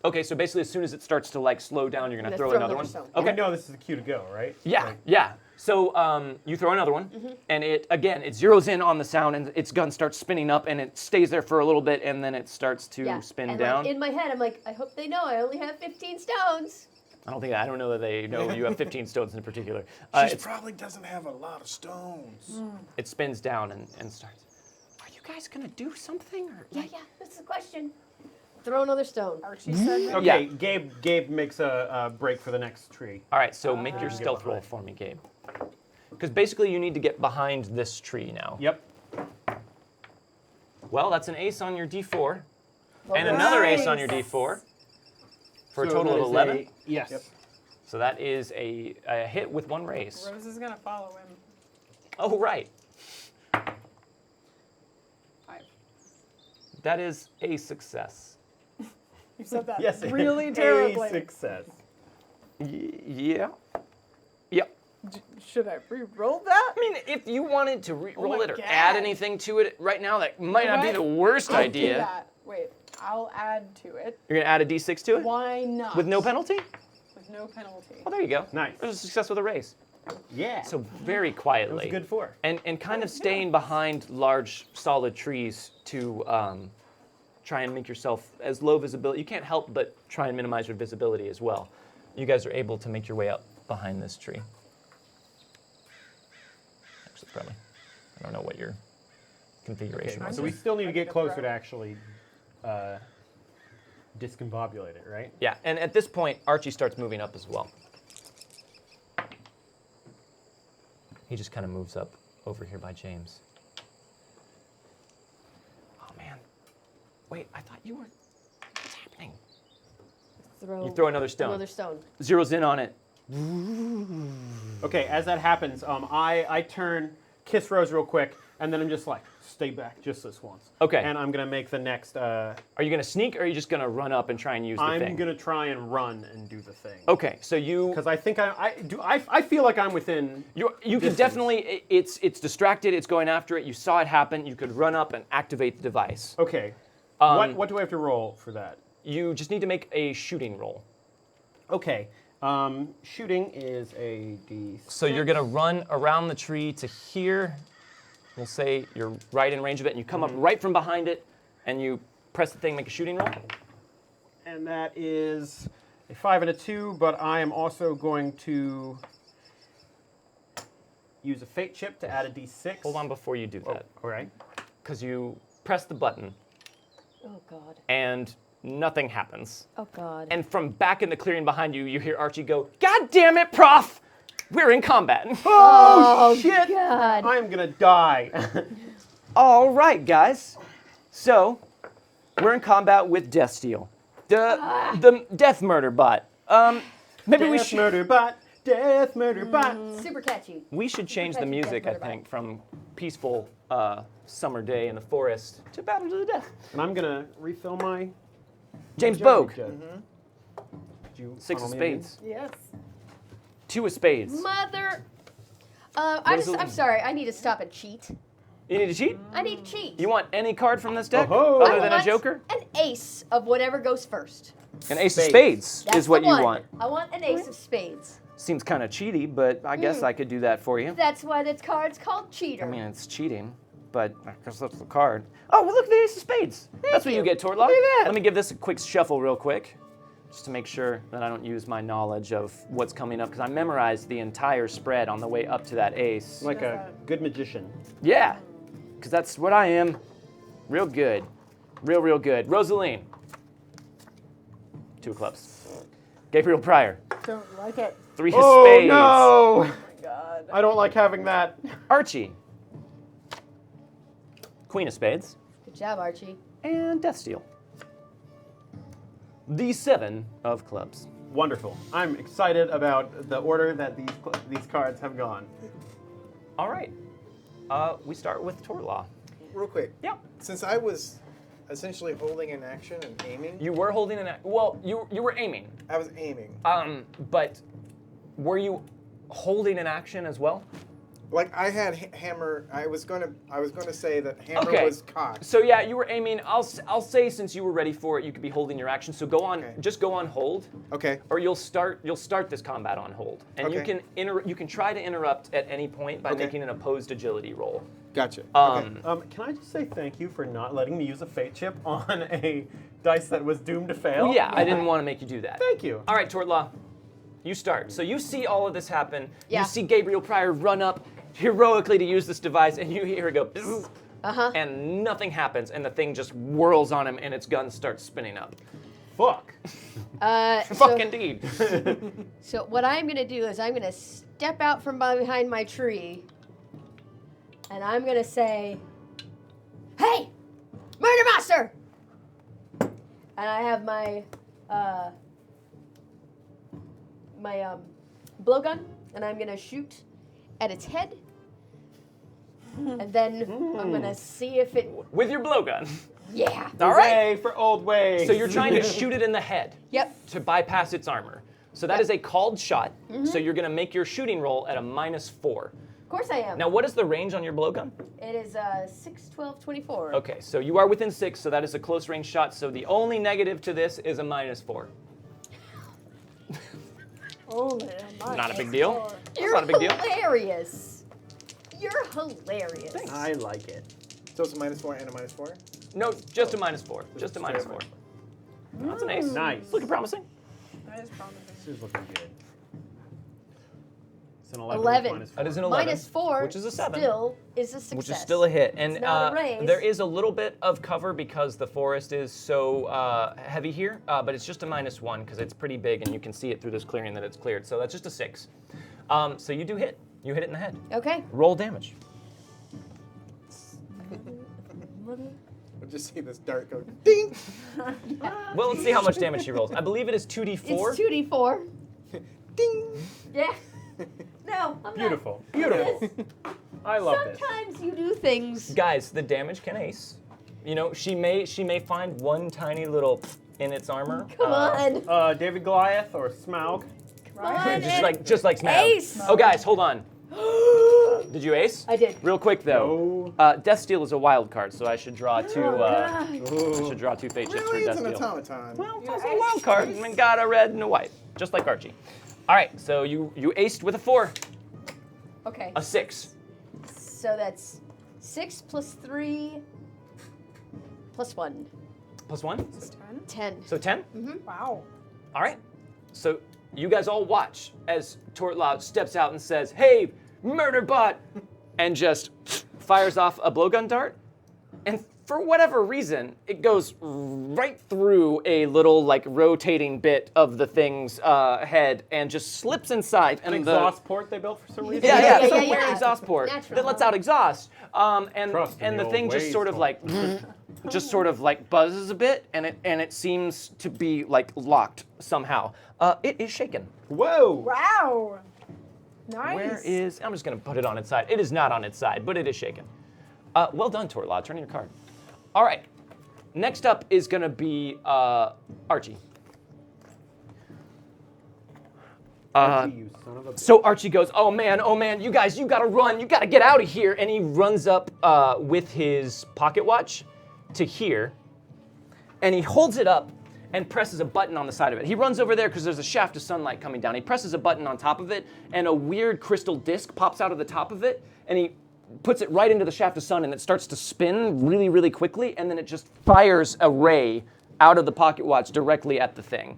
Okay, so basically as soon as it starts to like slow down, you're gonna throw another one? stone. Okay. We know this is the cue to go, right? Yeah, Like, yeah. So you throw another one, and it zeroes in on the sound, and its gun starts spinning up, and it stays there for a little bit, and then it starts to spin and down. Like, in my head, I'm like, I hope they know I only have 15 stones. I don't know that they know you have 15 stones in particular. She probably doesn't have a lot of stones. It spins down and starts. Are you guys gonna do something? Or, Yeah, that's the question. Throw another stone. Archie said that. Okay, Gabe makes a break for the next tree. All right, so make your stealth roll for me, Gabe. Because basically you need to get behind this tree now. Yep. Well, that's an ace on your D4, and another ace on your D4, for a So total that of is 11. Yes. Yep. So that is a hit with one raise. Rose is gonna follow him. Oh, right. 5. That is a success. You said that Yes. really A terribly. success. Yeah. Yep. Should I re-roll that? I mean, if you wanted to re-roll my it or God. add anything to it right now, that might not be the worst I'll do idea. that. Wait, I'll add to it. You're going to add a D6 to it? Why not? With no penalty? With no penalty. Well, there you go. Nice. There's a success with a raise. Yeah. So very that was quietly. a good 4. And kind of staying behind large, solid trees to try and make yourself as low visibility. You can't help but try and minimize your visibility as well. You guys are able to make your way up behind this tree. Actually, probably. I don't know what your configuration was. So we still need to get closer to actually discombobulate it, right? Yeah, and at this point, Archie starts moving up as well. He just kind of moves up over here by James. Oh, man. Wait, I thought you were... What's happening? You throw another stone. Another stone. Zeroes in on it. Okay, as that happens, I turn, kiss Rose real quick, and then I'm just like, stay back just this once. Okay. And I'm going to make the next... Are you going to sneak, or are you just going to run up and try and use the thing? I'm going to try and run and do the thing. Okay, so you... Because I think I feel like I'm within... You can distance. definitely... It's distracted. It's going after it. You saw it happen. You could run up and activate the device. Okay. What do I have to roll for that? You just need to make a shooting roll. Okay. Shooting is a D6. So you're going to run around the tree to here. We'll say you're right in range of it, and you come up right from behind it, and you press the thing, make a shooting roll. And that is a 5 and a 2, but I am also going to use a fate chip to add a D6. Hold on before you do that, All right. because you press the button, Oh, God. and nothing happens. Oh, God. And from back in the clearing behind you, you hear Archie go, "God damn it, Prof! We're in combat." Oh, shit! God. I am going to die. All right, guys. So, we're in combat with Death Steel, the Death Murder Bot. Maybe we Death should murder bot. Death murder bot. Super catchy. change the Death music, I Murder Bot. think, from peaceful summer day in the forest to battle to the death. And I'm going to refill my... James jug Bogue, jug. Did you 6 of funnel me again? spades, Yes. 2 of spades. Mother. is it? I'm sorry. I need to stop and cheat. You need to cheat? I need to cheat. You want any card from this deck Oh-ho. other I than a want Joker? An ace of whatever goes first. An ace of Spades. spades That's is what the you one. want. I want an ace of spades. Seems kind of cheaty, but I guess I could do that for you. That's why this card's called Cheater. I mean, it's cheating, but I guess that's the card. Oh, well, look, the ace of spades. That's what you you. get, Tortlock. Look at that. Let me give this a quick shuffle real quick. just to make sure that I don't use my knowledge of what's coming up, because I memorized the entire spread on the way up to that ace. Like a good magician. Yeah, because that's what I am. Real good. Real good. Rosaline. 2 of clubs. Gabriel Pryor. Don't like it. 3 of spades. No! Oh my God. I don't like having that. Archie. Queen of spades. Good job, Archie. And Death Steal. The 7 of clubs. Wonderful. I'm excited about the order that these cards have gone. All right. We start with Torlaw. Real quick. Yeah. Since I was essentially holding an action and aiming, You were holding an well, you were aiming. I was aiming. But were you holding an action as well? Like I had hammer. I was gonna say that hammer Okay. was cocked. So yeah, you were aiming. I'll say since you were ready for it, you could be holding your action. So go on, Okay. just go on hold, Okay. or you'll start this combat on hold, and you Okay. can try to interrupt at any point by Okay. making an opposed agility roll. Gotcha. Um, Can I just say thank you for not letting me use a fate chip on a dice that was doomed to fail? yeah, I didn't want to make you do that. Thank you. All right, Tortlaw, you start. So you see all of this happen. Yeah. You see Gabriel Pryor run up heroically to use this device, and you hear it go, bzzz, and nothing happens, and the thing just whirls on him, and its gun starts spinning up. Fuck. Fuck indeed. So what I'm going to do is I'm going to step out from behind my tree, and I'm going to say, "Hey, murder master!" And I have my blowgun, and I'm going to shoot at its head, and then I'm going to see if it. With your blowgun. Yeah. All right. Hooray for old ways. So you're trying to shoot it in the head. Yep. To bypass its armor. So that is a called shot. So you're going to make your shooting roll at a -4. Of course I am. Now, what is the range on your blowgun? It is 6, 12, 24. Okay, so you are within 6, so that is a close range shot. So the only negative to this is a -4. Oh, Not a big deal. You're not a big deal. hilarious. You're hilarious. I like it. So it's a -4 and a -4. No, just a -4. Just a -4. That's an ace. Nice. It's looking promising. That is promising. This is looking good. It's an 11. 11. That is an 11. -4, which is a 7. Still is a success. Which is still a hit. And It's not a raise. there is a little bit of cover because the forest is so heavy here, but it's just a -1 because it's pretty big and you can see it through this clearing that it's cleared. So that's just a 6. So you do hit. You hit it in the head. Okay. Roll damage. We'll just see this dart go ding. Well, let's see how much damage she rolls. I believe it is 2d4. It's 2d4. Ding. Yeah. No, I'm Beautiful. not. Beautiful. I love this. Sometimes you do things. Guys, the damage can ace. You know, she may find one tiny little in its armor. Come on. David Goliath or Smaug. Come on. just like Smaug. Ace. Oh, guys, hold on. Did you ace? I did. Real quick though, Death Steal is a wild card, so I should draw two. I should draw 2 fate chips for Really, Death it's an Steal. automaton. Well, it's also a wild card. I mean, got a red and a white, just like Archie. All right, so you aced with a 4, Okay. a 6. So that's 6 plus 3 plus 1. Plus 1, 10. so 10. Wow. All right. So you guys all watch as Tortlaw steps out and says, "Hey, murder bot," and just fires off a blowgun dart. And for whatever reason, it goes right through a little like rotating bit of the thing's head and just slips inside. An And exhaust port they built for some reason? yeah, Yeah, some yeah, weird yeah. exhaust port Natural. that lets out exhaust. And Trust in the the old thing just ways, sort of folks. like just sort of like buzzes a bit, and it seems to be like locked somehow. It is shaken. Whoa! Wow. Nice. Where is? I'm just gonna put it on its side. It is not on its side, but it is shaken. Well done, Tortlaw. Turn your card. All right. Next up is gonna be Archie. You son of a bitch. So Archie goes, oh man, you guys, you gotta run, you gotta get out of here. And he runs up with his pocket watch to here, and he holds it up and presses a button on the side of it. He runs over there because there's a shaft of sunlight coming down. He presses a button on top of it, and a weird crystal disc pops out of the top of it, and he puts it right into the shaft of sun, and it starts to spin really, really quickly, and then it just fires a ray out of the pocket watch directly at the thing.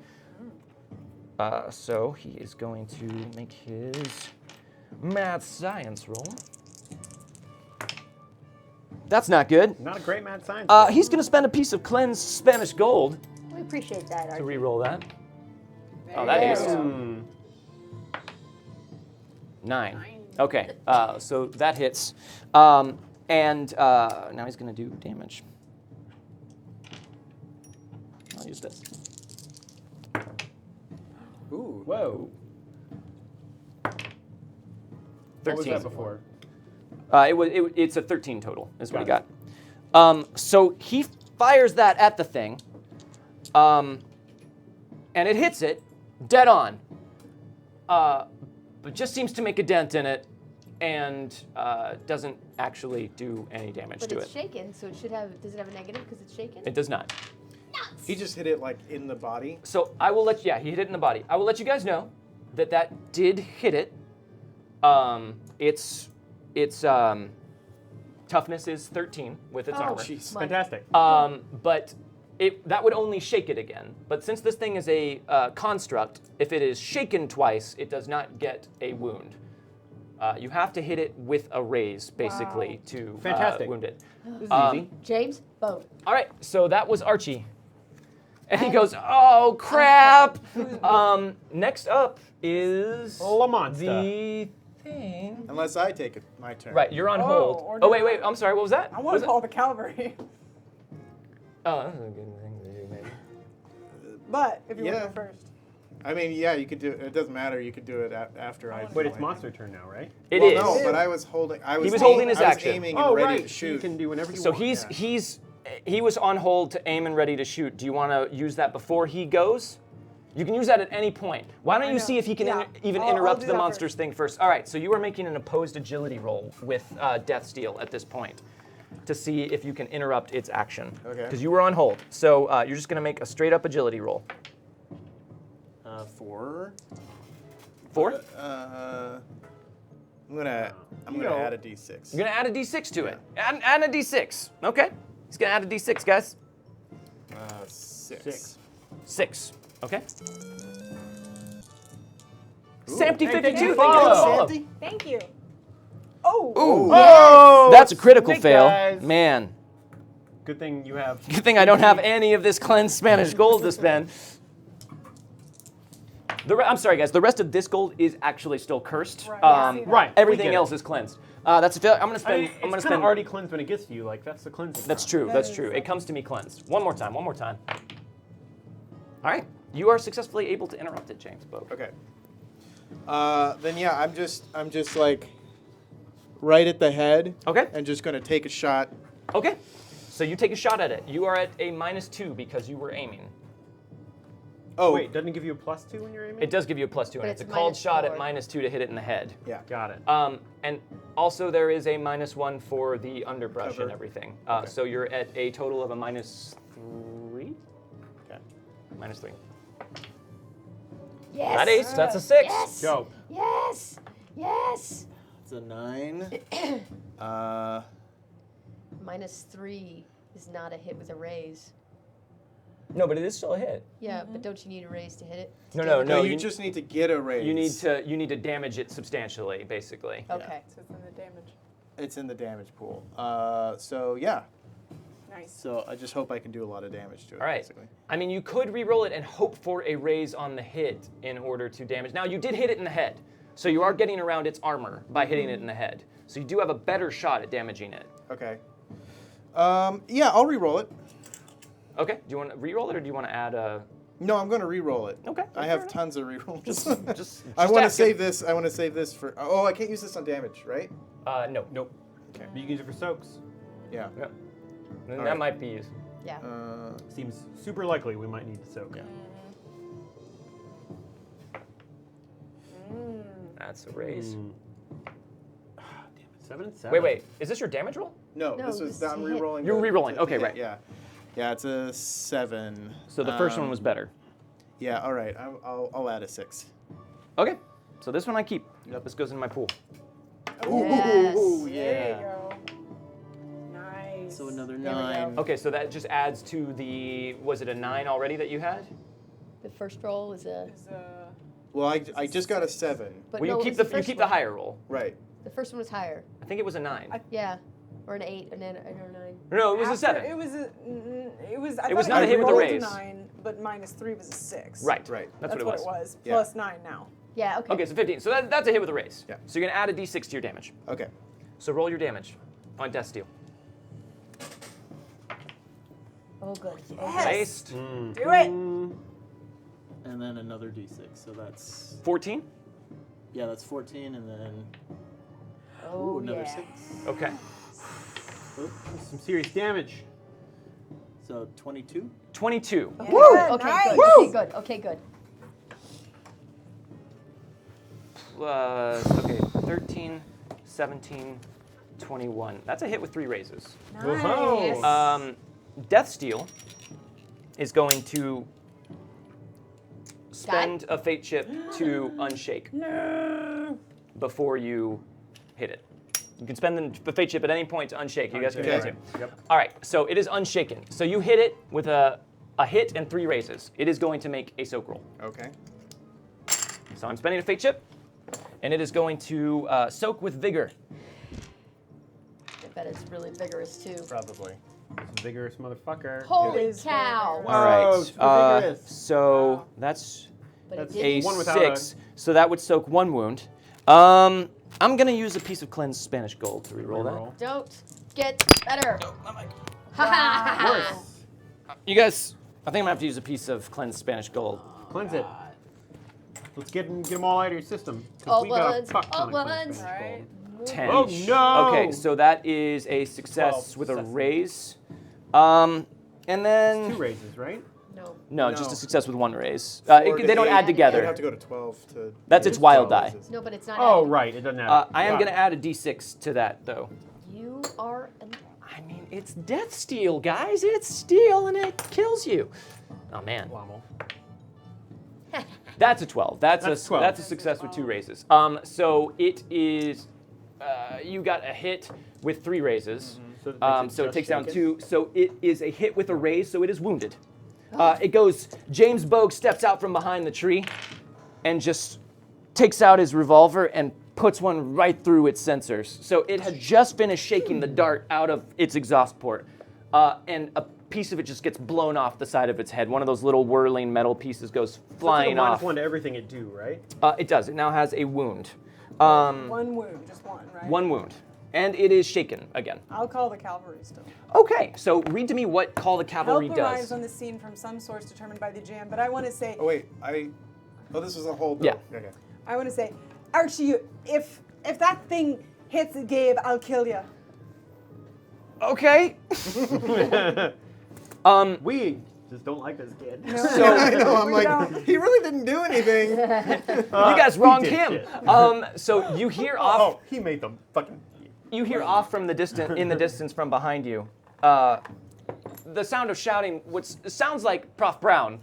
So he is going to make his math science roll. That's not good. Not a great mad science. He's going to spend a piece of cleansed Spanish gold We appreciate that, to Archie. re-roll that. There Oh, that you aced. go. 9. Okay, so that hits. Now he's going to do damage. I'll use this. Ooh. Whoa. 13. What was that before? It's a 13 total, is what he got. So he fires that at the thing, and it hits it dead on, but just seems to make a dent in it, and doesn't actually do any damage But to it's it. shaken, so it should have. Does it have a negative because it's shaken? It does not. He just hit it like in the body. So I will let he hit it in the body. I will let you guys know that did hit it. Its toughness is 13 with its armor. Jeez. Fantastic. But that would only shake it again. But since this thing is a construct, if it is shaken twice, it does not get a wound. You have to hit it with a raise, basically, to Fantastic. wound it. This is easy. James, boat. All right, so that was Archie. And he goes, oh, crap. Next up is La Monster. the thing. Unless I take it, my turn. Right, you're on or hold. do Oh, wait, I- I'm sorry, what was that? I What want was to that? call the cavalry. Oh, that's a good thing to do, maybe. But if you want to Yeah. go first. I mean, yeah, you could do it. It doesn't matter. You could do it after I. Wait, it's monster turn now, right? It Well, is. no, but I was holding. was holding his I was action. aiming and Oh, ready right. to So you shoot. can do whenever you So want. he was on hold to aim and ready to shoot. Do you want to use that before he goes? You can use that at any point. Why don't I you know. see if he can Yeah. even I'll interrupt do the that monster's first. thing first. All right, so you are making an opposed agility roll with Death Steal at this point to see if you can interrupt its action. Okay. Because you were on hold. So you're just going to make a straight up agility roll. 4. 4? I'm gonna add a d6. You're going to add a d6 to it. Add a d6. Okay. He's going to add a d6, guys. 6. 6. Okay. Ooh. Sampty Hey, 52. thank you, Thank you for the follow. follow. Santy? Thank you. Oh. Ooh. Oh, That's a critical snake fail. guys. Man. Good thing you have. Good thing I don't have any of this cleansed Spanish gold to spend. I'm sorry, guys. The rest of this gold is actually still cursed. Right. I see that. Right. we Everything get else it. is cleansed. That's a failure. I'm gonna I spend. mean, I'm gonna it's kind spend. of already cleansed when it gets to you. Like that's the cleansing. That's part. true. That That's is true. like- It comes to me cleansed. One more time. One more time. All right. You are successfully able to interrupt it, James Bogue. Okay. Then yeah, I'm just like right at the head. Okay. And just gonna take a shot. Okay. So you take a shot at it. You are at a -2 because you were aiming. Oh Wait, doesn't it give you a +2 when you're aiming? It does give you a +2, and But it's a it's called shot at -4. -2 to hit it in the head. Yeah. Got it. And also there is a -1 for the underbrush Cover. and everything. Okay. So you're at a total of a -3. Okay. -3. Yes. That ace. That's a 6. Yes. Go. Yes. Yes. It's a 9. -3 is not a hit with a raise. No, but it is still a hit. Yeah, but don't you need a raise to hit it? No, To no, damage no. you just need to get a raise. You need to damage it substantially, basically. it? Okay. So it's in the damage. It's in the damage pool. So yeah. Nice. So I just hope I can do a lot of damage to it. All right. Basically. I mean, you could re-roll it and hope for a raise on the hit in order to damage. Now, you did hit it in the head, so you are getting around its armor by hitting it in the head. So you do have a better shot at damaging it. Okay. Yeah, I'll re-roll it. Okay. Do you want to re-roll it, or do you want to add a? No, I'm going to re-roll it. Okay. I have tons of re-rolls. Just I want to ask it. save this. I want to save this for. Oh, I can't use this on damage, right? No. Nope. Okay. But you can use it for soaks. Yeah. Yep. Then All that right. might be used. Yeah. Seems super likely we might need to soak. Yeah. That's a raise. Damn it. 7 and 7. Wait. Is this your damage roll? No, No, this this was. is I'm a hit. re-rolling. You're the- re-rolling. the Okay, hit, right. Yeah. Yeah, it's a 7. So the first one was better. Yeah. All right. I'll add a 6. Okay. So this one I keep. This goes in my pool. Yes. Ooh, There yeah. you go. Nice. So another There we go. 9. Okay, so that just adds to the. Was it a 9 already that you had? The first roll is a. Well, I just got a 7. But Well, no, you it keep was the first higher roll. Right. The first one was higher. I think it was a 9. Yeah, or an 8, and then or 9. No, it was a After- 7. It was a. It was. I It was thought not a hit with a rolled raise. 9, but -3 was a 6. Right. Right. That's That's what it was. what it was. Yeah. Plus 9 now. Yeah. Okay. Okay, so 15. So that's a hit with a raise. Yeah. So you're gonna add a d6 to your damage. Okay. So roll your damage on Death Steal. Oh, good. Based. Do it. And then another d6, so that's 14. yeah, that's 14, and then Oh, another yeah. 6. Okay. Some serious damage. So 22. 22. Okay, Woo! good. Okay, Nice. good. Okay, good. Okay, good. Okay, 13, 17, 21. That's a hit with 3 raises. Nice. Death Steal is going to spend a fate chip to unshake before you hit it. You can spend the fate chip at any point to unshake. You guys can do that too. Yep. All right, so it is unshaken. So you hit it with a hit and 3 raises. It is going to make a soak roll. Okay. So I'm spending a fate chip, and it is going to soak with vigor. I bet it's really vigorous too. Probably. It's a vigorous motherfucker. Holy is cow! vigorous. All right. super vigorous. So that's But That's it a did. one without 6. So that would soak 1 wound. I'm gonna use a piece of cleansed Spanish gold to reroll that. Don't get better. Worse. You guys, I think I'm gonna have to use a piece of cleansed Spanish gold. Cleanse it. Let's get them all out of your system. 'Cause All we got a ones, fuck ton all of cleansed ones. Spanish Right. gold. 10. Oh no! Okay, so that is a success 12 with a successes. raise. And It's then 2 raises, right? No. no, No. just a success with 1 raise. Or They don't eight. add You'd together. have to go to 12 to. That's its wild 12 die. is- No, but it's not. Oh, adding. right. It doesn't have. I am Got gonna it. add a d6 to that though. You are. I mean, it's Death Steal, guys. It's steel and it kills you. Oh man. Lommel. That's a 12. That's 12. a success with 2 raises. So it is. You got a hit with 3 raises. So it takes down 2. So it is a hit with a raise. So it is wounded. It goes. James Bogue steps out from behind the tree, and just takes out his revolver and puts one right through its sensors. So it had just finished shaking the dart out of its exhaust port, and a piece of it just gets blown off the side of its head. One of those little whirling metal pieces goes flying off. -1 to everything it do, right? It does. It now has a wound. 1 wound, just 1, right? 1 wound. And it is shaken again. I'll call the cavalry still. Okay, so read to me what Call the Cavalry Help arrives does. on the scene from some source determined by the jam, but I want to say, Oh wait, Oh, this was a whole. Yeah. Okay. I want to say, Archie, if that thing hits Gabe, I'll kill you. Okay. We just don't like this kid. I know. I'm We like, don't. he really didn't do anything. You guys wronged did him. shit. So you hear off. Oh, he made them fucking. You hear off from the distance from behind you, the sound of shouting, which sounds like Prof. Brown.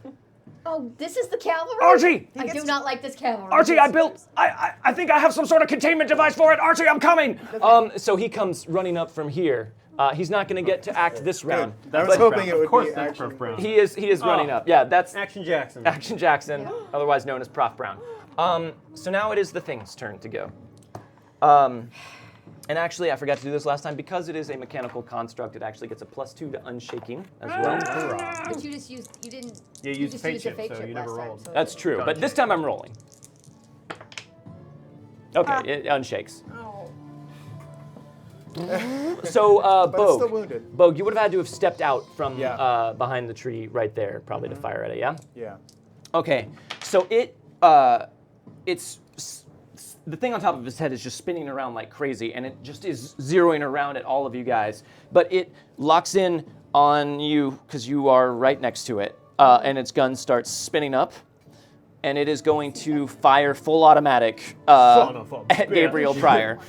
Oh, this is the cavalry. Archie! I do not like this cavalry. Archie, I think I have some sort of containment device for it. Archie, I'm coming. So he comes running up from here. He's not going to get to act this round. I was hoping it Of would course, be that's action. Prof. Brown. He is running up. Yeah, that's Action Jackson. Action Jackson, otherwise known as Prof. Brown. So now it is the Thing's turn to go. And actually, I forgot to do this last time. Because it is a mechanical construct, it actually gets a +2 to unshaking as well. But you just used. You didn't. Yeah, you used just fate used a chip, fate so chip you last never time, rolled. so That's true, but this time I'm rolling. Okay, it unshakes. Oh. So, But it's still Bogue. wounded. Bogue, you would have had to have stepped out from Yeah. behind the tree right there, probably to fire at it, yeah? Yeah. Okay, so it's the thing on top of his head is just spinning around like crazy, and it just is zeroing around at all of you guys. But it locks in on you because you are right next to it, and its gun starts spinning up, and it is going to fire full automatic Son of a at bitch. Gabriel Pryor.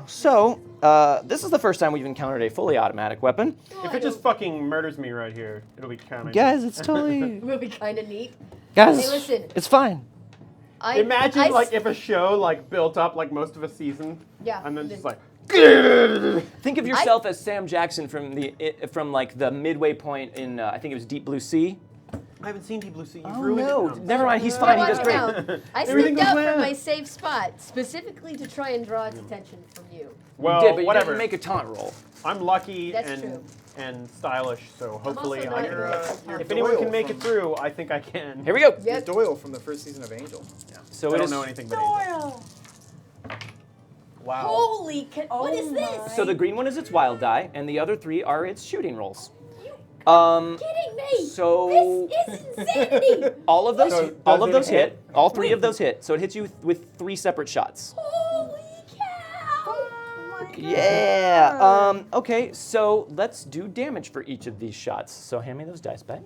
So this is the first time we've encountered a fully automatic weapon. If it just fucking murders me right here, it'll be kind of. Guys, it's totally. It would be kind of neat. Guys, Hey, listen. it's fine. Imagine I like if a show like built up like most of a season. Yeah. And then just like. Think of yourself as Sam Jackson from like the midway point in I think it was Deep Blue Sea, I haven't seen Deep Blue Sea. You've Oh ruined no! it. Never mind. He's fine. He does great. I Everything slipped goes out from well. my safe spot specifically to try and draw attention from you. Well, you did, but whatever. you didn't make a taunt roll. I'm lucky That's true. and stylish, so hopefully also I not can. good at You're If anyone can Doyle make from- it through, I think I can. Here we go. He's Doyle from the first season of Angel. So I it don't is. know anything but Angel. Doyle. Wow. Holy, what is this? So the green one is its wild die, and the other 3 are its shooting rolls. Kidding me? So This is insanity. all of those, So all does of it those hit? hit. All 3 of those hit. So it hits you with 3 separate shots. Holy cow. Yeah. Okay. So let's do damage for each of these shots. So hand me those dice back.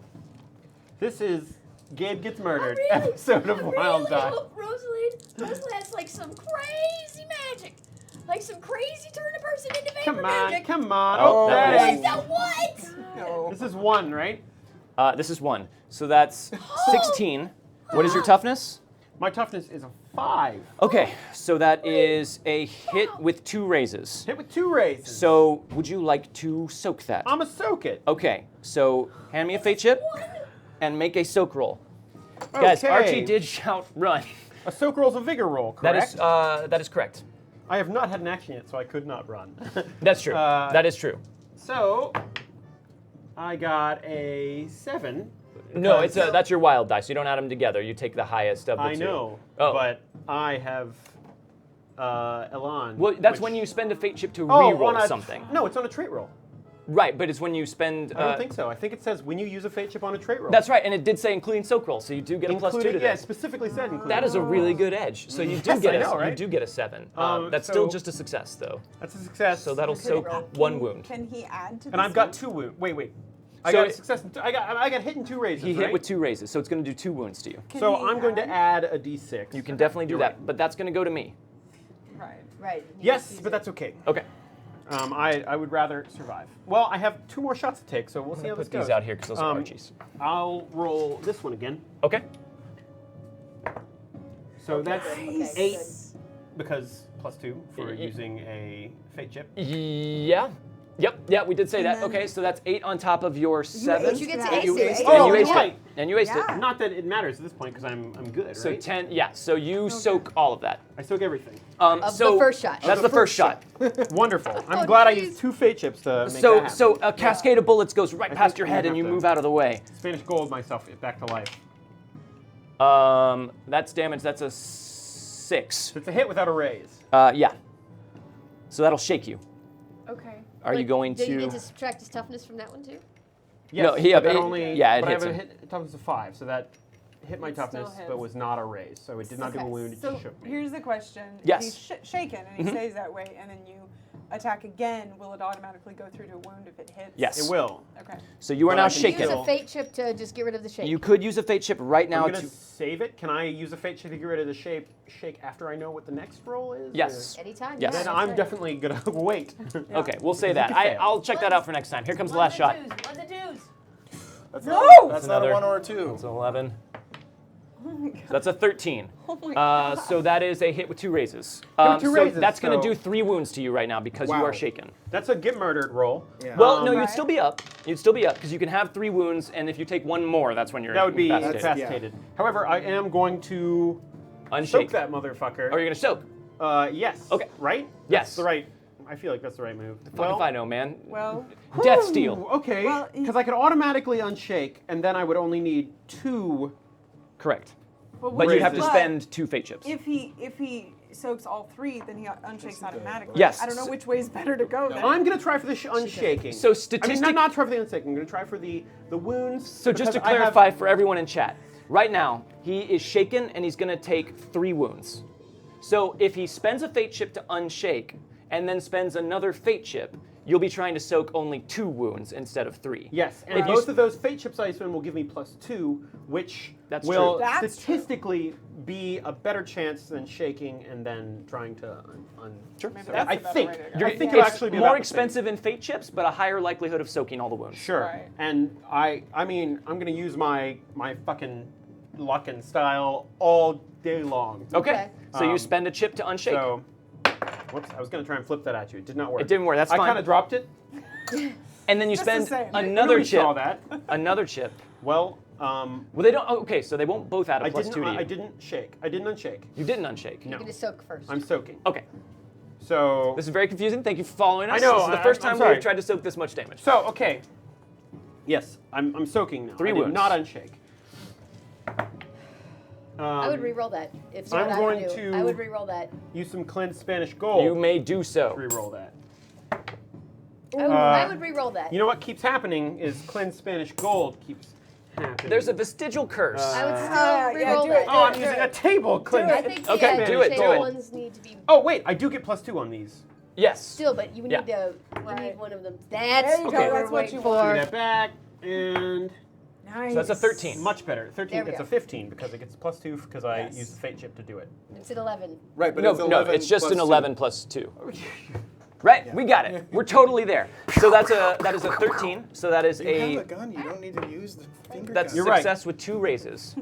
This is Gabe Gets Murdered, I really, episode of I Wild really Die. hope Rosalind has like some crazy magic. Like some crazy turn a person into vapor Come on, magic. come on. Oh, that Okay. was- What the what? No. This is 1, right? This is 1. So that's 16. What is your toughness? My toughness is a 5. Okay. So that is a hit with 2 raises. Hit with 2 raises. So would you like to soak that? I'm a soak it. Okay. So hand me a fate chip and make a soak roll. Guys, Okay. Archie did shout run. A soak roll's a vigor roll, correct? That is correct. I have not had an action yet, so I could not run. That's true. That is true. So, I got a 7. No, it's that's your wild die, so you don't add them together. You take the highest of the 2. I know, Oh. but I have Elan. Well, that's which- when you spend a fate chip to on re-roll a- something. No, it's on a trait roll. Right, but it's when you spend. I don't think so. I think it says when you use a fate chip on a trait roll. That's right, and it did say including soak roll, so you do get a plus 2 to Including, yeah, it this. specifically said including. That is a really good edge. So you do Yes, get I know, right? you do get a 7. That's so- still just a success, though. That's a success. So that'll Can- soak 1 wound. Can he add to this? And I've got one? 2 wounds. Wait. I So got a it- success. I got hit in 2 raises. He hit right? with 2 raises, so it's going to do 2 wounds to you. Can So he I'm going to add a d6. You can definitely do You're that, right. but that's going to go to me. Right. Right. Yes, but that's okay. Okay. I would rather survive. Well, I have 2 more shots to take, so we'll see how this Put goes. these out here because those are Um, Archie's. I'll roll this one again. Okay. So that's Okay, 8 good. because plus 2 for using a fate chip. Yeah. Yep, we did say that. then- Okay, so that's 8 on top of your 7. But you get to Yeah. ace You it, aced right? it. And Oh, you aced right. it. And you aced Yeah. it. Not that it matters at this point because I'm good, So right? 10, yeah, so you soak all of that. I soak everything. Of so the first shot. That's the first shot. Wonderful. I'm Oh, glad I geez. used 2 fate chips to make that So, happen. so a cascade of bullets goes right I past think your I'm head gonna and you have to- move out of the way. Spanish gold myself back to life. That's damage. That's a 6. So it's a hit without a raise. Yeah. So that'll shake you. Okay. Are you Wait, going did to? you get to subtract his toughness from that one too? Yes, No, but that it only. yeah, it but hits I have him. a hit toughness of 5, so that hit my It still toughness, hits. but was not a raise. So it did not do a Okay. wound. It So just shook me. here's the question. Yes. If he's shaken and he stays that way, and then you attack again, will it automatically go through to a wound if it hits? Yes. It will. Okay. So you are But now I can shaken. Use Still- a fate chip to just get rid of the shake. You could use a fate chip right now I'm gonna to. save it. Can I use a fate chip to get rid of the shake after I know what the next roll is? Yes. Anytime. Yes. Yeah, Then that's I'm right. definitely gonna wait. Okay, we'll say You that. can fail. I'll check that out for next time. Here comes the last shot. What the dudes? That's No! That's Another- not a 1 or a 2. That's an 11. Oh my god. That's a 13. Oh my god. So that is a hit with 2 raises. with 2 so raises, that's going to so- do 3 wounds to you right now because you Wow. are shaken. That's a get murdered roll. Yeah. Well, no, Um, you'd still be up. You'd still be up because you can have 3 wounds, and if you take 1 more, that's when you're That would be incapacitated. incapacitated. However, I am going to Unshake. soak that motherfucker. Or you're going to soak. Yes. Okay. Right? Yes. That's the right. I feel like that's the right move. Fuck if I know, man. Well, Death steal. Okay. Well, Because I could automatically unshake, and then I would only need 2. Correct. well, But you'd have to but spend 2 fate chips. If he soaks all 3, then he unshakes automatically. Yes. I don't know which way is better to go. Then. I'm gonna try for the unshaking. So I mean, statistic- not try for the unshaking. I'm gonna try for the wounds. So just to because I have- clarify for everyone in chat, right now he is shaken and he's going to take 3 wounds. So if he spends a fate chip to unshake and then spends another fate chip, you'll be trying to soak only 2 wounds instead of 3. Yes, and If you both of those fate chips I spend will give me +2, which That's will true. That's statistically be a better chance than shaking and then trying to Sure. Maybe So that's I a better think way to go. I think It's it'll actually be more about the same. expensive in fate chips, but a higher likelihood of soaking all the wounds. Sure. Right. And I mean, I'm gonna use my fucking luck and style all day long. Okay. Okay. So you Um, spend a chip to unshake. So, whoops, I was gonna try and flip that at you. It did not work. It didn't work. That's I fine. kind of dropped it. And then you Just spend the same. another We chip. saw that. Another chip. Well, Well, they don't. Oh, okay, so they won't both add a plus 2 to you. I didn't shake. I didn't unshake. You didn't unshake. No. You're gonna soak first. I'm soaking. Okay. So. This is very confusing. Thank you for following us. I know, This is the first I'm time sorry. we've tried to soak this much damage. So okay. Yes, I'm soaking now. 3 I did wounds. not unshake. I would re-roll that. If I'm what I going would do. to- I would re-roll that. Use some cleansed Spanish gold. You may do so. Reroll that. I would re-roll that. You know what keeps happening is cleansed Spanish gold keeps happening. There's a vestigial curse. I would still yeah, re-roll do that. it. Oh, I'm using a table cleansed. I think Okay, the do it, do table it. ones need to be Oh wait, I do get +2 on these. Yes. still, but you need Yeah. to. You Right. need one of them. That's There you go, what we're that's what waiting you for. want. Give that back and Nice. So that's a 13. much better. 13. There we It's go. a 15 because it gets +2 because I Yes. used the fate chip to do it. It's at 11. Right, but No, it's no, 11 it's just plus an 2. 11 plus 2. Right? We got it. We're totally there. So that is a 13. So that is You have a a gun. You don't need to use the finger that's gun. You're right. success with 2 raises.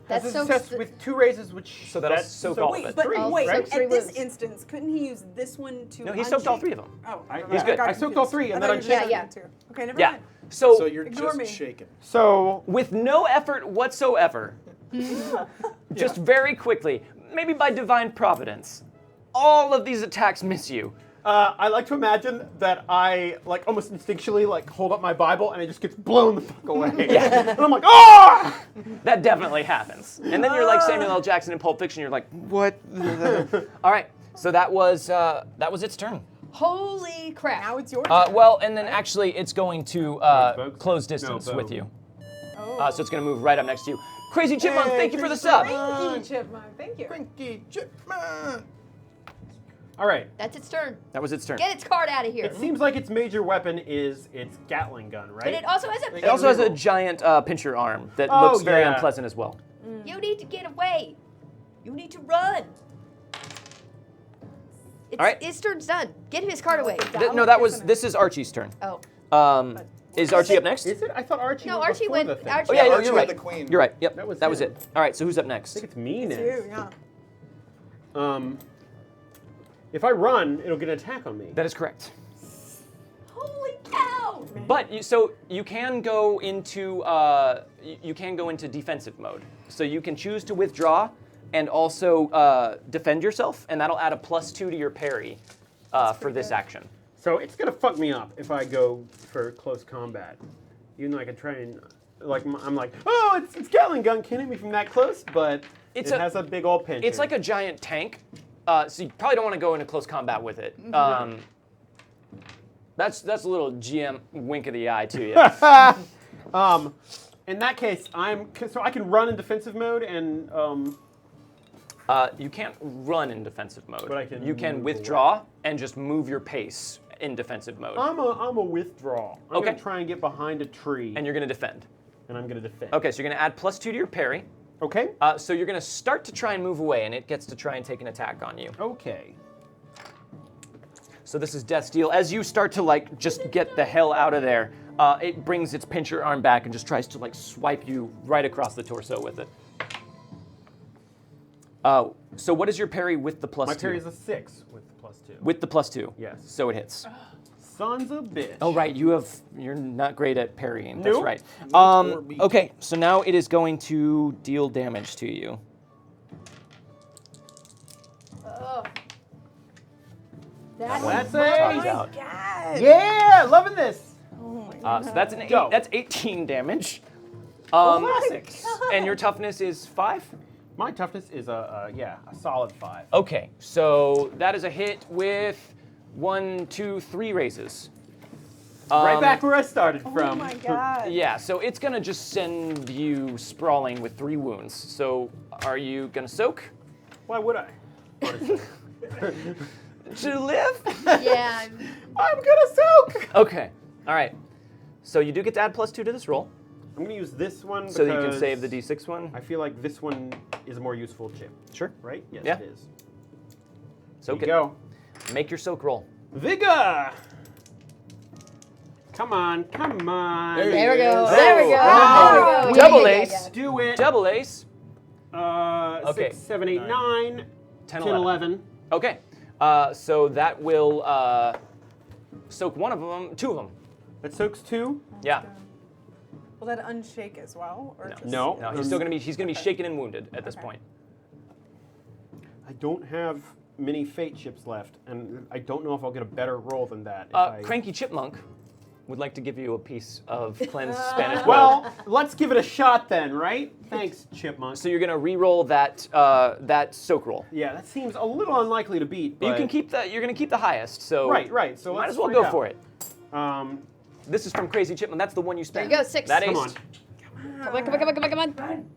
That's a so. success with 2 raises, which So that'll that's soak so all of Wait, it. but 3, wait, right? Three at this wounds. instance, couldn't he use this one to No, he soaked all 3 of them. Oh, He's good. I soaked all 3 and then I unshaked. Yeah. Okay, never Yeah. mind. So you're Ignore just me. shaking. So With no effort whatsoever, just very quickly, maybe by divine providence, all of these attacks miss you. I like to imagine that I like almost instinctually like hold up my Bible and it just gets blown the fuck away. And I'm like, oh! That definitely happens. And then you're like Samuel L. Jackson in Pulp Fiction. You're like, what? All right. So that was its turn. Holy crap! Now it's your turn. Well, and then actually it's going to Bugs? close distance No, with Bug. you. Oh. So it's going to move right up next to you. Crazy Chipmunk, Hey, thank you for the Crazy sub. Thank you, Chipmunk. Thank you. Cranky Chipmunk. All right. That's its turn. That was its turn. Get its card out of here. It seems like its major weapon is its Gatling gun, right? But it also has a. It also has a giant pincher arm that Oh, looks very yeah. unpleasant as well. You need to get away. You need to run. All right. His turn's done. Get his card away. No, this is Archie's turn. Oh. Is Archie up next? Is it? I thought Archie No, was Archie before went- the thing. Archie- Oh yeah, Yeah, you're Archie right. had the queen. You're right. Yep, That was that was him. it. All right, so who's up I next? think it's me It's next. you, yeah. If I run, it'll get an attack on me. That is correct. Holy cow! But you can go into defensive mode. So you can choose to withdraw and also defend yourself, and that'll add a +2 to your parry for this action. So it's gonna fuck me up if I go for close combat. Even though I could try and I'm like, oh, it's Gatling gun can't hit me from that close, but it has a big old pinch. It's like a giant tank, so you probably don't want to go into close combat with it. That's a little GM wink of the eye to you. in that case, so I can run in defensive mode and You can't run in defensive mode. But I can you can move withdraw and just move your pace in defensive mode. I'm a withdraw. I'm Okay. gonna try and get behind a tree And you're going to defend. and I'm gonna defend. Okay, so you're going to add +2 to your parry. Okay. So you're going to start to try and move away, and it gets to try and take an attack on you. Okay. So this is Death Steal. As you start to just get the hell out of there, it brings its pincher arm back and just tries to swipe you right across the torso with it. So what is your parry with the +2? My parry is a 6 with the +2. With the +2. Yes. So it hits. Sons of bitch. Oh right, you're not great at parrying. That's Nope. right. or beat. Okay, so now it is going to deal damage to you. Oh. That's Tops a. out. God. Yeah, loving this. Oh my So that's an 8. Go. That's 18 damage. Classics. And your toughness is 5. My toughness is a solid 5. Okay, so that is a hit with 1, 2, 3 raises. Right back where I started Oh from. my God. Yeah, so it's gonna just send you sprawling with 3 wounds. So are you gonna soak? Why would I? To live? Yeah. I'm gonna soak. Okay, all right. So you do get to add +2 to this roll, I'm gonna use this one so that you can because save the D6 one. I feel like this one is a more useful chip, Sure. right? Yes, Yeah. it is. Soak There it. you go. Make your soak roll. Vigor. Come on, come on. There There we go. is. There we go. Oh. There we go. Double Yeah, yeah, ace. yeah. Do it. Double ace. Okay. 6, 7, 8, 9, 10, 10, 11. Okay. So that will soak one of them, 2 of them. That soaks 2. Yeah. Will that unshake as well? Or just No. No, he's gonna be shaken and wounded at this Okay. point. I don't have many fate chips left, and I don't know if I'll get a better roll than that. Cranky Chipmunk would like to give you a piece of Cleanse Spanish Gold. Well, let's give it a shot then, right? Thanks, Chipmunk. So you're gonna re-roll that soak roll. Yeah, that seems a little unlikely to beat. But You can keep the. You're gonna keep the highest. So Right. So might let's as well find go out. for it. Um, This is from Crazy Chipmunk. That's the one you There spent. you go, 6. That Come aced. on. Come on.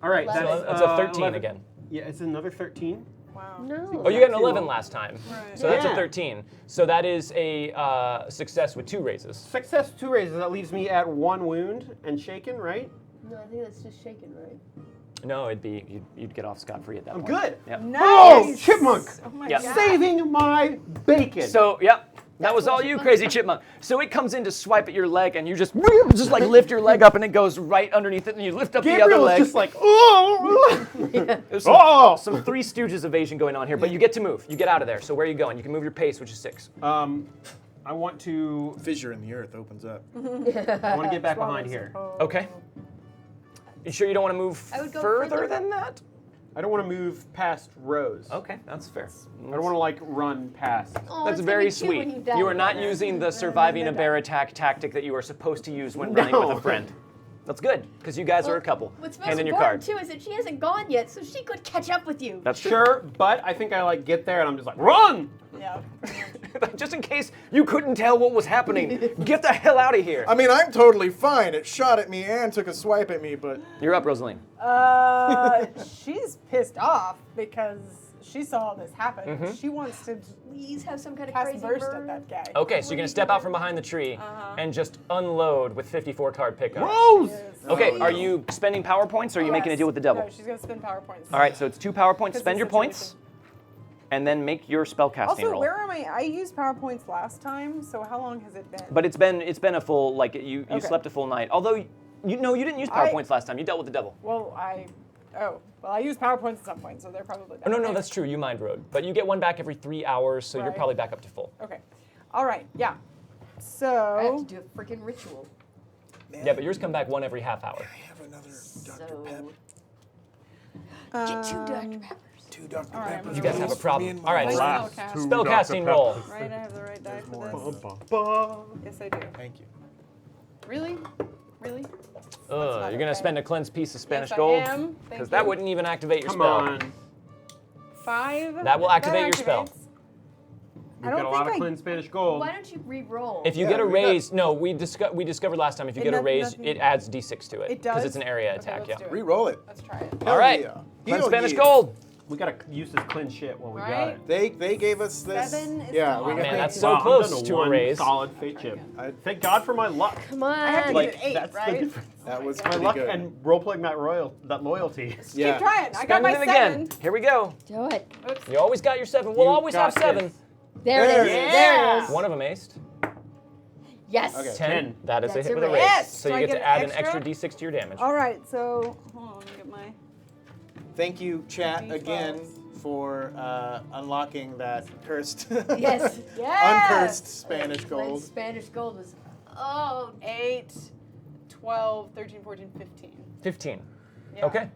all right, Eleven. that's, That's a 13 11. again. Yeah, it's another 13. Wow. No. Oh, you got an Exactly 11 roll. last time. Right. So that's a Yeah. 13. So that is a success with 2 raises. Success 2 raises. That leaves me at 1 wound and shaken, right? No, I think that's just shaken, right? No, it'd be you'd get off scot-free at that I'm point. good. Yep. Nice. Oh, Chipmunk! Oh my Yep. God. Saving my bacon. So, yep. That was what all you, Chipmunk Crazy Chipmunk. So it comes in to swipe at your leg, and you just like lift your leg up, and it goes right underneath it, and you lift up the other Gabriel's leg. just like, oh! There's Oh! some Three Stooges evasion going on here, but you get to move. You get out of there. So where are you going? You can move your pace, which is 6. I want to. Fissure in the earth opens up. I want to get back behind here. Okay. You sure you don't want to move I would go further further. than that? I don't want to move past Rose. Okay, that's fair. I don't want to like run past. Oh, That's it's very gonna be cute sweet. when you die You are not together. using the surviving a bear attack tactic that you are supposed to use when running with No. a friend. That's good, because you guys are a couple. What's most Hand in your important card. too is that she hasn't gone yet, so she could catch up with you. That's true. Sure, but I think I like get there and I'm just like, run! Yeah, pretty much. Just in case you couldn't tell what was happening, get the hell out of here. I mean, I'm totally fine. It shot at me and took a swipe at me, but You're up, Rosaline. She's pissed off because she saw all this happen. Mm-hmm. She wants to Please have some kind of cast crazy burst bird. at that guy. Okay, so you're gonna step out from behind the tree and just unload with 54 card pickup. Rose! Okay, Oh, are no. you spending power points or are you making a Yes. deal with the devil? No, she's gonna spend power points. All right, so it's 2 power points. 'Cause Spend the your points, situation. and then make your spell casting Also, roll. where am I? I used power points last time, so how long has it been? But it's been a full you Okay. slept a full night. Although you didn't use power points last time. You dealt with the devil. Well, I used power points at some point, so they're probably Oh, done. no, that's true. You mind rode, but you get one back every 3 hours, so you're Right. probably back up to full. Okay. All right. Yeah. I have So. to do a freaking ritual. Yeah, but yours come back one every half hour. I have another Dr. So Pep. get 2 Dr. Peppers. 2 Dr. All right, Peppers. You guys have a problem. All right, Last Last two spell casting roll. Right, I have the right die for this. Ba-ba-ba. Yes, I do. Thank you. Really? Really? You're gonna okay. spend a cleanse piece of Spanish Yes, I gold am. Thank because you. that wouldn't even activate your Come spell. on. 5. That will activate your spell. activates. We've don't got a lot of think I- clean Spanish gold. Why don't you re-roll? If you Yeah, get a we got- raise, no, we discovered last time if you It get a does raise, nothing. it adds d6 to it. It does? Because it's an area Okay, attack, let's yeah. do it. Re-roll it. Let's try it. All right, Yeah. cleanse Hell Spanish yeah. gold. We gotta use this clean shit while we got Right? it. They gave us this. 7 is yeah, the we got highest. Man, that's so Wow, I'm close down to a one raise. solid fate chip. I- Thank God for my luck. Come on. I have to Like, get an 8, that's the right? difference. That was My pretty luck good. and roleplaying that loyalty. yeah. Keep trying. I got Spend my it 7. again. Here we go. Do it. Oops. You always got your 7. We'll You always have got 7. this. There it There is. it is. There it is. One of them aced. Yes. Okay. 10. That is a That's hit a with a raise. raise. Yes! So Do you I get to get add an an extra extra? d6 to your damage. All right, so hold on, let me get my. Thank you, chat, D12. again for unlocking that cursed, Yes. Yes! uncursed Spanish When gold. Spanish gold was. 8, 12, 13, 14, 15. 15. Yeah. Okay.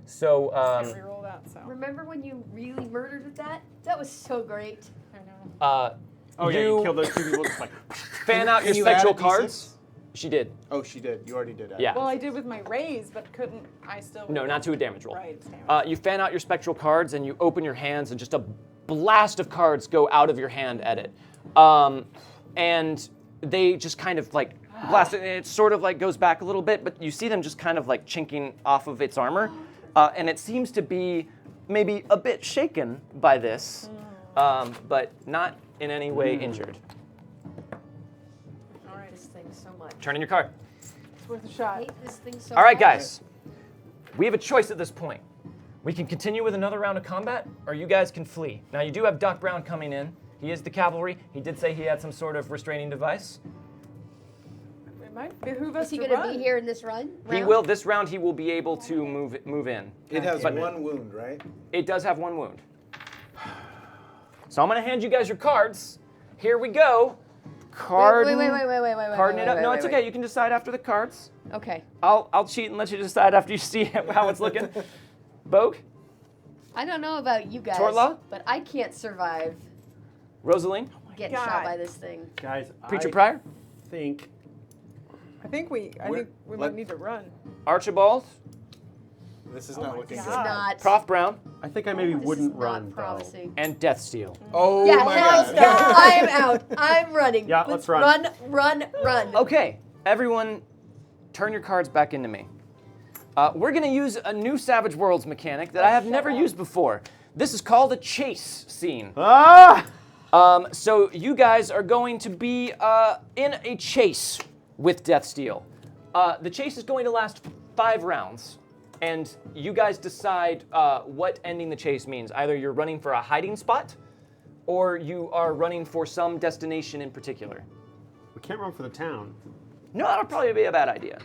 So, Can't reroll that, so. Remember when you really murdered with that? That was so great. I know. Oh yeah, you killed those 2 people just like. fan out your Can you add spectral a D6? cards. She did. Oh, she did. You already did that. Yeah. Well, I did with my raise, but couldn't I still? No, not to a damage roll. Right. Damn. You fan out your spectral cards and you open your hands and just a blast of cards go out of your hand at it. And they just kind of like blast it. And it sort of like goes back a little bit, but you see them just kind of like chinking off of its armor. And it seems to be maybe a bit shaken by this, but not in any way injured. All right. This thing so much. Turn in your card. It's worth a I shot. hate this thing so All right, much. guys. We have a choice at this point. We can continue with another round of combat, or you guys can flee. Now, you do have Doc Brown coming in. He is the cavalry. He did say he had some sort of restraining device. It might behoove us Is he to going to run. be here in this run? He will. This round, he will be able to move in. It has But- one wound, right? It does have one wound. So I'm going to hand you guys your cards. Here we go. carding Wait. it up. No, it's okay. You can decide after the cards. Okay. I'll cheat and let you decide after you see how it's looking. Bogue? I don't know about you guys, Tortla? but I can't survive Rosaline? getting shot by this thing. Guys, Preacher Pryor? I think we might need to run. Archibald? This is not looking This good. is not. Prof Brown? I think I maybe This wouldn't is run, not promising. And Deathsteel. Oh Yeah, my hell god. no. I am out. I'm running. Yeah, let's run. Run. Okay, everyone, turn your cards back into me. We're going to use a new Savage Worlds mechanic that I have never used before. This is called a chase scene. Ah! So you guys are going to be in a chase with Deathsteel. The chase is going to last 5 rounds, and you guys decide what ending the chase means. Either you're running for a hiding spot, or you are running for some destination in particular. We can't run for the town. No, that'll probably be a bad idea.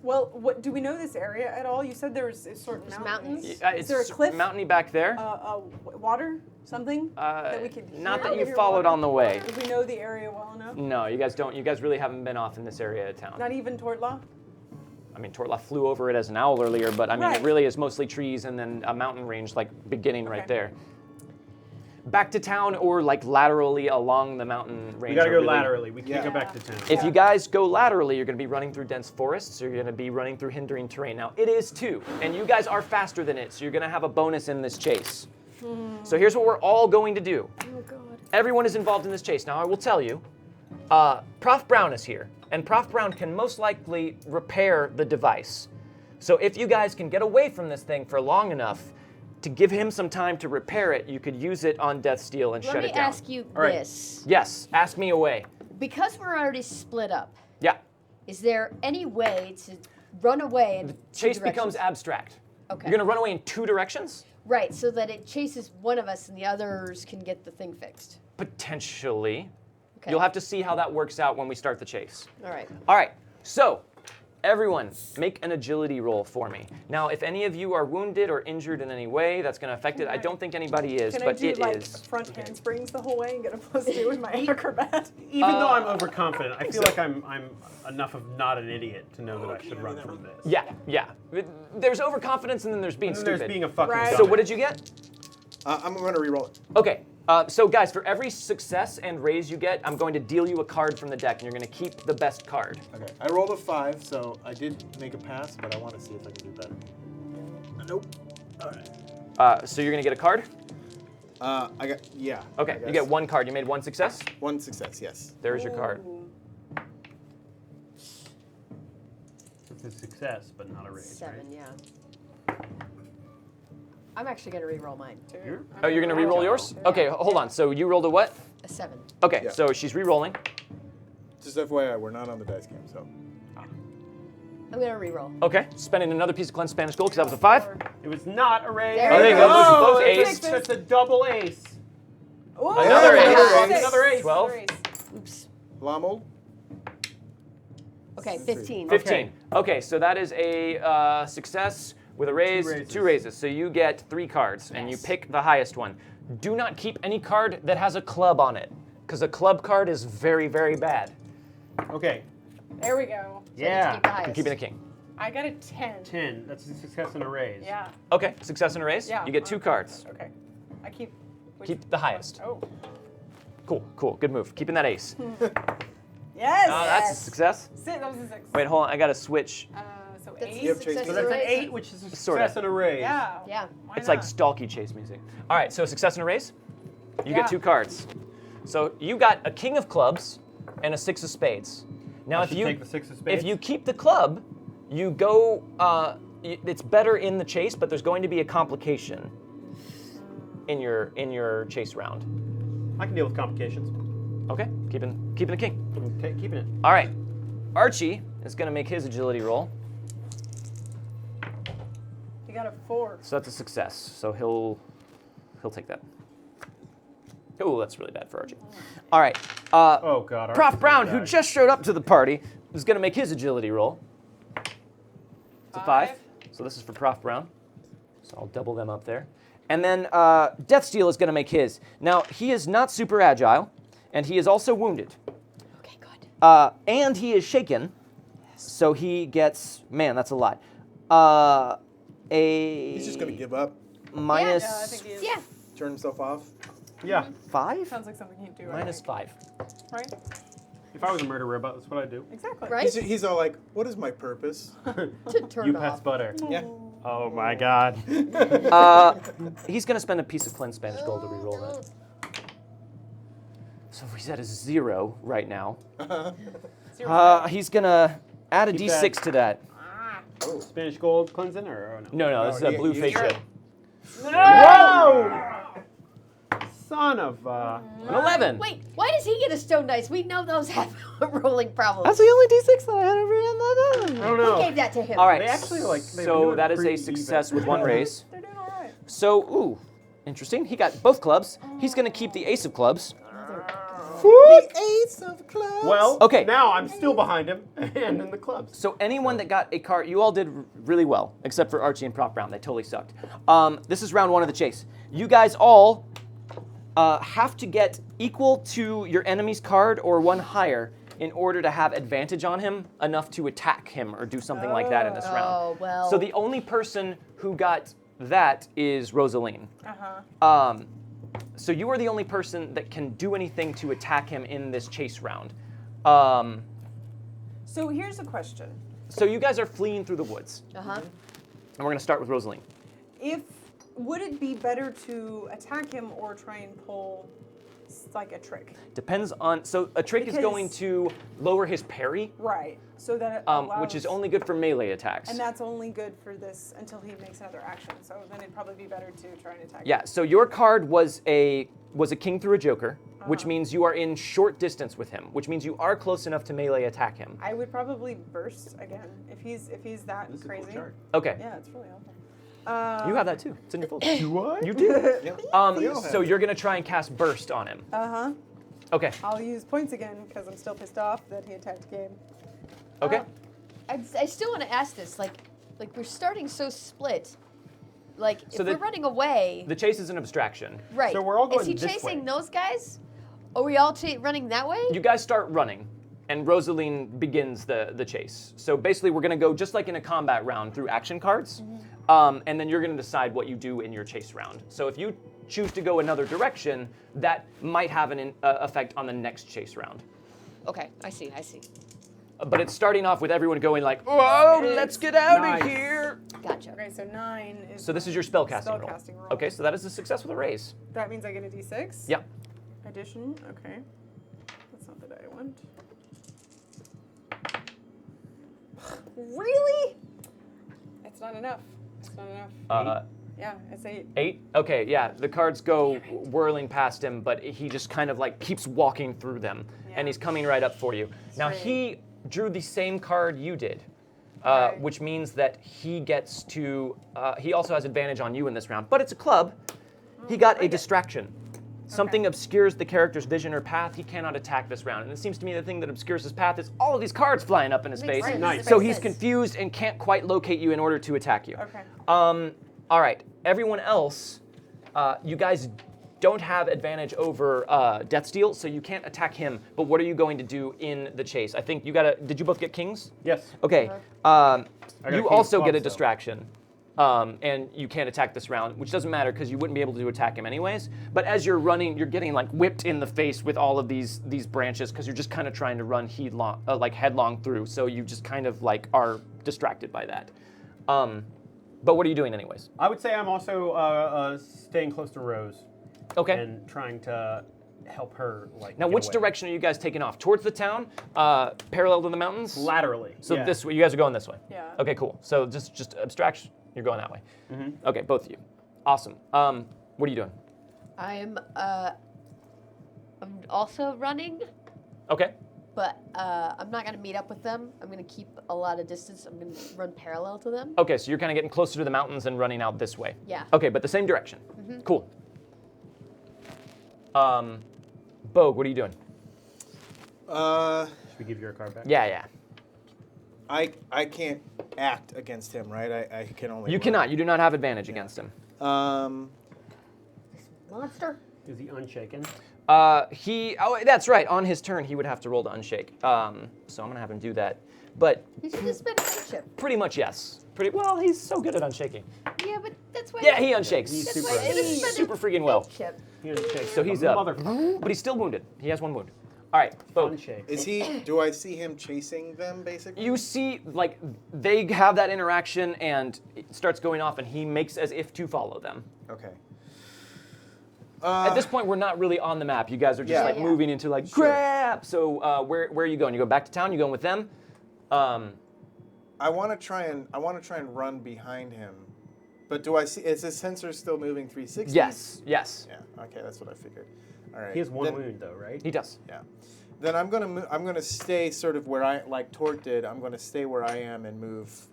Well, what do we know this area at all? You said there's certain mountains. It's Is there a cliff? mountainy back there. Water? Something that we could Not hear? that you Hear followed water? on the way. Do we know the area well enough? No, you guys don't. You guys really haven't been off in this area of town. Not even Tortla? I mean, Tortla flew over it as an owl earlier, but I mean, it Right. really is mostly trees and then a mountain range, like beginning right there. Back to town or like laterally along the mountain range. We gotta are go really- laterally. We can't go back to town. If you guys go laterally, you're going to be running through dense forests, or you're going to be running through hindering terrain. Now, it is too, and you guys are faster than it, so you're going to have a bonus in this chase. So here's what we're all going to do. Oh God. Everyone is involved in this chase. Now, I will tell you, Prof Brown is here, and Prof Brown can most likely repair the device. So if you guys can get away from this thing for long enough to give him some time to repair it, you could use it on Deathsteel and shut Let it me down. ask you right. this. Yes, ask me away. Because we're already split up, Yeah, is there any way to run away in the two chase directions? becomes abstract. Okay. You're gonna run away in 2 directions? Right, so that it chases one of us and the others can get the thing fixed. Potentially. Okay. You'll have to see how that works out when we start the chase. All right. All right, so everyone, make an agility roll for me. Now, if any of you are wounded or injured in any way, that's going to affect it. I don't think anybody is, Can I but do it like is. front handsprings the whole way and get a +2 with my acrobat? Even though I'm overconfident, I feel like I'm enough of not an idiot to know that I should run from this. Yeah. There's overconfidence and then there's being And then stupid. there's being a fucking Right. So dumbass. what did you get? I'm going to re-roll it. Okay. So guys, for every success and raise you get, I'm going to deal you a card from the deck, and you're going to keep the best card. Okay, I rolled a 5, so I did make a pass, but I want to see if I can do better. Nope. All right. So you're going to get a card? Yeah. Okay, I you guess. get 1 card. You made 1 success? 1 success, yes. There's your card. It's a success, but not a raise. 7, right? yeah. I'm actually going to re-roll mine. Oh, you're going to re-roll yours? Okay, hold on. So you rolled a what? A 7. Okay, Yeah. so she's re-rolling. Just FYI, we're not on the dice game, so. I'm going to re-roll. Okay, spending another piece of cleansed Spanish gold because that was a 5. It was not a raise. There Oh, there you go. Oh, Both it's ace. just a double ace. Another ace. Another ace. 12. Oops. Lommel? Okay, 15. 15. Okay, so that is a success with a raise, 2 raises. So you get 3 cards, and you Yes. pick the highest one. Do not keep any card that has a club on it, because a club card is very, very bad. Okay. There we go. Yeah. Keep the I'm highest. keeping a king. I got a 10. 10. That's a success and a raise. Yeah. Okay, success and a raise. Yeah. You get 2 cards. Okay. I keep. which- Keep the highest. Oh. Cool. Good move. Keeping that ace. Yes. That's a success. That was a 6. Wait, hold on. I got to switch. So That's 8. Yep, success Chase. So and that's a an raise. 8, which is a Sorta. success and a raise. Yeah. Yeah. Why It's like not? stalky chase music. All right, so success and a raise. You Yeah. get 2 cards. So you got a king of clubs and a 6 of spades. Now, I if should you take the 6 of spades. if you keep the club, you go. It's better in the chase, but there's going to be a complication in your chase round. I can deal with complications. Okay, keeping the king. Okay, keeping it. All right, Archie is going to make his agility roll. You got a 4. So that's a success. So he'll take that. Oh, that's really bad for Archie. All right. Oh God. Prof Archie's Brown, gonna who die. just showed up to the party, is going to make his agility roll. It's a 5. So this is for Prof Brown. So I'll double them up there. And then Deathsteel is going to make his. Now, he is not super agile, And he is also wounded. Okay, good. And he is shaken. So he gets, man, that's a lot. He's just gonna give up, minus Yeah, I think he is. Yeah. turn himself off. Yeah. 5? Sounds like something he'd do. Minus I think. 5. Right? If I was a murder robot, that's what I'd do. Exactly. Right? He's all like, "What is my purpose?" To turn You off. pass butter. Yeah. Oh my god. He's going to spend a piece of cleansed Spanish gold to reroll that. So if he's at a 0 right now, he's going to add a Keep d6 to that. Spanish gold cleansing or no? No, this is a blue fate chip. Whoa! Son of An 11. Wait, why does he get a stone dice? We know those have rolling problems. That's the only d6 that I had ever in that. I don't Who know. gave that to him? All right. They actually, like, they've been so doing that is a pretty success even. with 1 raise. They're doing all right. So, ooh, interesting. He got both clubs. He's going to keep the ace of clubs. The ace of clubs. Well, Okay. now I'm still behind him and in the clubs. So anyone that got a card, you all did really well, except for Archie and Prop Brown. They totally sucked. This is round 1 of the chase. You guys all have to get equal to your enemy's card or 1 higher in order to have advantage on him, enough to attack him or do something like that in this round. Oh, well. So the only person who got that is Rosaline. So you are the only person that can do anything to attack him in this chase round. So here's a question. So you guys are fleeing through the woods. Uh-huh. And we're going to start with Rosaline. Would it be better to attack him or try and pull like a trick? Depends on, so a trick is going Because- to lower his parry, Right. So that it which is allows- only good for melee attacks. And that's only good for this until he makes another action. So then it'd probably be better to try and attack. Yeah, so your card was a king through a joker, which Uh-huh. means you are in short distance with him, which means you are close enough to melee attack him. I would probably burst again if he's that This is a crazy. cool chart. Okay. Yeah, it's really helpful. You have that too. It's in your folder. Do I? You do. We all have So you're going to try and cast burst on him. Uh-huh. Okay. I'll use points again because I'm still pissed off that he attacked Gabe. Okay. I still want to ask this. Like we're starting so split. Like, So if we're running away, The chase is an abstraction. right? So we're all Is he going this chasing way. those guys? Are we all running that way? You guys start running, and Rosaline begins the chase. So basically, we're going to go just like in a combat round through action cards, and then you're going to decide what you do in your chase round. So if you choose to go another direction, that might have an effect on the next chase round. Okay, I see. But it's starting off with everyone going like, "Whoa, let's get out Nice. of here!" Gotcha. Okay, so 9 is. So this is your spellcasting roll. Spellcasting roll. Okay, so that is a success with a raise. That means I get a d6? Yep. Addition, okay. That's not the die I want. Really? It's not enough. It's not enough. Yeah, it's 8. 8? Okay, yeah. The cards go whirling past him, but he just kind of like keeps walking through them, Yeah. and he's coming right up for you. Now Great. he drew the same card you did, Right. which means that he gets to. He also has advantage on you in this round, but it's a club. He got a distraction. Something obscures the character's vision or path. He cannot attack this round, and it seems to me the thing that obscures his path is all of these cards flying up in his Makes face. sense. Nice. So Makes he's sense. confused and can't quite locate you in order to attack you. Okay. All right, everyone else, you guys don't have advantage over Death Steal, so you can't attack him. But what are you going to do in the chase? I think you gotta. Did you both get kings? Yes. Okay. got You King's also Club get a still. distraction, and you can't attack this round, which doesn't matter because you wouldn't be able to attack him anyways. But as you're running, you're getting like whipped in the face with all of these branches because you're just kind of trying to run headlong through. So you just kind of like are distracted by that. But what are you doing anyways? I would say I'm also staying close to Rose Okay. and trying to help her. Like Now, get which away. direction are you guys taking off? Towards the town, parallel to the mountains? Laterally. So yeah. this way, you guys are going this way. Yeah. Okay, cool. So just abstraction, you're going that way. Okay, both of you. Awesome. What are you doing? I'm also running, Okay. but I'm not gonna meet up with them. I'm gonna keep a lot of distance. I'm gonna run parallel to them. Okay, so you're kind of getting closer to the mountains and running out this way. Yeah. Okay, but the same direction. Cool. Bogue, what are you doing? Should we give you a card back? Yeah. I can't act against him, right? I can only. You run. cannot. You do not have advantage against him. Um, Monster. Is he unshaken? That's right. On his turn, he would have to roll to unshake. So I'm gonna have him do that. But You should just spend a chip. pretty much yes. Pretty well. He's so good at unshaking. Yeah, but that's why. Yeah, he unshakes. He's That's super. why you should spend Super a freaking well. chip. So he's up. Motherfucker. But he's still wounded. He has 1 wound. All right, Bo. Unshake. Is he? Do I see him chasing them, basically? You see, like, they have that interaction, and it starts going off, and he makes as if to follow them. Okay. At this point, we're not really on the map. You guys are just, Yeah. like, Yeah. moving into, like, Sure. crap. So where are you going? You go back to town? You going with them? I want to try and run behind him, but do I see? Is his sensor still moving 360? Yes. Yeah. Okay, that's what I figured. All right. He has one Then- wound though, right? He does. Yeah. Then I'm gonna stay sort of where I like Torque did. I'm gonna stay where I am and move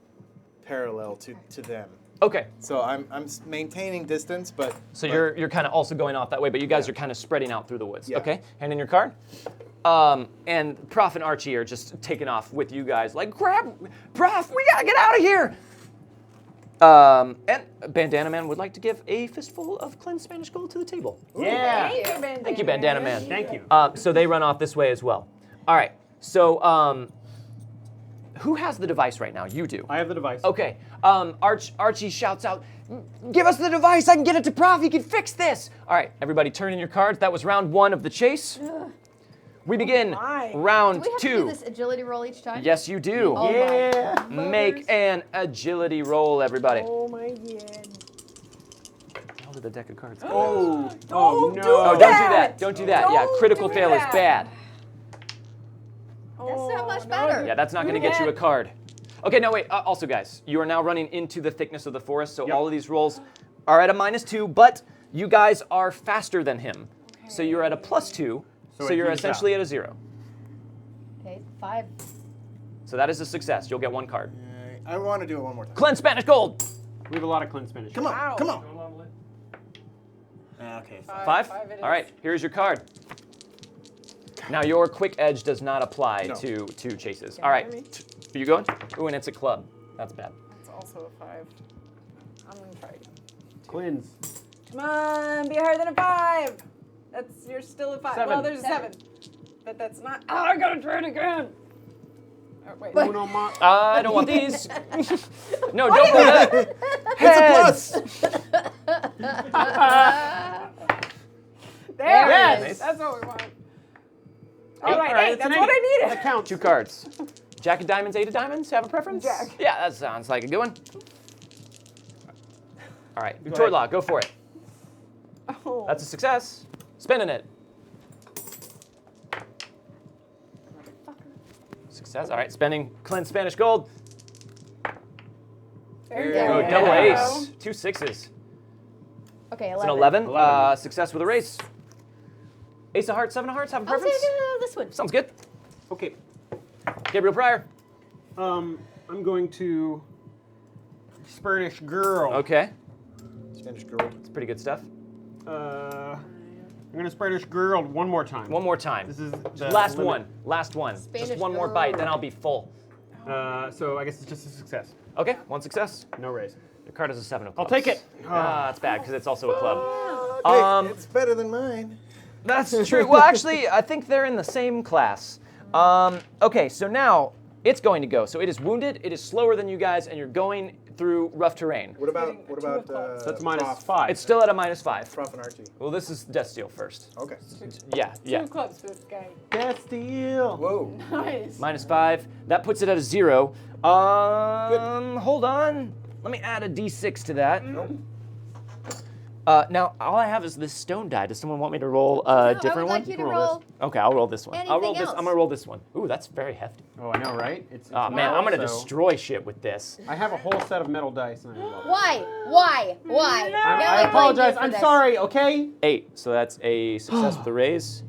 parallel to them. Okay. So I'm maintaining distance, but So you're kind of also going off that way, but you guys are kind of spreading out through the woods. Yeah. Okay. Hand in your card. And Prof and Archie are just taking off with you guys, like, grab, Prof, we gotta get out of here. And Bandana Man would like to give a fistful of cleansed Spanish gold to the table. Yeah. Thank you, Bandana Man. Thank you. So they run off this way as well. All right. So who has the device right now? You do. I have the device. Okay. Archie shouts out, "Give us the device! I can get it to Prof. He can fix this!" All right, everybody, turn in your cards. That was round 1 of the chase. We begin my. round Do we have to 2. do this agility roll each time? Yes, you do. Oh Yeah. my. Make an agility roll, everybody. Oh my god. How did the deck of cards? Oh. Don't no. do Oh, don't do that. Don't do that. Yeah, Don't critical do fail is that. bad. That's not much no, better. Yeah, that's not going to get you a card. Okay, no, wait. Also, guys, you are now running into the thickness of the forest, so Yep. all of these rolls are at a -2, but you guys are faster than him. So you're at a +2, so it you're evens essentially out. at a 0. Okay, 5. So that is a success. You'll get 1 card. I want to do it one more time. Cleanse Spanish gold. We have a lot of clean Spanish. Come on, Wow. come on. Okay. 5? Five it All is. right, here's your card. Now your quick edge does not apply No. to chases. Can All you right, hear me? are you going? Ooh, and it's a club. That's bad. That's also a 5. I'm gonna try again. Cleanse. Come on, be higher than a 5. You're still a 5. 7. Well, there's a 7. But that's not. Oh, I gotta try it again. Oh, wait. Uno ma- I don't want these. No, don't do that. It's a plus. There Yes. it is. That's what we want. All All right, right, hey, it's an that's what 8. I needed. That counts. 2 cards. Jack of diamonds, 8 of diamonds. Have a preference? Jack. Yeah, that sounds like a good one. All right, Go Torlaw, ahead. go for it. Oh. That's a success. Spinning it. Success. All right, spending cleanse Spanish gold. There you There Oh, you go. double Yeah. ace. 2 6s. Okay, 11. It's an 11. 11. Success with a race. Ace of hearts, 7 of hearts. Have a I'll say preference? this one. Sounds good. Okay. Gabriel Pryor. I'm going to Spanish girl. Okay, Spanish girl. it's pretty good stuff. I'm gonna Spanish girl one more time. One more time. This is the Last limit. one. Last one. Spanish Just one more girl. bite, then I'll be full. So I guess it's just a success. Okay, 1 success. No raise. The card is a 7 of I'll clubs. take it. Ah, it's bad because it's also a club. Hey, it's better than mine. That's true. Well, actually, I think they're in the same class. Okay, so now it's going to go. So it is wounded, it is slower than you guys, and you're going through rough terrain. What about Getting two of clubs. That's minus Prof, 5. It's still at a -5. Prof and Archie? Well, this is Death Steal first. Okay. Yeah, yeah. 2 clubs for this guy. That's deal. Whoa. Nice. -5. That puts it at a 0. Hold on. Let me add a d6 to that. Nope. Now, all I have is this stone die. Does someone want me to roll a different I would one? like you to Roll this. roll. Okay, I'll roll this one. I'll roll Anything this. I'm else? gonna roll this one. Ooh, that's very hefty. Oh, I know, right? It's Oh man, I'm gonna so- destroy shit with this. I have a whole set of metal dice. And I love it. Why? Now I blame apologize. you for I'm this. sorry. Okay. 8. So that's a success with a raise.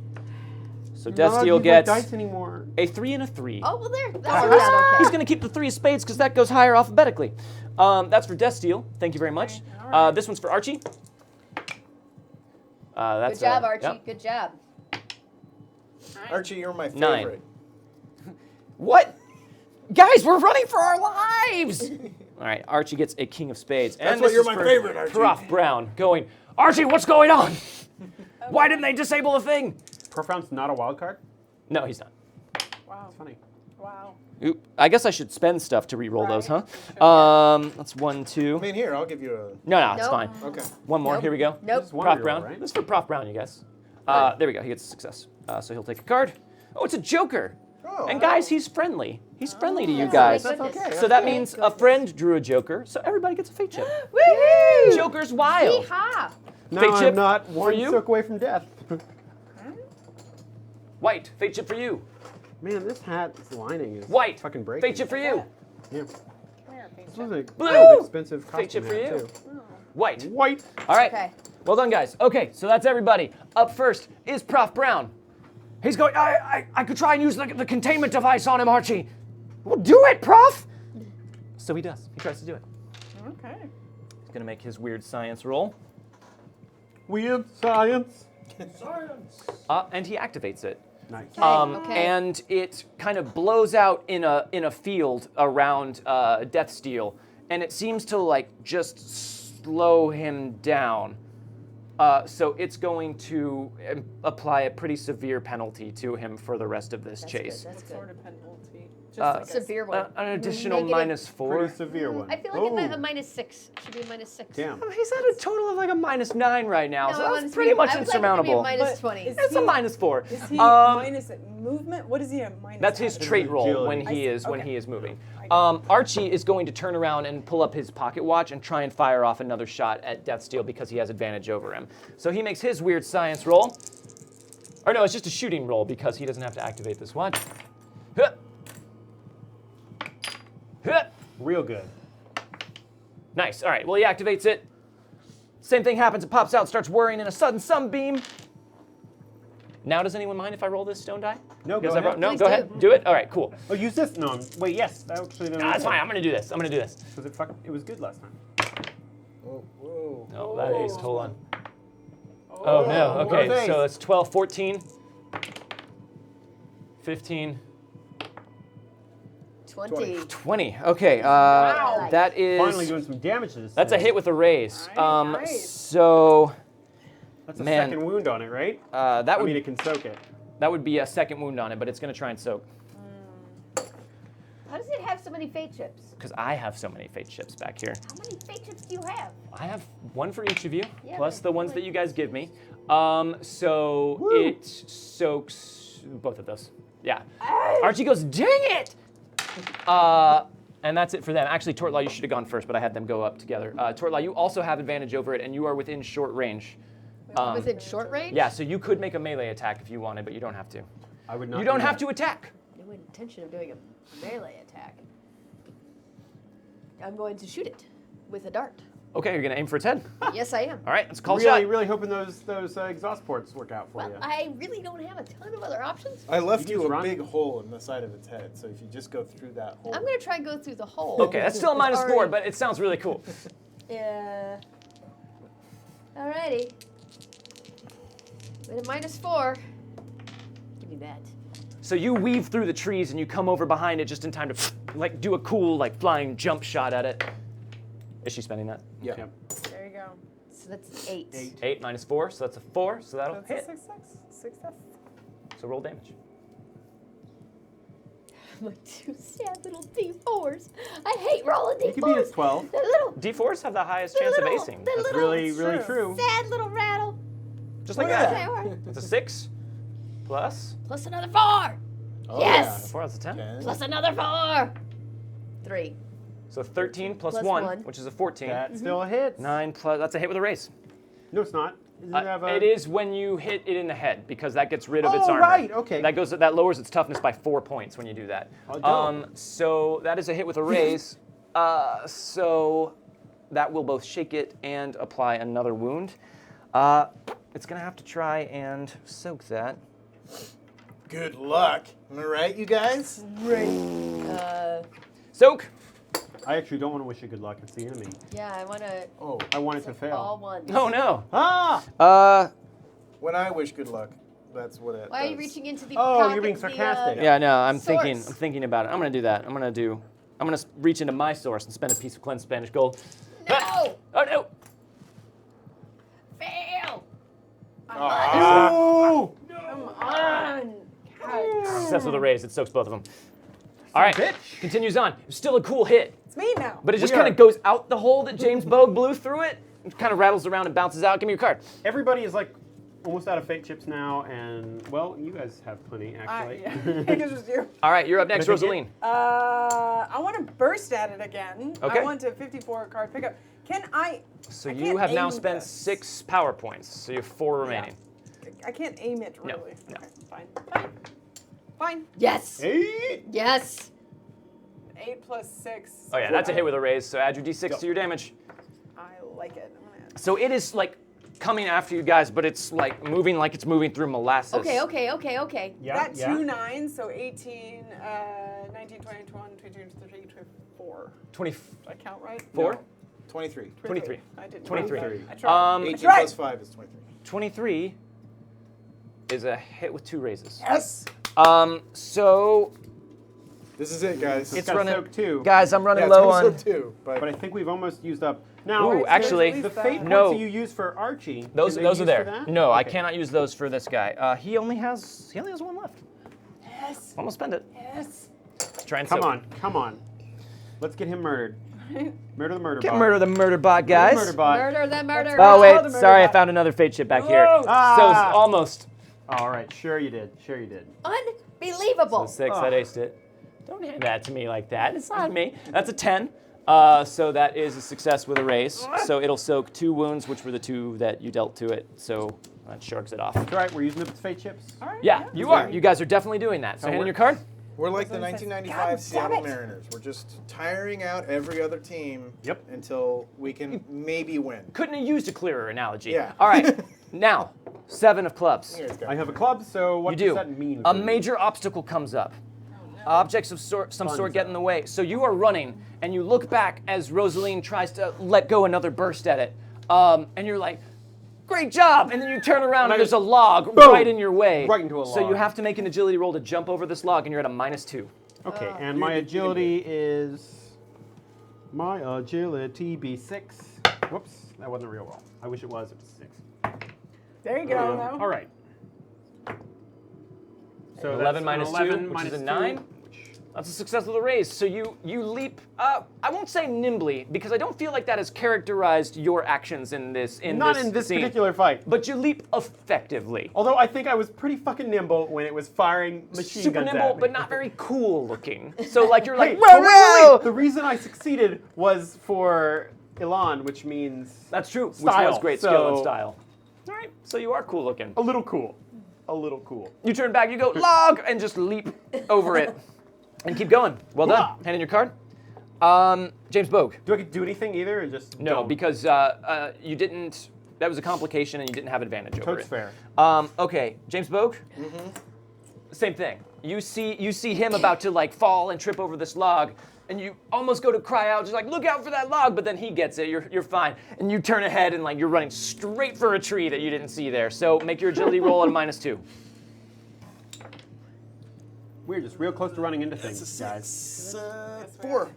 So I'm Death not Steal using my gets dice anymore. a 3 and a 3. Oh, well, there. That He's- worked out okay. He's gonna keep the 3 of spades because that goes higher alphabetically. That's for Death Steal. Thank you very much. This one's for Archie. That's Good job, a- Archie. yep. Good job. Archie, you're my 9. favorite. What? Guys, we're running for our lives! All right, Archie gets a king of spades. That's and why this you're is my for favorite, Archie. Prof Brown going, Archie, what's going on? Why didn't they disable the thing? Profound's not a wild card? No, he's not. Wow. That's funny. Wow. Oop. I guess I should spend stuff to re-roll those, huh? That's 1, 2. I mean, here, I'll give you a. No, it's Nope. fine. Okay. One more. Nope. Here we go. Nope. Just one Prof reroll, Brown. right? This is for Prof Brown, you guys. There we go. He gets a success. So he'll take a card. Oh, it's a Joker. Oh, And guys, he's friendly. He's friendly to you Yes, guys. thank goodness. okay. So that means a friend drew a Joker, so everybody gets a fate chip. Woohoo! Joker's wild. Yeehaw! No, Fate chip I'm not for one you? Zook away from death. White, fate chip for you. Man, this hat's lining is White, fucking breaking. fate chip for you. Yeah. Where, This was a Blue. kind of expensive costume Fate chip for hat, you. too. White. White. All right. Okay. Well done, guys. Okay, so that's everybody. Up first is Prof Brown. He's going, I could try and use the containment device on him, Archie. Well, do it, Prof. So he does. He tries to do it. Okay. He's going to make his weird science roll. Weird science. Science. And he activates it. Nice. Okay. And it kind of blows out in a field around Deathsteel, and it seems to like just slow him down. So it's going to apply a pretty severe penalty to him for the rest of this That's chase. Good. That's What good. sort of penalty? Just like a Severe one. An additional Negative. -4. Pretty severe one. I feel like Oh. a -6 should be a -6. Damn. He's at a total of like a -9 right now, No, so I want that's it to pretty be- much I would insurmountable. Like it to be a But -20. is It's a he- -4. Is he Um, minus movement? What is he a minus? That's his at? trait roll agility. when I he see. is Okay. moving. I got Archie is going to turn around and pull up his pocket watch and try and fire off another shot at Deathsteel because he has advantage over him. So he makes his weird science roll. Or no, it's just a shooting roll because he doesn't have to activate this watch. Huh. Huh. Real good. Nice. All right. Well, he activates it. Same thing happens. It pops out, starts whirring in a sudden sunbeam. Now, does anyone mind if I roll this stone die? No, Because go I brought- ahead. No, Please go do. ahead. Do it. All right. Cool. Oh, use this? No, wait, yes. Actually, no. That's fine. I'm gonna do this. I'm gonna do this. Because it was good last time. Whoa, whoa. No, that is. Hold on. Oh no. Okay. Nice. So it's 12, 14, 15, 20. 20. Okay. Wow. That is. Finally doing some damage to this That's a thing. hit with a raise. Nice. So That's a Man. second wound on it, right? that I would mean, it can soak it. that would be a second wound on it, but it's gonna try and soak How does it have so many fate chips? because I have so many fate chips back here. How many fate chips do you have? I have one for each of you, Yeah, plus but the ones like- that you guys give me. So it soaks both of those. Yeah. Archie goes, dang it! And that's it for them. Actually, Tortlaw, you should have gone first, but I had them go up together. Tortlaw, you also have advantage over it, and you are within short range. Within short range? Yeah, so you could make a melee attack if you wanted, but you don't have to. I would not. You don't do have that. to attack. No intention of doing a melee attack. I'm going to shoot it with a dart. Okay, you're gonna aim for its head. Yes, I am. All right, let's call Really, shot. really hoping those exhaust ports work out for Well, you. I really don't have a ton of other options. I left You you just a run. big hole in the side of its head, so if you just go through that hole. I'm going to try and go through the hole. Okay, that's still a It's -4, already- but it sounds really cool. Yeah. Alrighty. With a -4. Give me that. So you weave through the trees and you come over behind it just in time to like do a cool like flying jump shot at it. Is she spending that? Yeah. Yep. There you go. So that's 8. 8 minus 4, so that's a 4, so that'll That's hit. a success. So roll damage. My 2 sad little D4s. I hate rolling D4s. You could be at 12. They're little. D4s have the highest they're chance of little, acing. They're That's little, really, really true. true. sad little rattle. Just like Look that. at Okay, all right. It's a 6 plus Plus another 4. Oh, Yes. 4, that's a 10. 10. Plus another 4. 3. So 13 plus Plus 1, one. which is a 14. That's still a hit. 9 plus, that's a hit with a raise. No, it's not. Doesn't it have a... It is when you hit it in the head because that gets rid of its Oh, armor. right, okay. That lowers its toughness by 4 points when you do that. Oh, dope. So that is a hit with a raise. So that will both shake it and apply another wound. It's gonna have to try and soak that. Good luck. Am I right, you guys? Soak. I actually don't want to wish you good luck. It's the enemy. Yeah, I want to. Oh, I want it to fail. All ones. Oh no. Ah! when I wish good luck, that's what it Why are you does. reaching into the Oh, pocket, you're being the, sarcastic. Yeah, no, I'm Source. thinking about it. I'm gonna do that. I'm gonna reach into my source and spend a piece of cleansed Spanish gold. No! Oh no. Fail! Oh Oh! Come on. God. Success with a raise. It soaks both of them. All right. bitch. Continues on. Still a cool hit. It's me now. But it just kind of goes out the hole that James Bogue blew through it. It kind of rattles around and bounces out. Give me your card. Everybody is like almost out of fake chips now, and well, you guys have plenty actually. Yeah. I think it's just you. All right, you're up next, Rosaline. I want to burst at it again. Okay. I want a 54 card pickup. Can I? So I you can't have now aim spent this. 6 power points. So you have 4 remaining. I can't aim it No, really. no. Okay, fine. Fine. Yes. 8. Yes. 8 plus 6. Oh yeah, that's a hit with a raise. So add your d6 to your damage. I like it. I'm gonna add So it is like coming after you guys, but it's like it's moving through molasses. Okay. that 2 9s, so 18, 19, 20, 21, 22, 23, 24. 20. Did I count right? 4? No, 23. 23. I didn't. 23. I tried. 18 tried. plus 5 is 23. 23 is a hit with 2 raises. Yes. So This is it, guys. it's got running. soak too. Guys, I'm running yeah, it's low gonna on. soak too, but But I think we've almost used up. Now, Ooh, actually, the fate no. points that you use for Archie. Those can they are use there. For that? No, I Okay. cannot use those for this guy. He only has 1 left. Yes. I'm gonna spend it. Yes. Try and Come soak. on, come on. Let's get him murdered. Murder the murder Get bot. murder the murder bot, guys. Murder bot. Murder the murder. Oh Oh, wait, the murder sorry, I bot. found another fate chip back here. Whoa. So it's almost. All right, sure you did. Sure you did. Unbelievable. So 6, that aced it. Don't hand that to me like that. It's not me. That's a 10. So that is a success with a raise. So it'll soak 2 wounds, which were the 2 that you dealt to it. So that sharks it off. That's right. We're using up its fate chips. All right. Yeah, you are. You guys are definitely doing that. So hand in your card. we're like the God 1995 damn Seattle it. Mariners. We're just tiring out every other team Yep. until we can maybe win. Couldn't have used a clearer analogy. Yeah. All right. Now, 7 of clubs. Here it's got- I have a club, so what You does do. that mean? A for me? major obstacle comes up. Objects of some sort get in the way. So you are running, and you look back as Rosaline tries to let go another burst at it. And you're like, great job! And then you turn around, and there's a log right in your way. Right into a So you log. have to make an agility roll to jump over this log, and you're at a -2. Okay, and my agility is my agility B6. Whoops, that wasn't a real roll. I wish it was. It was 6. There you go. now. All right. So 11 that's minus an 2, 11 which minus is a 2, 9. which- That's a success with a raise. So you leap. I won't say nimbly because I don't feel like that has characterized your actions in this. Not in this scene. particular fight. But you leap effectively. Although I think I was pretty fucking nimble when it was firing machine Super guns nimble, at me. but not very cool looking. So like you're like, Hey, whoa, but wait, whoa! wait. The reason I succeeded was for Elan, which means That's true. Which Style, was great skill and so- style. All right, so you are cool looking. a little cool. A little cool. You turn back, you go log, and just leap over it, and keep going. Well done. Hand in your card. James Bogue. Do I get to do anything either, or just No, don't? because you didn't. That was a complication, and you didn't have advantage over Totes it. fair. Okay, James Bogue. Same thing. You see him about to like fall and trip over this log, and you almost go to cry out, just like look out for that log. But then he gets it. You're fine, and you turn ahead and like you're running straight for a tree that you didn't see there. So make your agility roll at a -2. We're just real close to running into things, guys. It's 4.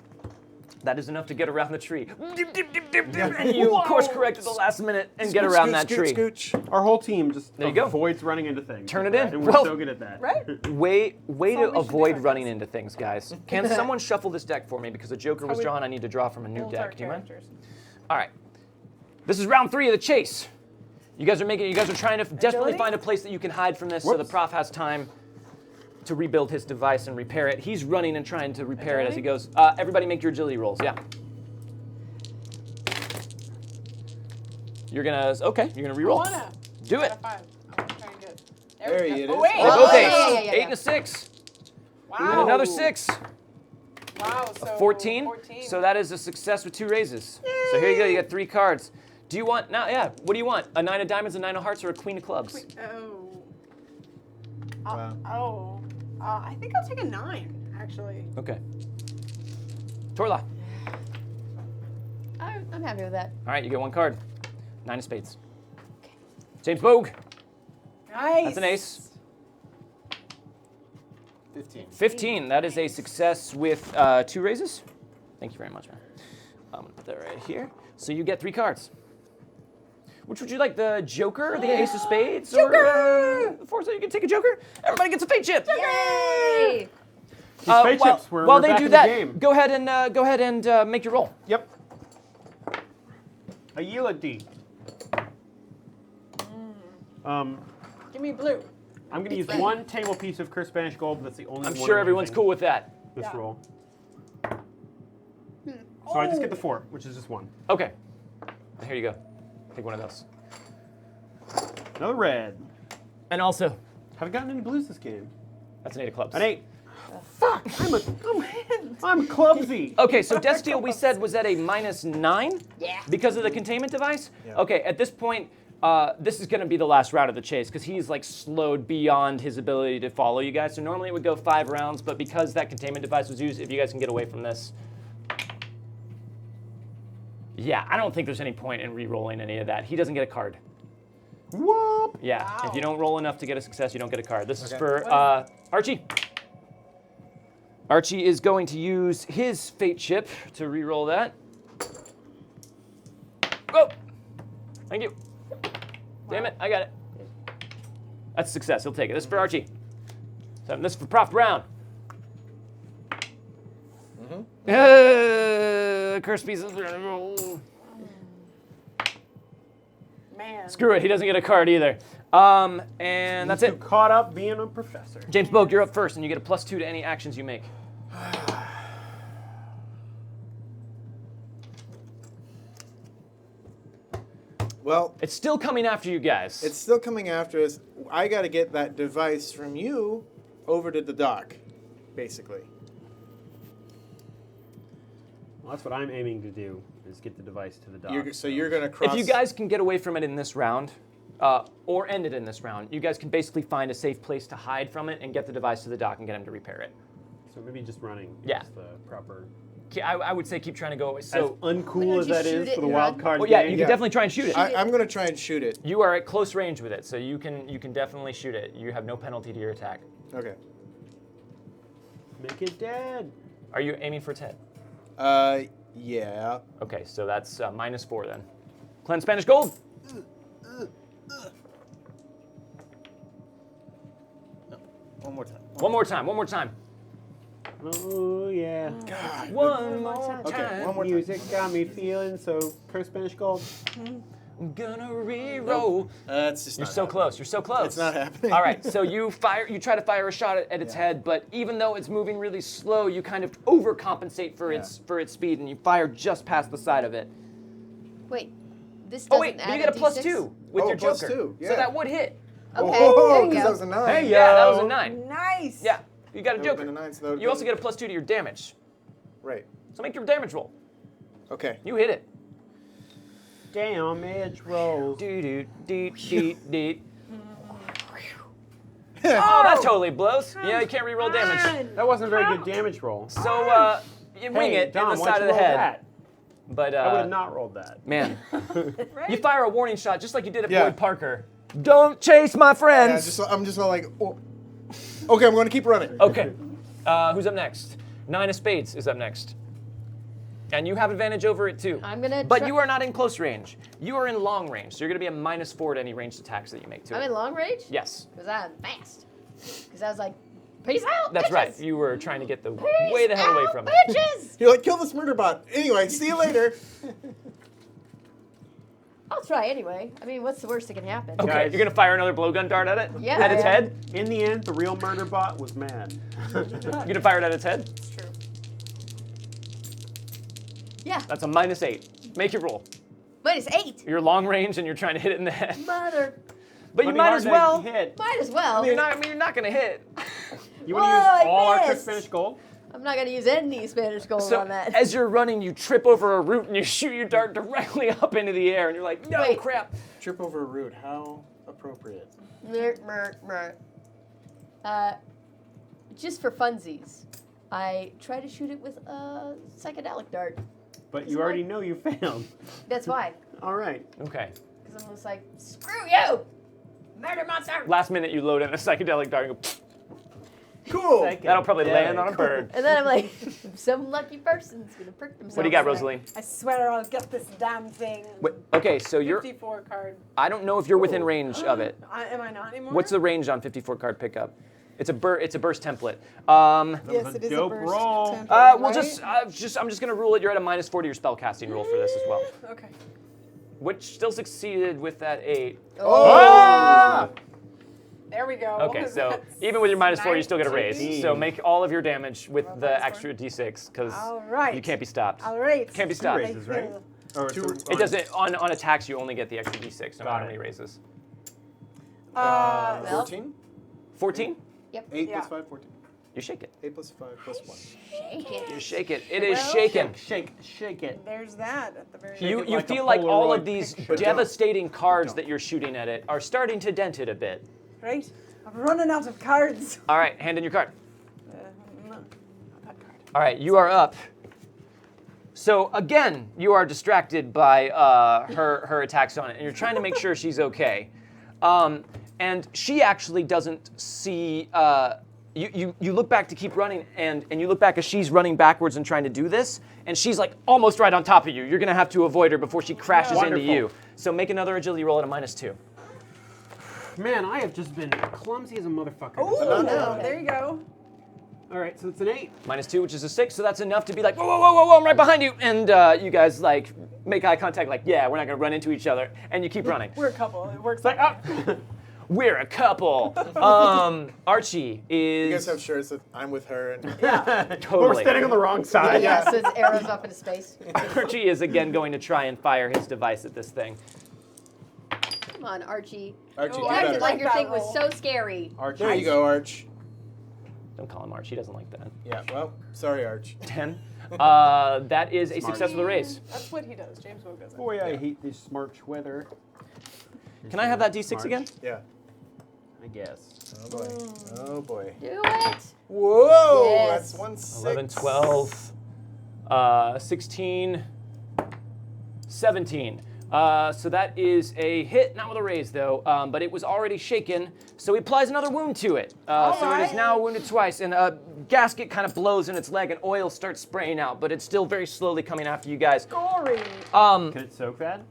That is enough to get around the tree. And you course correct at the last minute and get around that tree. Scooch. Our whole team just There you go. avoids running into things. Turn it in. And we're Well- so good at that. Right? Way all to we should avoid do, I running guess. into things, guys. Can someone shuffle this deck for me because a Joker was we drawn? I need to draw from a new Build our deck. Do you mind? characters. All right. This is round 3 of the chase. You guys are trying to desperately Agility? find a place that you can hide from this, so the Whoops. prof has time to rebuild his device and repair it. He's running and trying to repair it as he goes. Everybody, make your agility rolls. Yeah. You're gonna re-roll. Wanna. Do it. Out of 5. I'm trying to get. There we it go. is. Oh, wait. They're both Oh, eights. yeah. 8 and a 6. Wow. And another 6. Wow. So 14. 14. So that is a success with 2 raises. So here you go. You get 3 cards. Do you want now? Yeah. What do you want? A 9 of diamonds, a 9 of hearts, or a queen of clubs? Oh. Wow. I think I'll take a 9, actually. Okay. Torla. I'm happy with that. All right, you get 1 card. 9 of spades. James Bogue. Nice. That's an ace. 15. 15. That is a success with 2 raises. Thank you very much, man. I'm gonna put that right here. So you get 3 cards. Which would you like, the Joker, the Ace of Spades, or the Four? So you can take a Joker. Everybody gets a fate chip. Yay! These fate chips. While We're they back do in that, the game. go ahead and make your roll. Yep. A Yiladi. Give me blue. I'm going to use one table piece of cursed Spanish gold. That's the only I'm one sure I'm everyone's using cool with that. This Yeah. roll. So I just get the 4, which is just 1. Okay. Here you go. Take one of those. Another red. And also, Haven't gotten any blues this game. that's an 8 of clubs. An 8. Fuck! I'm clumsy. Okay, so Death Steal we said was at a -9 Yeah. because of the containment device. Yeah. Okay, at this point, this is going to be the last round of the chase because he's like slowed beyond his ability to follow you guys. So normally it would go 5 rounds, but because that containment device was used, if you guys can get away from this, yeah, I don't think there's any point in re-rolling any of that. He doesn't get a card. Whoop! Yeah, Wow. if you don't roll enough to get a success, you don't get a card. This is Okay. for Archie. Archie is going to use his fate chip to re-roll that. Oh! Thank you. Damn it, I got it. That's a success, he'll take it. This is for Archie. So this is for Prof Brown. Curse pieces. Man. Screw it, he doesn't get a card either. And that's Too it. caught up being a professor. James Bogue, you're up first, and you get a +2 to any actions you make. Well, It's still coming after you guys. it's still coming after us. I got to get that device from you over to the dock, basically. Well, that's what I'm aiming to do, is get the device to the dock. So you're going to cross. If you guys can get away from it in this round, or end it in this round, you guys can basically find a safe place to hide from it and get the device to the dock and get him to repair it. So maybe just running Yeah. is the proper... I would say keep trying to go away. As So, uncool Why don't as you that shoot is it for the and wild run? card well, yeah, game. you can definitely try and shoot it. I'm going to try and shoot it. You are at close range with it, so you can definitely shoot it. You have no penalty to your attack. Okay. Make it dead. Are you aiming for 10? Yeah. Okay, so that's -4 then. Cleanse Spanish Gold. One more time. One more time. One more time. Oh, yeah. God. One more time. Okay, one more time. Music got me feeling so cursed Spanish gold. I'm gonna re-roll. That's just You're not so happening. close. You're so close. It's not happening. All right. So you try to fire a shot at its head, but even though it's moving really slow, you kind of overcompensate for its speed, and you fire just past the side of it. Wait, this doesn't Oh wait, add but you get a D6? +2 with Oh, your +2, Joker. yeah. So that would hit. Okay, Oh, there you because go. that was a 9. Hey, Yeah, that was a Yo. 9. Nice. Yeah, you got a That would've Joker. been a 9, so that would've You also been- get a +2 to your damage. Right. So make your damage roll. Okay. You hit it. Damage rolls. Doo doo dee dee. Oh, that totally blows. Yeah, you can't re-roll damage. That wasn't a very good damage roll. So you wing it Dom, in the why'd side you of the roll head. that? But I would have not rolled that. man, Right? you fire a warning shot just like you did at Yeah. Boyd Parker. Don't chase my Yeah, friends. I'm just all like, oh. Okay, I'm going to keep running. Okay, who's up next? 9 of Spades is up next. And you have advantage over it too. I'm gonna But try- you are not in close range. You are in long range, so you're going to be a -4 to any ranged attacks that you make to I'm it. in long range? Yes, Because I'm fast. Because I was like, peace out, that's bitches. right. You were trying to get the Peace way the hell away out, from it. bitches. You're like, kill this murder bot. Anyway, see you later. I'll try anyway. I mean, what's the worst that can happen? Okay, Guys. you're going to fire another blowgun dart at it? Yeah. At its head? In the end, the real murder bot was mad. You're going to fire it at its head? It's true. Yeah, That's a -8. Make your roll. -8. You're long range and you're trying to hit it in the head. Mother. But you Might be might hard as to well. hit. Might as well. You're not going to hit. You want to Whoa, use I all our missed. cursed Spanish gold? I'm not going to use any Spanish gold So on that. as you're running, you trip over a root and you shoot your dart directly up into the air, and you're like, no, Wait. crap. Trip over a root. How appropriate. Mer, mer, mer. Just for funsies, I try to shoot it with a psychedelic dart. But you already know you failed. That's why. All right. Okay. Because I'm just like, screw you, murder monster. Last minute, you load in a psychedelic dart and go, Cool. That'll probably land on a bird. And then I'm like, some lucky person's gonna prick themselves. What do you got, Rosaline? I swear I'll get this damn thing. Wait, okay, so you're. 54 card. I don't know if you're within range of it. Am I not anymore? What's the range on 54 card pickup? It's a burst template. Yes, it is dope a burst roll. template, We'll right? I'm just gonna rule it. You're at a -4 to your spellcasting roll for this as well, Okay. which still succeeded with that 8. Oh! There we go. Okay, so even with your -4, you still get a raise. 19. So make all of your damage with Well, the -4. extra d6 because All right. you can't be stopped. All right. Can't be stopped. raises, right? Or It doesn't on attacks. You only get the extra d6 no matter how it. many raises. Well, 14? 14. 8 Yeah. plus 5, 14. You shake it. 8 plus 5 plus 1. shake it. You shake it. It is Well, shaken. Shake it. There's that at the very You it like a feel like all Polaroid of these picture. devastating cards Don't. that you're shooting at it are starting to dent it a bit. Right? I'm running out of cards. All right, hand in your card. No, not that card. All right, you are up. So again, you are distracted by her attacks on it, and you're trying to make sure she's okay. And she actually doesn't see. You look back to keep running, and you look back as she's running backwards and trying to do this, and she's like almost right on top of you. You're gonna have to avoid her before she crashes into Wonderful. you. So make another agility roll at a -2. Man, I have just been clumsy as a motherfucker. Oh, no. There you go. All right, so it's an 8. -2, which is a 6, so that's enough to be like, whoa, whoa, whoa, whoa, whoa, I'm right behind you. And you guys like make eye contact, like, yeah, we're not gonna run into each other, and you keep running. We're a couple. It works It's like, like oh. We're a couple. Archie is. You guys have shirts that I'm with her and Totally. We're standing on the wrong side. Yeah, so it's arrows up into space. Archie is again going to try and fire his device at this thing. Come on, Archie. Archie, Oh, do You I better. acted like your that thing was roll. so scary. Archie. There you go, Arch. Don't call him Arch. He doesn't like that. Yeah, well, sorry, Arch. 10. That is a success with a raise. That's what he does. James Woke does it. Boy, I hate this March weather. Can I have that D6 March, again? Yeah. I guess. Oh boy. Oh boy. Do it. Whoa! Yes. That's 1 6. 11, 12, 16, 17. So that is a hit, not with a raise though, but it was already shaken, so he applies another wound to it. So it is now wounded twice, and a gasket kind of blows in its leg, and oil starts spraying out, but it's still very slowly coming after you guys. Gory. Can it soak that?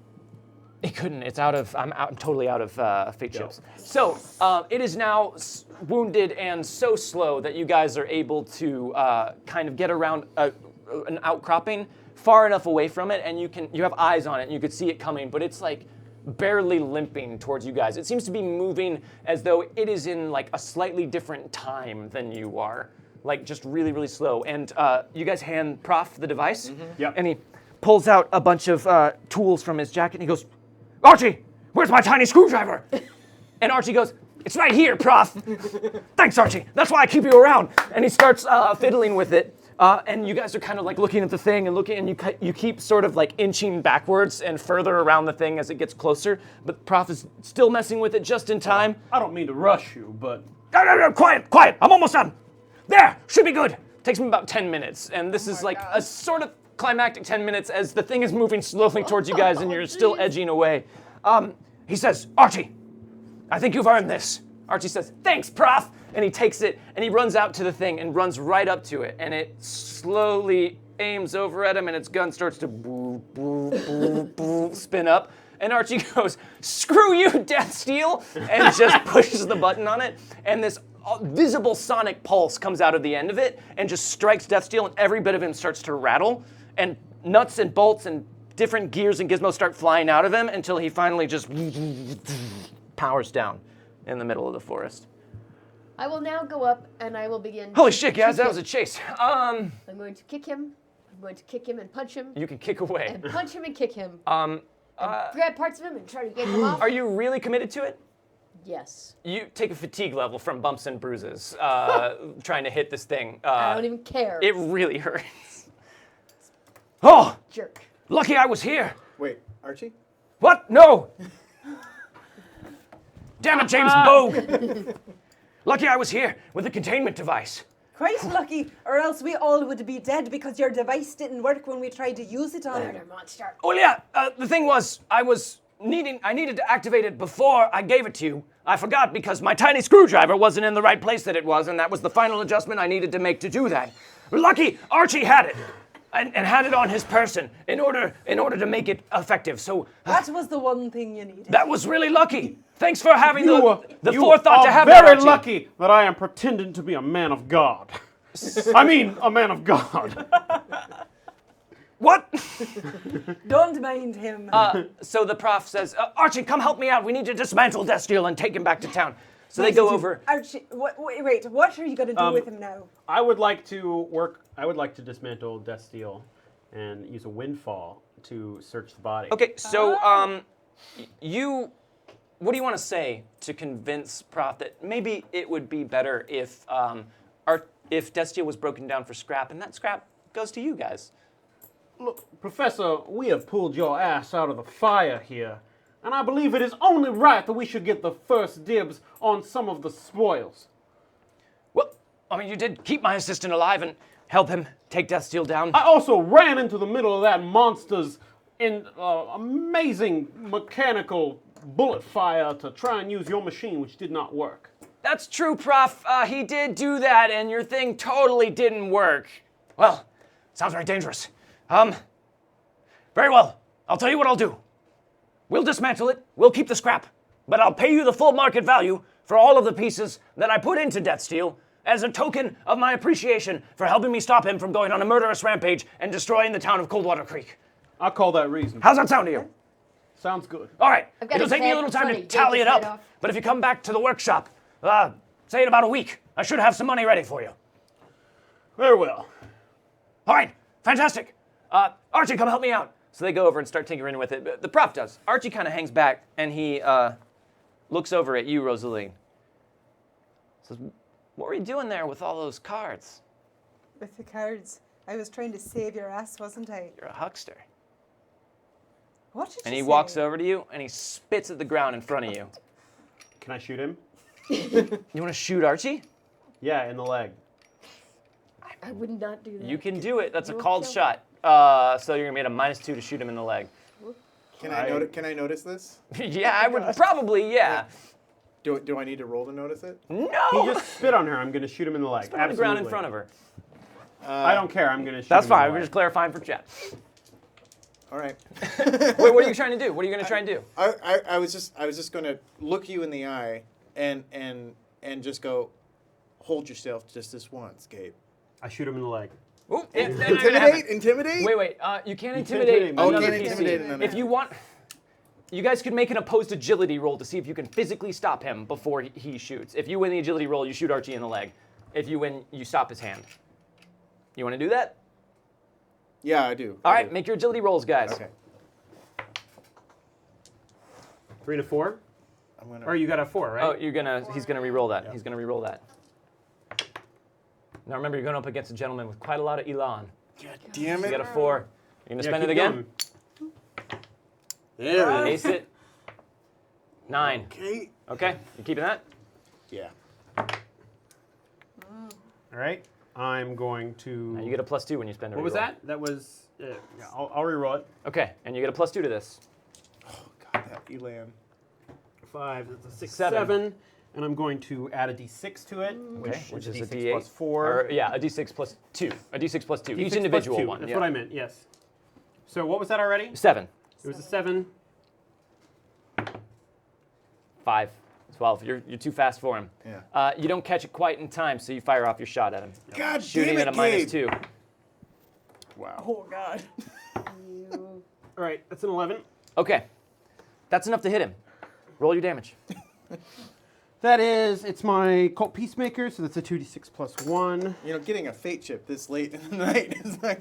It couldn't. It's out of. I'm totally out of fate chips. So it is now wounded and so slow that you guys are able to kind of get around an outcropping far enough away from it, and you have eyes on it, and you could see it coming, but it's like barely limping towards you guys. It seems to be moving as though it is in like a slightly different time than you are, like just really, really slow. And you guys hand Prof the device, Yep. and he pulls out a bunch of tools from his jacket, and he goes, "Archie, where's my tiny screwdriver?" And Archie goes, "It's right here, Prof." "Thanks, Archie. That's why I keep you around." And he starts fiddling with it. And you guys are kind of like looking at the thing and looking, and you keep sort of like inching backwards and further around the thing as it gets closer. But Prof is still messing with it just in time. I don't mean to rush you, but No, quiet. I'm almost done. There, should be good. Takes me about 10 minutes. And this is like a sort of climactic 10 minutes as the thing is moving slowly towards you guys and you're still edging away. He says, "Archie, I think you've earned this." Archie says, "Thanks, Prof." And he takes it and he runs out to the thing and runs right up to it. And it slowly aims over at him and its gun starts to spin up. And Archie goes, "Screw you, Death Steel," and just pushes the button on it. And this visible sonic pulse comes out of the end of it and just strikes Death Steel, and every bit of him starts to rattle. And nuts and bolts and different gears and gizmos start flying out of him until he finally just powers down in the middle of the forest. I will now go up and I will begin. Holy to shit, guys, kick that him. was a chase. I'm going to kick him. I'm going to kick him and punch him. You can kick away. And punch him and kick him. And grab parts of him and try to get him off. Are you really committed to it? Yes. You take a fatigue level from bumps and bruises trying to hit this thing. I don't even care. It really hurts. Oh, Jerk. lucky I was here. Wait, Archie? What? No. Damn it, James Bogue. Lucky I was here with the containment device. Quite lucky, or else we all would be dead because your device didn't work when we tried to use it on Murder monster. Oh yeah, the thing was, I was I needed to activate it before I gave it to you. I forgot because my tiny screwdriver wasn't in the right place that it was, and that was the final adjustment I needed to make to do that. Lucky Archie had it, and had it on his person in order to make it effective. So that was the one thing you needed. that was really lucky. Thanks for having the you forethought to have very that, Archie. lucky that I am pretending to be a man of God. I mean, a man of God. What? Don't mind him. So the prof says, Archie, come help me out. We need to dismantle Destiel and take him back to town. So they go over. Archie, wait, what are you going to do with him now? I would like to dismantle Destiel and use a windfall to search the body. Okay, so what do you want to say to convince Prof that maybe it would be better if Destiel was broken down for scrap, and that scrap goes to you guys? Look, Professor, we have pulled your ass out of the fire here, and I believe it is only right that we should get the first dibs on some of the spoils. Well, I mean, you did keep my assistant alive and help him take Destiel down. I also ran into the middle of that monster's amazing mechanical bullet fire to try and use your machine, which did not work. That's true, Prof. He did do that, and your thing totally didn't work. Well, sounds very dangerous. Very well. I'll tell you what I'll do. We'll dismantle it. We'll keep the scrap. But I'll pay you the full market value for all of the pieces that I put into Deathsteel as a token of my appreciation for helping me stop him from going on a murderous rampage and destroying the town of Coldwater Creek. I'll call that reasonable. How's that sound to you? Sounds good. All right. I've got It'll his take me a head little in time front to of you. tally Take it his head up. off. But if you come back to the workshop, say in about a week, I should have some money ready for you. Very well. All right. Fantastic. Archie, come help me out. So they go over and start tinkering with it. The prof does. Archie kind of hangs back, and he looks over at you, Rosaline. Says, what were you doing there with all those cards? With the cards, I was trying to save your ass, wasn't I? You're a huckster. What did And you he say? walks over to you, and he spits at the ground in front of you. Can I shoot him? You want to shoot Archie? Yeah, in the leg. I would not do that. You can do it. That's a You'll called kill- shot. So you're going to get a -2 to shoot him in the leg. Can I notice this? Yeah, I would probably, yeah. Do I need to roll to notice it? He No! just spit on her. I'm going to shoot him in the leg. Put it on the ground in front of her. I don't care. I'm going to shoot That's him in fine. the We're leg. just clarifying for chat. All right. Wait, what are you trying to do? What are you going to try and do? I was just going to look you in the eye and just go, hold yourself just this once, Gabe. I shoot him in the leg. Ooh, Intimidate? Wait. You can't intimidate Oh, another can't PC. intimidate another. If you want, you guys could make an opposed agility roll to see if you can physically stop him before he shoots. If you win the agility roll, you shoot Archie in the leg. If you win, you stop his hand. You want to do that? Yeah, I do. All I right, do. make your agility rolls, guys. Okay. 3 to 4? I'm gonna. Or you got a 4, right? Oh, he's gonna re-roll that. He's gonna re-roll that. Now remember, you're going up against a gentleman with quite a lot of elan. God damn You it. got a 4. You're gonna spend it keep again? going. There it is. Ace it. 9. Okay. Okay, you keeping that? Yeah. All right. I'm going to... And you get a +2 when you spend a What was re-roll. that? That was... yeah, I'll reroll it. Okay, and you get a +2 to this. Oh, God, that Elan. 5, that's a 6, Seven. 7. And I'm going to add a d6 to it, Which is a d6 D8 plus 4. Or, yeah, a D6 plus 2. A D6 plus 2. D6 Each plus individual 2. one. That's yeah. what I meant, yes. So what was that already? 7. It was a 7. 5. 12. You're too fast for him. Yeah. You don't catch it quite in time, so you fire off your shot at him. God Shooting damn at it, a Gabe. -2. Wow. Oh, God. You- All right, that's an 11. Okay, that's enough to hit him. Roll your damage. That is, it's my Cult Peacemaker, so that's a 2d6 plus 1. You know, getting a fate chip this late in the night is like,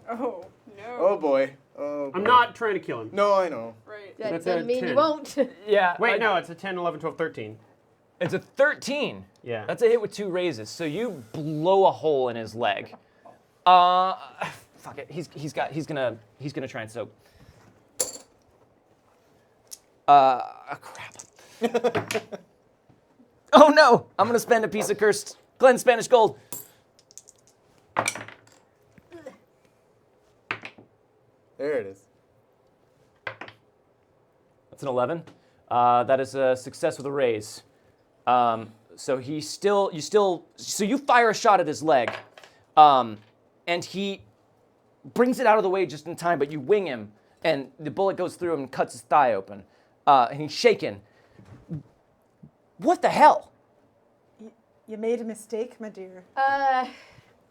Oh, no. oh boy. Oh. I'm boy. not trying to kill him. No, I know. Right. That That's doesn't a mean 10. you won't. Yeah. Wait, no, it's a 10, 11, 12, 13. It's a 13. Yeah. That's a hit with 2 raises. So you blow a hole in his leg. Fuck it. He's gonna try and soak. Crap. Oh no! I'm gonna spend a piece of cursed Glen Spanish gold. There it is. That's an 11. That is a success with a raise. So you fire a shot at his leg, and he brings it out of the way just in time, but you wing him, and the bullet goes through him and cuts his thigh open, and he's shaken. What the hell? You made a mistake, my dear. I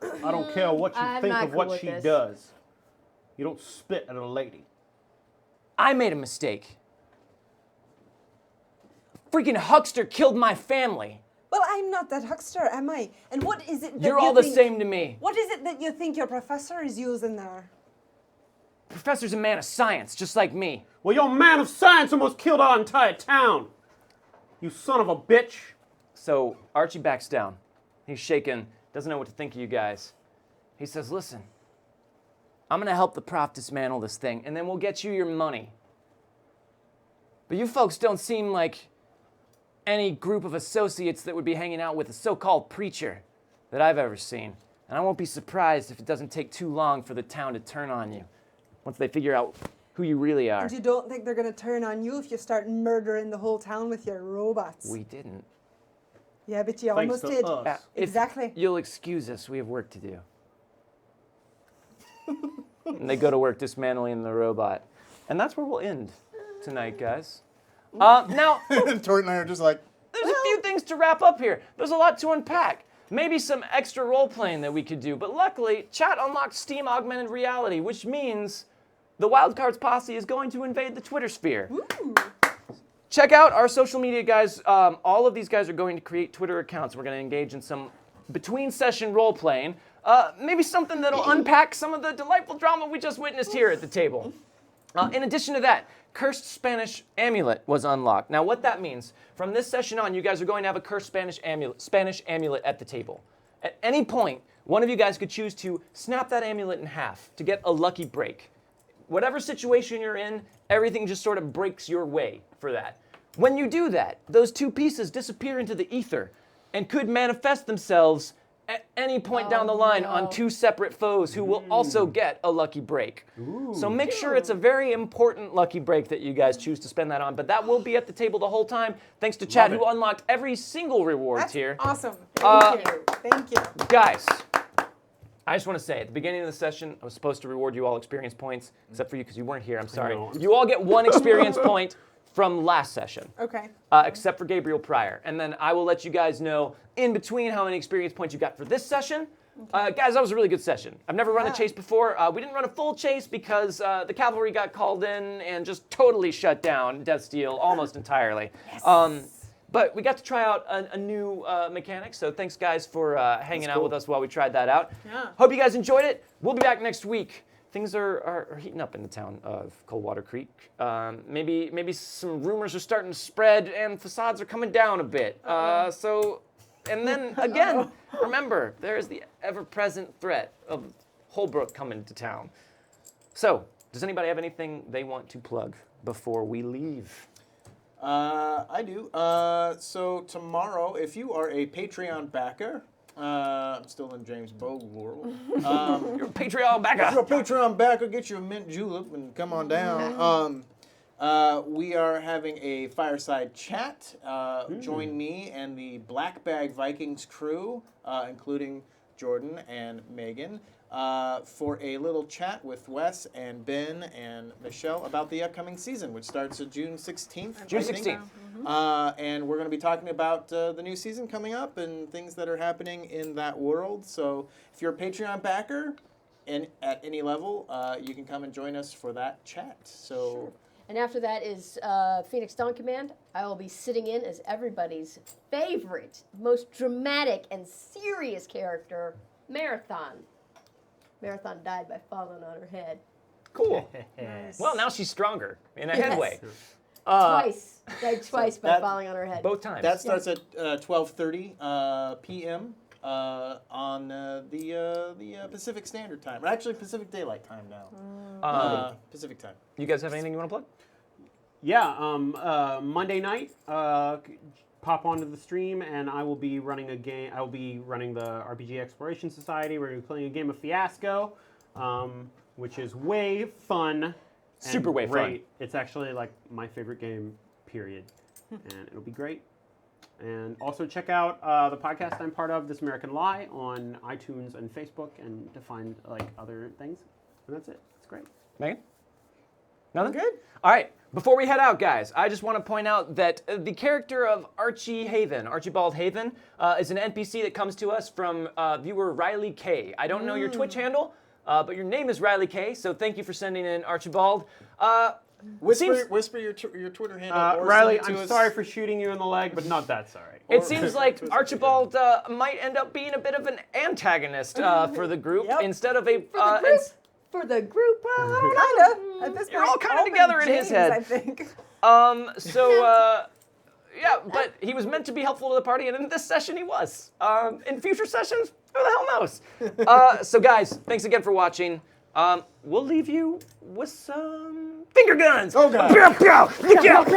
don't care what you think of what she does. You don't spit at a lady. I made a mistake. A freaking huckster killed my family. Well, I'm not that huckster, am I? And what is it that You're all the same to me. What is it that you think your professor is using there? Professor's a man of science, just like me. Well, your man of science almost killed our entire town. You son of a bitch. So Archie backs down. He's shaken, doesn't know what to think of you guys. He says, listen, I'm going to help the prof dismantle this thing, and then we'll get you your money. But you folks don't seem like any group of associates that would be hanging out with a so-called preacher that I've ever seen. And I won't be surprised if it doesn't take too long for the town to turn on you, once they figure out who you really are. And you don't think they're going to turn on you if you start murdering the whole town with your robots? We didn't. Yeah, but you almost did. Exactly. You'll excuse us, we have work to do. And they go to work dismantling the robot. And that's where we'll end tonight, guys. Now, Tori and I are just like, there's a few things to wrap up here. There's a lot to unpack. Maybe some extra role-playing that we could do. But luckily, chat unlocked Steam Augmented Reality, which means the Wildcards posse is going to invade the Twitter sphere. Ooh. Check out our social media, guys. All of these guys are going to create Twitter accounts. We're going to engage in some between-session role-playing. Maybe something that'll unpack some of the delightful drama we just witnessed here at the table. In addition to that, Cursed Spanish Amulet was unlocked. Now, what that means, from this session on, you guys are going to have a Cursed Spanish amulet at the table. At any point, one of you guys could choose to snap that amulet in half to get a lucky break. Whatever situation you're in, everything just sort of breaks your way for that. When you do that, those two pieces disappear into the ether and could manifest themselves at any point down the line on two separate foes who will also get a lucky break. So make sure it's a very important lucky break that you guys choose to spend that on, but that will be at the table the whole time, thanks to Chad, who unlocked every single reward tier. Awesome. Thank you. Thank you. Guys, I just want to say, at the beginning of the session, I was supposed to reward you all experience points, except for you because you weren't here, I'm sorry. You all get 1 experience point from last session. Okay. Except for Gabriel Pryor. And then I will let you guys know in between how many experience points you got for this session. Guys, that was a really good session. I've never run a chase before. We didn't run a full chase because the cavalry got called in and just totally shut down Death Steel almost entirely. Yes. But we got to try out a new mechanic, so thanks guys for hanging out with us while we tried that out. Yeah. Hope you guys enjoyed it. We'll be back next week. Things are heating up in the town of Coldwater Creek. Maybe some rumors are starting to spread and facades are coming down a bit. And then again, remember, there is the ever-present threat of Holbrook coming to town. So, does anybody have anything they want to plug before we leave? I do. So tomorrow, if you are a Patreon backer, I'm still in James Bogue world. You're a Patreon backer. If you're a Patreon backer, get you a mint julep and come on down. We are having a fireside chat. Join me and the Black Bag Vikings crew, including Jordan and Megan, for a little chat with Wes and Ben and Michelle about the upcoming season, which starts June 16th. June 16th. And we're going to be talking about the new season coming up and things that are happening in that world. So if you're a Patreon backer and at any level, you can come and join us for that chat. So. Sure. And after that is Phoenix Dawn Command. I will be sitting in as everybody's favorite, most dramatic and serious character, Marathon. Marathon died by falling on her head. Cool. Nice. Well, now she's stronger in a headway. Twice. Died twice by falling on her head. Both times. That starts at 12:30 p.m. On the Pacific Standard Time. Or actually, Pacific Daylight Time now. Pacific Time. You guys have anything you want to plug? Yeah, Monday night, pop onto the stream, and I will be running a game. I will be running the RPG Exploration Society. We're going to be playing a game of Fiasco, which is way fun Super way fun. It's actually like my favorite game, period. And it'll be great. And also check out the podcast I'm part of, This American Lie, on iTunes and Facebook, and to find like other things. And that's it. It's great. Megan? Nothing? Good. All right. Before we head out, guys, I just want to point out that the character of Archibald Haven, is an NPC that comes to us from viewer Riley K. I don't know your Twitch handle, but your name is Riley K, so thank you for sending in Archibald. Whisper your Twitter handle. Or Riley, send it to I'm us. sorry for shooting you in the leg, but not that sorry. It seems like Archibald might end up being a bit of an antagonist for the group instead of a... For the group, Kind of. At this You're point, all kinda only together in his James, head. I think. Yeah, but he was meant to be helpful to the party, and in this session he was. In future sessions, who the hell knows? So guys, thanks again for watching. We'll leave you with some finger guns. Oh, God. Look out! Look out!